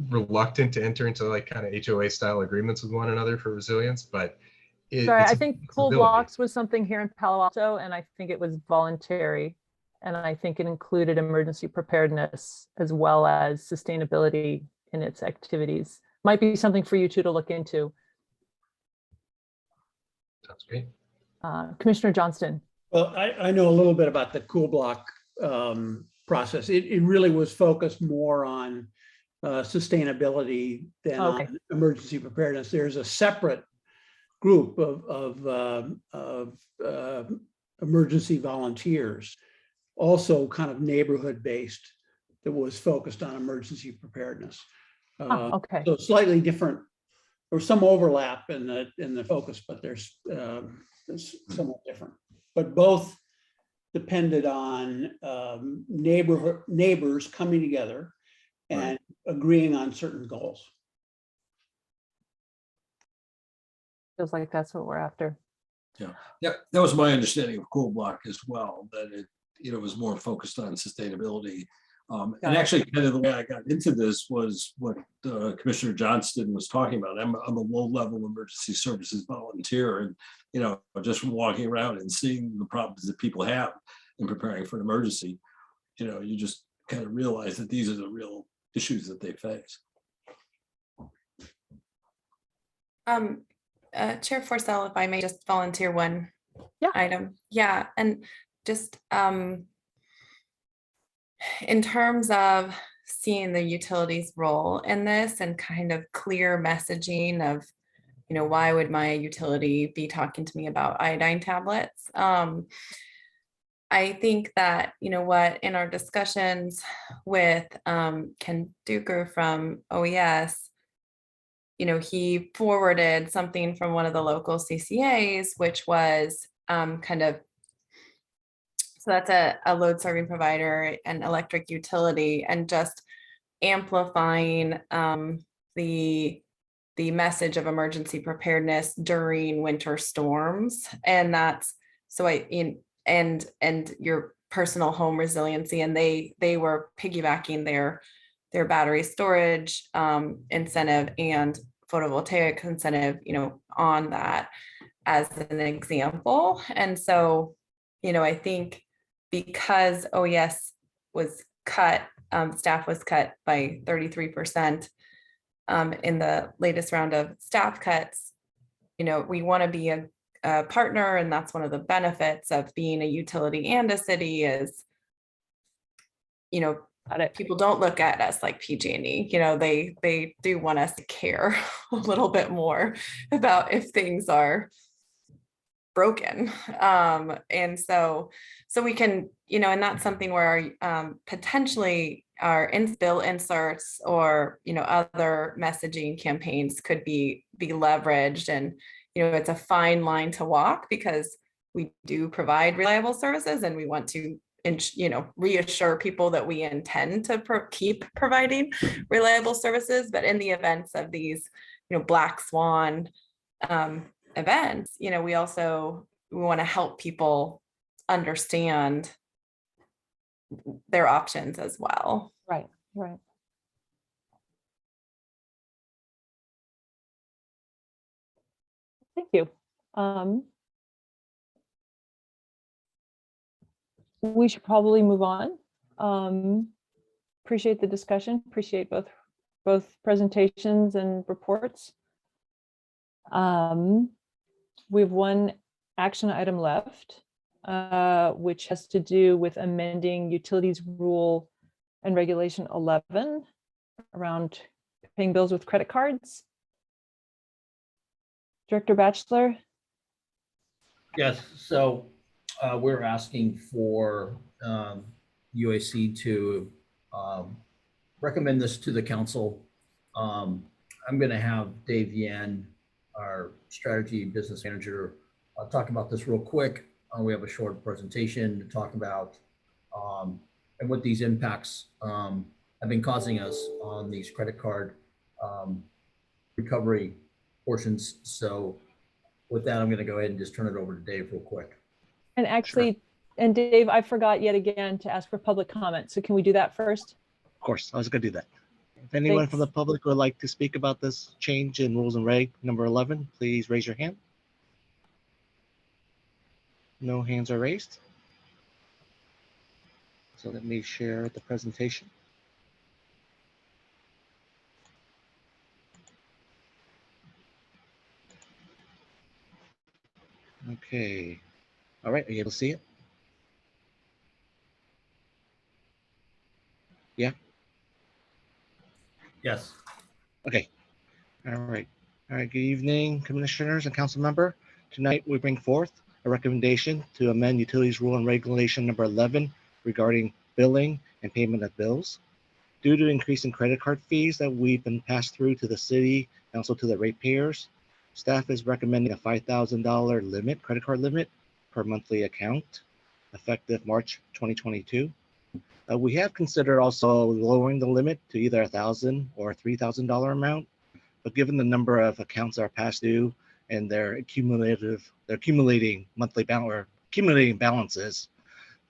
reluctant to enter into like kind of HOA style agreements with one another for resilience, but I think Cool Blocks was something here in Palo Alto, and I think it was voluntary, and I think it included emergency preparedness as well as sustainability in its activities. Might be something for you two to look into. Sounds great. Commissioner Johnston. Well, I know a little bit about the Cool Block process. It really was focused more on sustainability than on emergency preparedness. There's a separate group of emergency volunteers, also kind of neighborhood based, that was focused on emergency preparedness. So slightly different, or some overlap in the focus, but there's somewhat different. But both depended on neighbors coming together and agreeing on certain goals. Feels like that's what we're after. Yeah, that was my understanding of Cool Block as well, that it was more focused on sustainability. And actually, kind of the way I got into this was what Commissioner Johnston was talking about. I'm a low-level emergency services volunteer, and just walking around and seeing the problems that people have in preparing for an emergency, you just kind of realize that these are the real issues that they face. Chair Forcell, if I may just volunteer one item. Yeah, and just in terms of seeing the utilities role in this and kind of clear messaging of, why would my utility be talking to me about iodine tablets? I think that, you know what, in our discussions with Ken Duker from OES, you know, he forwarded something from one of the local CCAs, which was kind of, so that's a load serving provider and electric utility, and just amplifying the message of emergency preparedness during winter storms. And that's, so and your personal home resiliency. And they were piggybacking their battery storage incentive and photovoltaic incentive, you know, on that as an example. And so, you know, I think because OES was cut, staff was cut by 33% in the latest round of staff cuts, you know, we want to be a partner, and that's one of the benefits of being a utility and a city is, you know, people don't look at us like PG&E, you know, they do want us to care a little bit more about if things are broken. And so we can, you know, and that's something where potentially our bill inserts or, you know, other messaging campaigns could be leveraged. And, you know, it's a fine line to walk because we do provide reliable services and we want to, you know, reassure people that we intend to keep providing reliable services. But in the events of these, you know, black swan events, you know, we want to help people understand their options as well. Right, right. Thank you. We should probably move on. Appreciate the discussion, appreciate both presentations and reports. We have one action item left, which has to do with amending Utilities Rule and Regulation 11 around paying bills with credit cards. Director Batchelor? Yes, so we're asking for UAC to recommend this to the council. I'm going to have Dave Yen, our strategy business manager, talk about this real quick. We have a short presentation to talk about and what these impacts have been causing us on these credit card recovery portions. So with that, I'm going to go ahead and just turn it over to Dave real quick. And actually, and Dave, I forgot yet again to ask for public comment. So can we do that first? Of course, I was going to do that. If anyone from the public would like to speak about this change in rules and reg number 11, please raise your hand. No hands are raised. So let me share the presentation. Okay. All right, are you able to see it? Yeah? Yes. Okay. All right. All right, good evening, commissioners and council member. Tonight, we bring forth a recommendation to amend Utilities Rule and Regulation number 11 regarding billing and payment of bills. Due to increasing credit card fees that we've been passed through to the city and also to the ratepayers, staff is recommending a $5,000 limit, credit card limit per monthly account, effective March 2022. We have considered also lowering the limit to either $1,000 or $3,000 amount, but given the number of accounts that are past due and they're accumulating monthly balance or accumulating balances,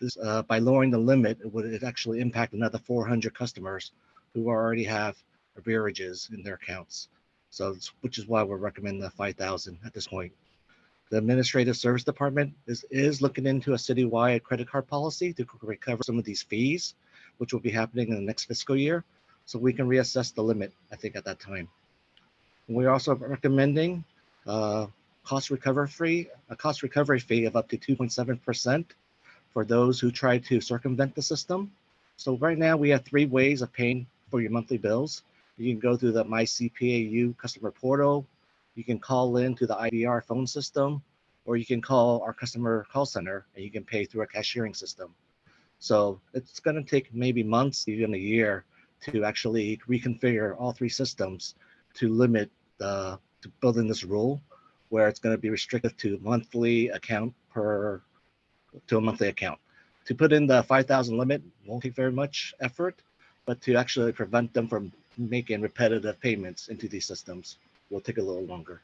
this by lowering the limit, it would actually impact another 400 customers who already have arrearages in their accounts. So, which is why we're recommending the 5,000 at this point. The Administrative Service Department is looking into a citywide credit card policy to recover some of these fees, which will be happening in the next fiscal year. So we can reassess the limit, I think, at that time. We're also recommending a cost recovery fee of up to 2.7% for those who try to circumvent the system. So right now we have 3 ways of paying for your monthly bills. You can go through the My CPAU customer portal. You can call in to the IDR phone system, or you can call our customer call center and you can pay through a cashiering system. So it's going to take maybe months, even a year, to actually reconfigure all three systems to limit to building this rule where it's going to be restricted to monthly account to a monthly account. To put in the 5,000 limit won't take very much effort, but to actually prevent them from making repetitive payments into these systems will take a little longer.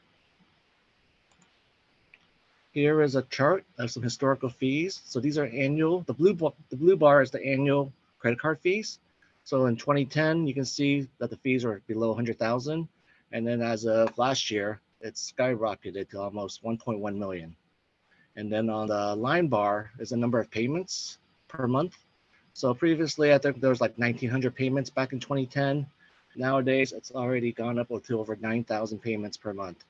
Here is a chart of some historical fees. So these are annual. The blue bar is the annual credit card fees. So in 2010, you can see that the fees are below 100,000. And then as of last year, it's skyrocketed to almost 1.1 million. And then on the line bar is the number of payments per month. So previously, I think there was like 1,900 payments back in 2010. Nowadays, it's already gone up to over 9,000 payments per month.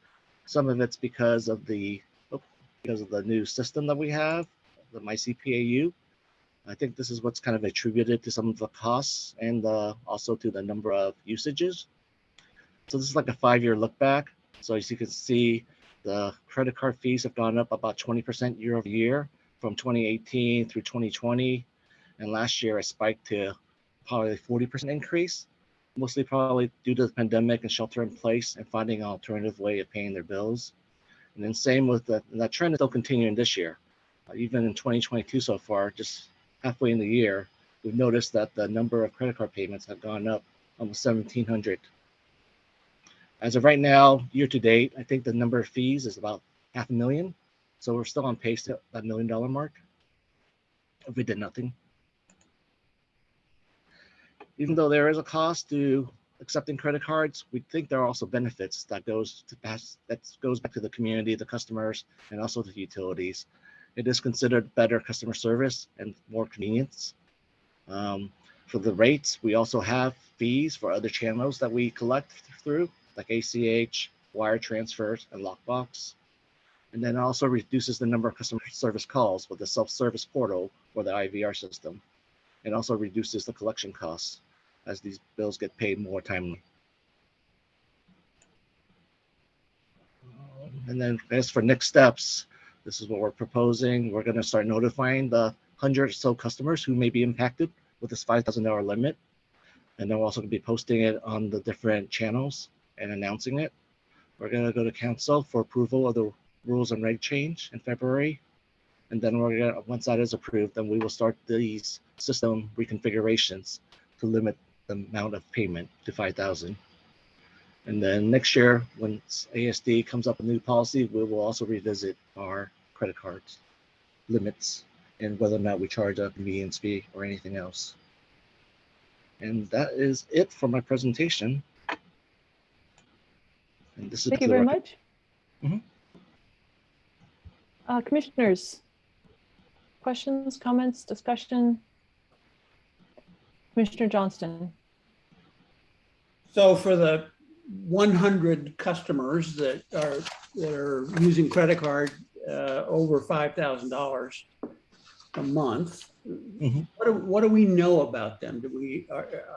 Some of it's because of the new system that we have, the MyCPAU. I think this is what's kind of attributed to some of the costs and also to the number of usages. So this is like a 5-year look back. So as you can see, the credit card fees have gone up about 20% year over year from 2018 through 2020. And last year it spiked to probably 40% increase, mostly probably due to the pandemic and shelter in place and finding an alternative way of paying their bills. And then same with that trend is still continuing this year. Even in 2022 so far, just halfway in the year, we've noticed that the number of credit card payments have gone up almost 1,700. As of right now, year to date, I think the number of fees is about 500,000. So we're still on pace to that $1 million mark if we did nothing. Even though there is a cost to accepting credit cards, we think there are also benefits that goes back to the community, the customers, and also the utilities. It is considered better customer service and more convenience. For the rates, we also have fees for other channels that we collect through, like ACH, wire transfers, and lockbox. And then it also reduces the number of customer service calls with the self-service portal or the IVR system. It also reduces the collection costs as these bills get paid more timely. And then as for next steps, this is what we're proposing. We're going to start notifying the 100 or so customers who may be impacted with this $5,000 limit. And then we're also going to be posting it on the different channels and announcing it. We're going to go to council for approval of the rules and reg change in February. And then we're going to, once that is approved, then we will start these system reconfigurations to limit the amount of payment to 5,000. And then next year, when ASD comes up with a new policy, we will also revisit our credit cards limits and whether or not we charge a convenience fee or anything else. And that is it for my presentation. And this is Thank you very much. Commissioners, questions, comments, discussion? Commissioner Johnston. So for the 100 customers that are using credit card over $5,000 a month, what do we know about them?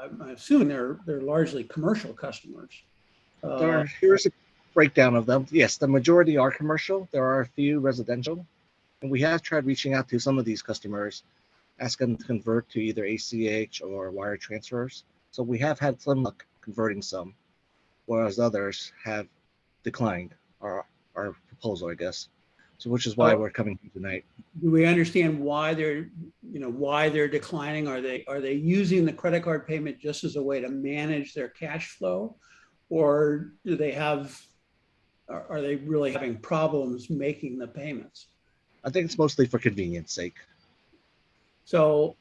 I'm assuming they're largely commercial customers. Here's a breakdown of them. Yes, the majority are commercial. There are a few residential, and we have tried reaching out to some of these customers, asking them to convert to either ACH or wire transfers. So we have had some luck converting some, whereas others have declined our proposal, I guess. So which is why we're coming here tonight. Do we understand why they're declining? Are they using the credit card payment just as a way to manage their cash flow, or are they really having problems making the payments? I think it's mostly for convenience sake. So,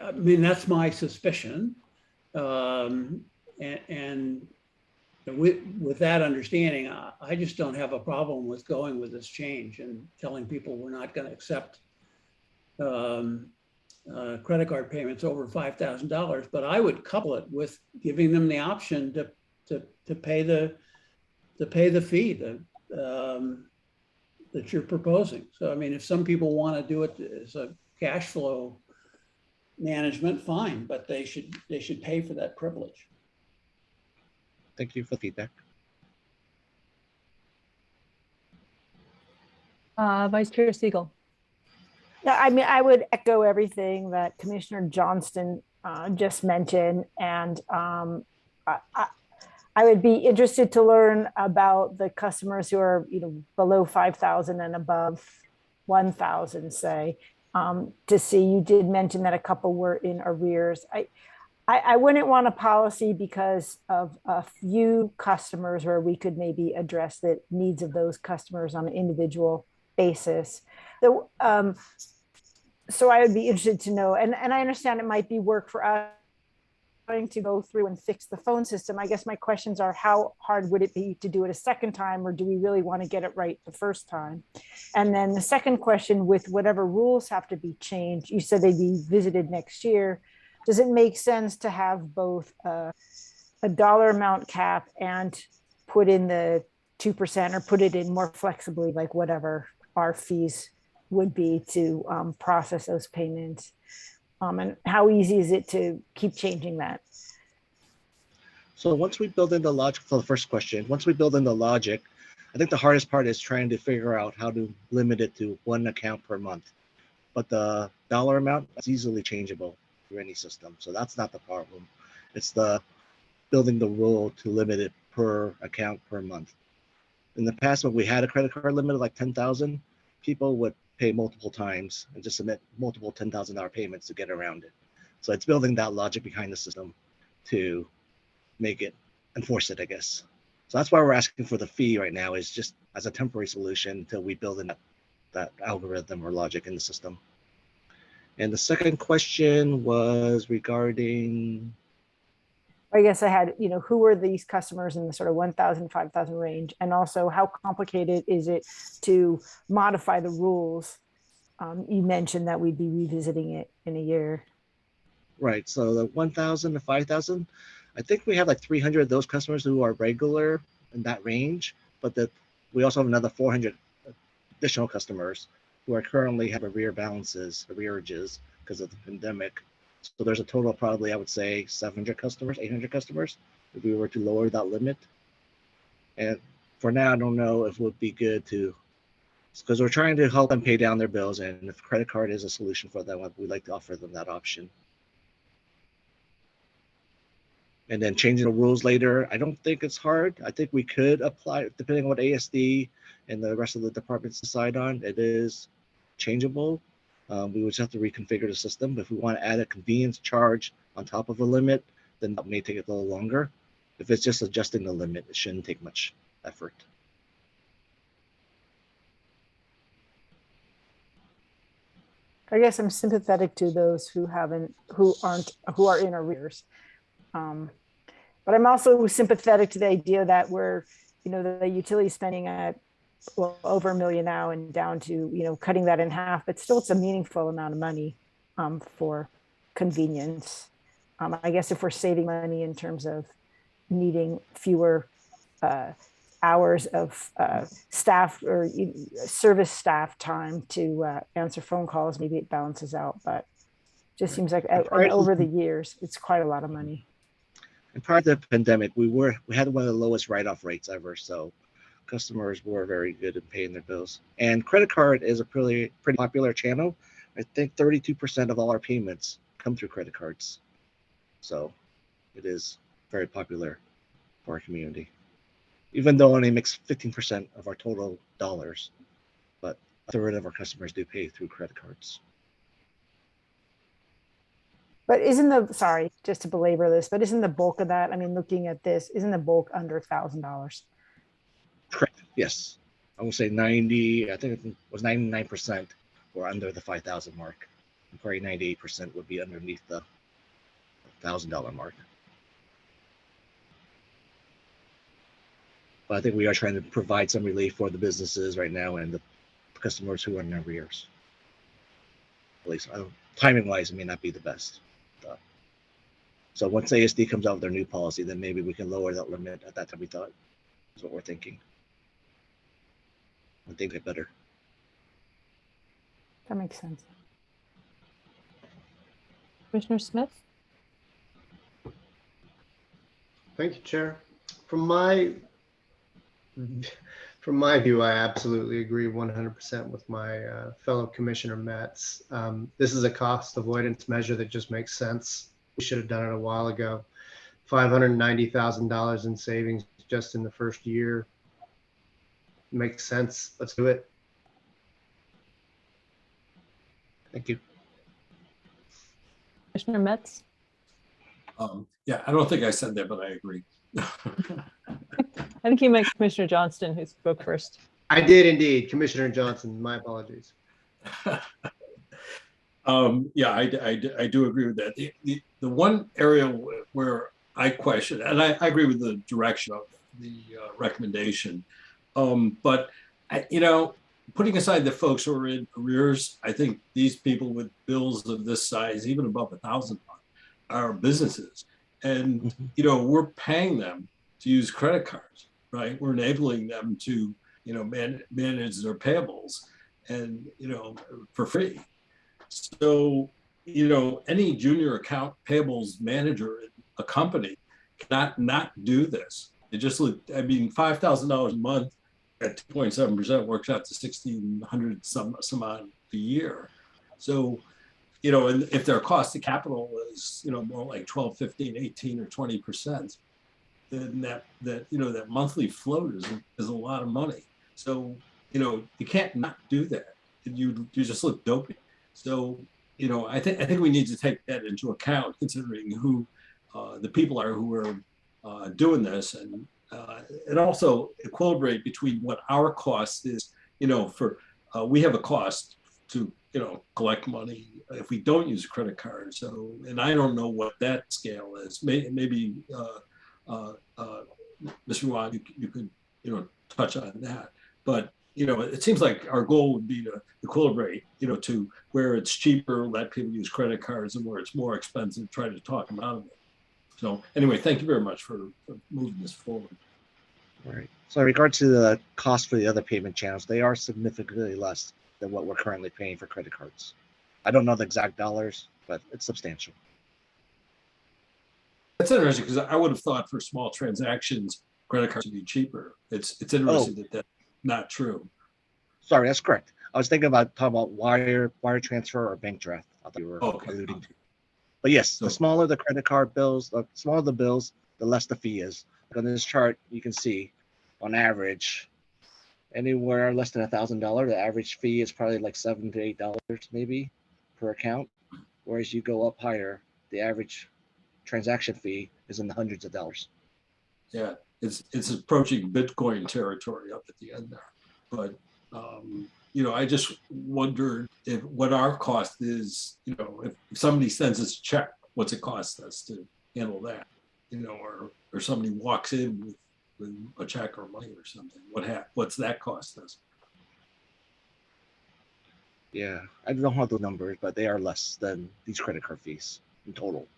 I mean, that's my suspicion. And with that understanding, I just don't have a problem with going with this change and telling people we're not going to accept credit card payments over $5,000. But I would couple it with giving them the option to pay the fee that you're proposing. So, I mean, if some people want to do it as a cash flow management, fine, but they should pay for that privilege. Thank you for the feedback. Vice Chair Siegel. Yeah, I mean, I would echo everything that Commissioner Johnston just mentioned. And I would be interested to learn about the customers who are, below 5,000 and above 1,000, say, to see. You did mention that a couple were in arrears. I wouldn't want a policy because of a few customers where we could maybe address the needs of those customers on an individual basis. So I would be interested to know, and I understand it might be work for us trying to go through and fix the phone system. I guess my questions are, how hard would it be to do it a second time, or do we really want to get it right the first time? And then the second question, with whatever rules have to be changed, you said they'd be visited next year. Does it make sense to have both a dollar amount cap and put in the 2%, or put it in more flexibly, like whatever our fees would be to process those payments? And how easy is it to keep changing that? So once we build in the logic for the first question, once we build in the logic, I think the hardest part is trying to figure out how to limit it to one account per month. But the dollar amount is easily changeable through any system. So that's not the problem. It's the building the rule to limit it per account per month. In the past, when we had a credit card limit of like 10,000, people would pay multiple times and just submit multiple $10,000 payments to get around it. So it's building that logic behind the system to make it, enforce it, I guess. So that's why we're asking for the fee right now, is just as a temporary solution until we build in that algorithm or logic in the system. And the second question was regarding, I guess I had, who are these customers in the sort of 1,000, 5,000 range? And also, how complicated is it to modify the rules? You mentioned that we'd be revisiting it in a year. Right, so the 1,000 to 5,000, I think we have like 300 of those customers who are regular in that range, but we also have another 400 additional customers who are currently have arrearages because of the pandemic. So there's a total of probably, I would say, 700 customers, 800 customers, if we were to lower that limit. And for now, I don't know if it would be good to, because we're trying to help them pay down their bills, and if credit card is a solution for them, we'd like to offer them that option. And then changing the rules later, I don't think it's hard. I think we could apply, depending on what ASD and the rest of the departments decide on, it is changeable. We would just have to reconfigure the system. If we want to add a convenience charge on top of a limit, then that may take a little longer. If it's just adjusting the limit, it shouldn't take much effort. I guess I'm sympathetic to those who are in arrears. But I'm also sympathetic to the idea that we're, the utility spending at over $1 million now and down to, cutting that in half, but still it's a meaningful amount of money for convenience. I guess if we're saving money in terms of needing fewer hours of staff or service staff time to answer phone calls, maybe it balances out, but just seems like over the years, it's quite a lot of money. And prior to the pandemic, we had one of the lowest write-off rates ever. So customers were very good at paying their bills. And credit card is a pretty popular channel. I think 32% of all our payments come through credit cards. So it is very popular for our community, even though it only makes 15% of our total dollars, but a third of our customers do pay through credit cards. But sorry, just to belabor this, but isn't the bulk of that, I mean, looking at this, isn't the bulk under $1,000? Correct, yes. I will say 90, I think it was 99% were under the 5,000 mark. And probably 98% would be underneath the $1,000 mark. But I think we are trying to provide some relief for the businesses right now and the customers who are in arrears. At least timing wise, it may not be the best. So once ASD comes out with their new policy, then maybe we can lower that limit at that time, we thought. That's what we're thinking. I think get better. That makes sense. Commissioner Smith? Thank you, Chair. From my From my view, I absolutely agree 100% with my fellow Commissioner Metz. This is a cost avoidance measure that just makes sense. We should have done it a while ago. $590,000 in savings just in the first year. Makes sense. Let's do it. Thank you. Commissioner Metz? Yeah, I don't think I said that, but I agree. I think he meant Commissioner Johnston, who spoke first. I did indeed. Commissioner Johnson, my apologies. Yeah, I do agree with that. The one area where I question, and I agree with the direction of the recommendation, but putting aside the folks who are in arrears, I think these people with bills of this size, even above $1,000, are businesses, and we're paying them to use credit cards, right? We're enabling them to manage their payables, and for free. So any junior account payables manager in a company cannot not do this. It just $5,000 a month at 2.7% works out to $1,600 some odd a year. So, and if their cost of capital is, more like 12, 15, 18, or 20%, then that monthly float is a lot of money. So, you can't not do that. You just look dopey. So, I think we need to take that into account, considering who the people are who are doing this, and also equilibrate between what our cost is. We have a cost to collect money if we don't use a credit card. So, and I don't know what that scale is. Maybe Mr. Watt, you could touch on that. But it seems like our goal would be to equilibrate, to where it's cheaper, let people use credit cards, and where it's more expensive, try to talk them out of it. So anyway, thank you very much for moving this forward. All right. So in regard to the cost for the other payment channels, they are significantly less than what we're currently paying for credit cards. I don't know the exact dollars, but it's substantial. That's interesting, because I would have thought for small transactions, credit cards would be cheaper. It's interesting that that's not true. Sorry, that's correct. I was talking about wire transfer or bank draft. I thought you were alluding to. But yes, the smaller the credit card bills, the smaller the bills, the less the fee is. Like on this chart, you can see, on average, anywhere less than $1,000, the average fee is probably like $7 to $8 maybe per account. Whereas you go up higher, the average transaction fee is in the hundreds of dollars. Yeah, it's approaching Bitcoin territory up at the end there. But I just wondered what our cost is. If somebody sends us a check, what's it cost us to handle that? Or somebody walks in with a check or money or something. What's that cost us? Yeah, I don't have the numbers, but they are less than these credit card fees in total.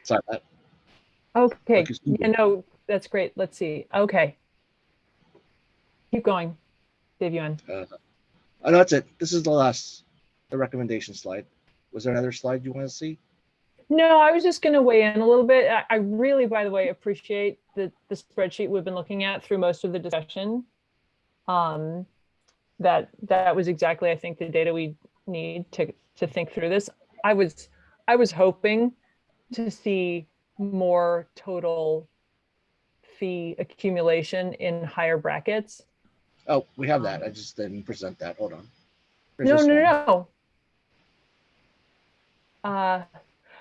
Sorry. Okay. Yeah, no, that's great. Let's see. Okay. Keep going, Dave Yuan. Oh, no, that's it. This is the recommendation slide. Was there another slide you want to see? No, I was just going to weigh in a little bit. I really, by the way, appreciate the spreadsheet we've been looking at through most of the discussion. That was exactly, I think, the data we need to think through this. I was hoping to see more total fee accumulation in higher brackets. Oh, we have that. I just didn't present that. Hold on. No.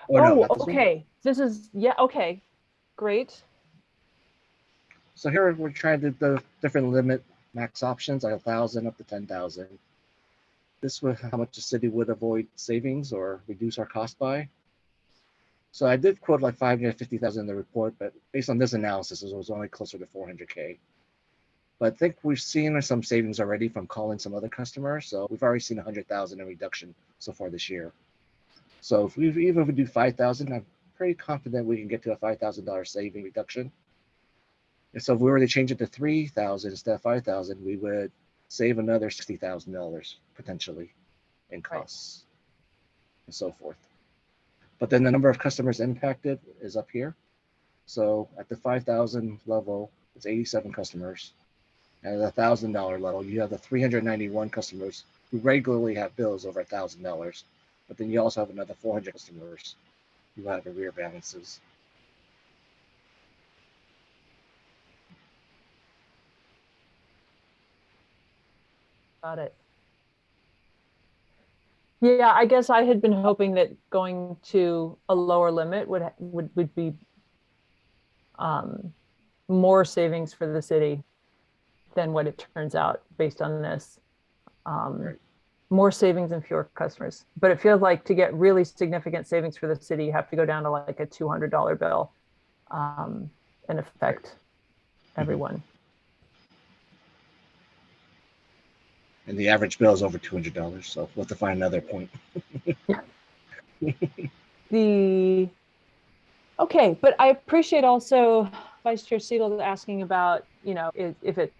Okay. This is, okay. Great. So here we're trying to do the different limit max options, like 1,000 up to 10,000. This was how much the city would avoid savings or reduce our cost by. So I did quote like 550,000 in the report, but based on this analysis, it was only closer to 400K. But I think we've seen some savings already from calling some other customers. So we've already seen 100,000 in reduction so far this year. So even if we do 5,000, I'm pretty confident we can get to a $5,000 saving reduction. And so if we were to change it to 3,000 instead of 5,000, we would save another $60,000 potentially in costs and so forth. But then the number of customers impacted is up here. So at the 5,000 level, it's 87 customers. And at the $1,000 level, you have the 391 customers who regularly have bills over $1,000. But then you also have another 400 customers who have arrear balances. Got it. Yeah, I guess I had been hoping that going to a lower limit would be more savings for the city than what it turns out based on this. More savings and fewer customers. But it feels like to get really significant savings for the city, you have to go down to like a $200 bill and affect everyone. And the average bill is over $200. So we'll have to find another point. Okay, but I appreciate also Vice Chair Siegel asking about, you know, if it's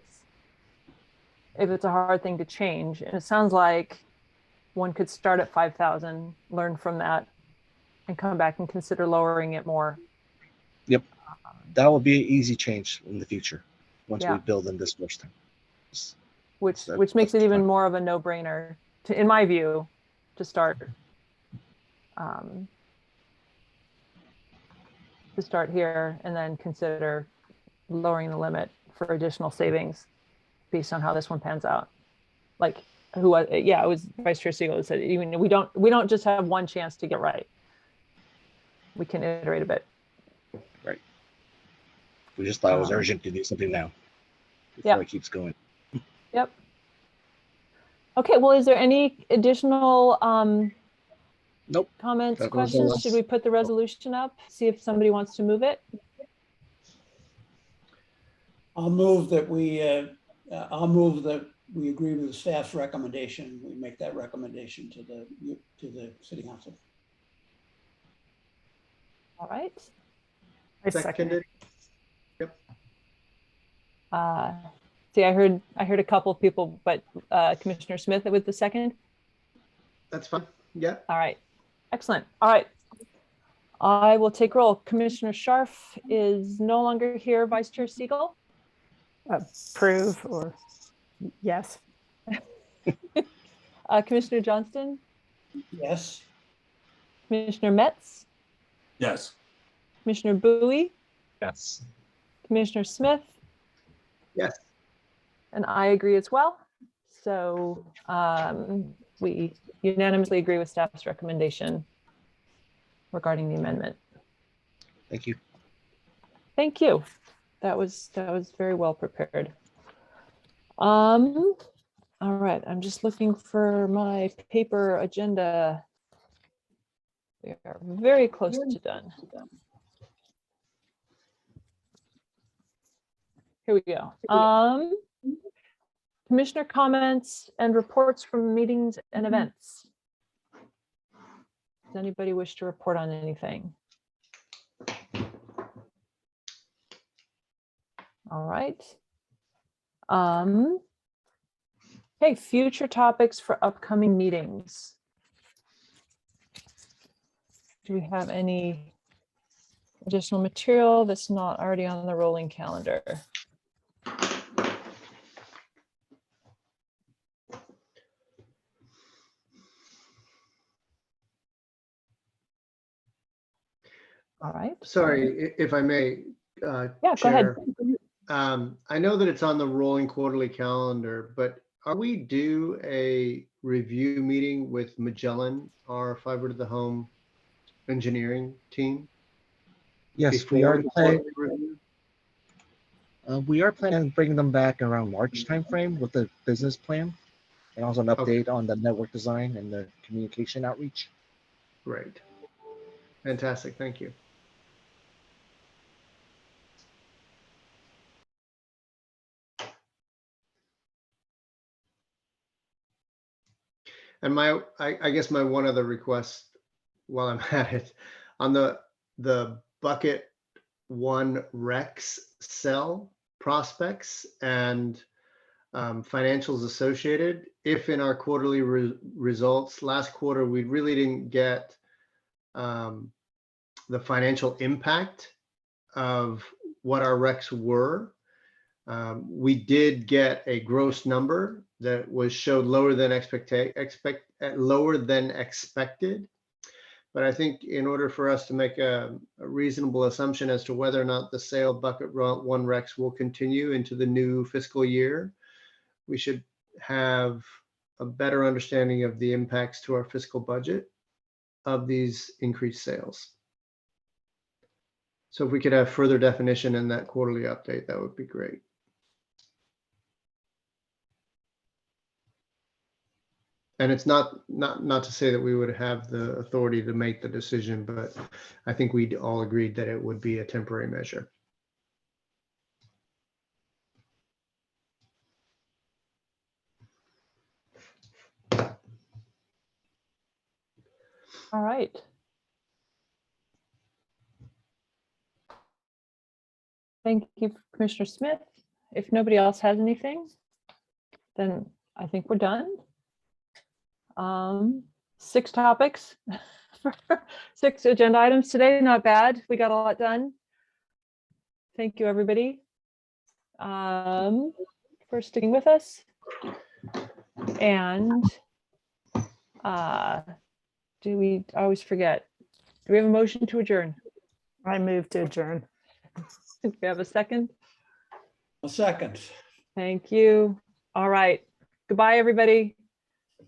a hard thing to change. And it sounds like one could start at 5,000, learn from that, and come back and consider lowering it more. Yep. That will be an easy change in the future once we build in this first time. Which makes it even more of a no-brainer, in my view, to start here and then consider lowering the limit for additional savings based on how this one pans out. Like it was Vice Chair Siegel who said, even we don't just have one chance to get right. We can iterate a bit. Right. We just thought it was urgent to do something now before it keeps going. Yep. Okay, well, is there any additional comments, questions? Should we put the resolution up? See if somebody wants to move it? I'll move that we agree with the staff's recommendation. We make that recommendation to the city council. All right. I second it. Yep. See, I heard a couple of people, but Commissioner Smith with the second. That's fine. Yeah. All right. Excellent. All right. I will take roll. Commissioner Scharf is no longer here. Vice Chair Siegel. Approve or yes. Commissioner Johnston. Yes. Commissioner Metz. Yes. Commissioner Bowie. Yes. Commissioner Smith. Yes. And I agree as well. So we unanimously agree with staff's recommendation regarding the amendment. Thank you. Thank you. That was very well prepared. All right, I'm just looking for my paper agenda. We are very close to done. Here we go. Commissioner comments and reports from meetings and events. Does anybody wish to report on anything? All right. Okay, future topics for upcoming meetings. Do we have any additional material that's not already on the rolling calendar? All right. Sorry, if I may, yeah, Chair. go ahead. I know that it's on the rolling quarterly calendar, but are we due a review meeting with Magellan, our fiber to the home engineering team? Yes, we are planning. We are planning on bringing them back around March timeframe with the business plan and also an update on the network design and the communication outreach. Great. Fantastic. Thank you. And I guess my one other request while I'm at it, on the bucket 1 Rex cell prospects and financials associated. If in our quarterly results, last quarter, we really didn't get the financial impact of what our recs were. We did get a gross number that showed lower than expected. But I think in order for us to make a reasonable assumption as to whether or not the sale bucket 1 recs will continue into the new fiscal year, we should have a better understanding of the impacts to our fiscal budget of these increased sales. So if we could have further definition in that quarterly update, that would be great. And it's not to say that we would have the authority to make the decision, but I think we all agreed that it would be a temporary measure. All right. Thank you, Commissioner Smith. If nobody else has anything, then I think we're done. 6 topics, 6 agenda items today. Not bad. We got a lot done. Thank you, everybody, for sticking with us. And do we always forget? Do we have a motion to adjourn? I move to adjourn. Do we have a second? A second. Thank you. All right. Goodbye, everybody.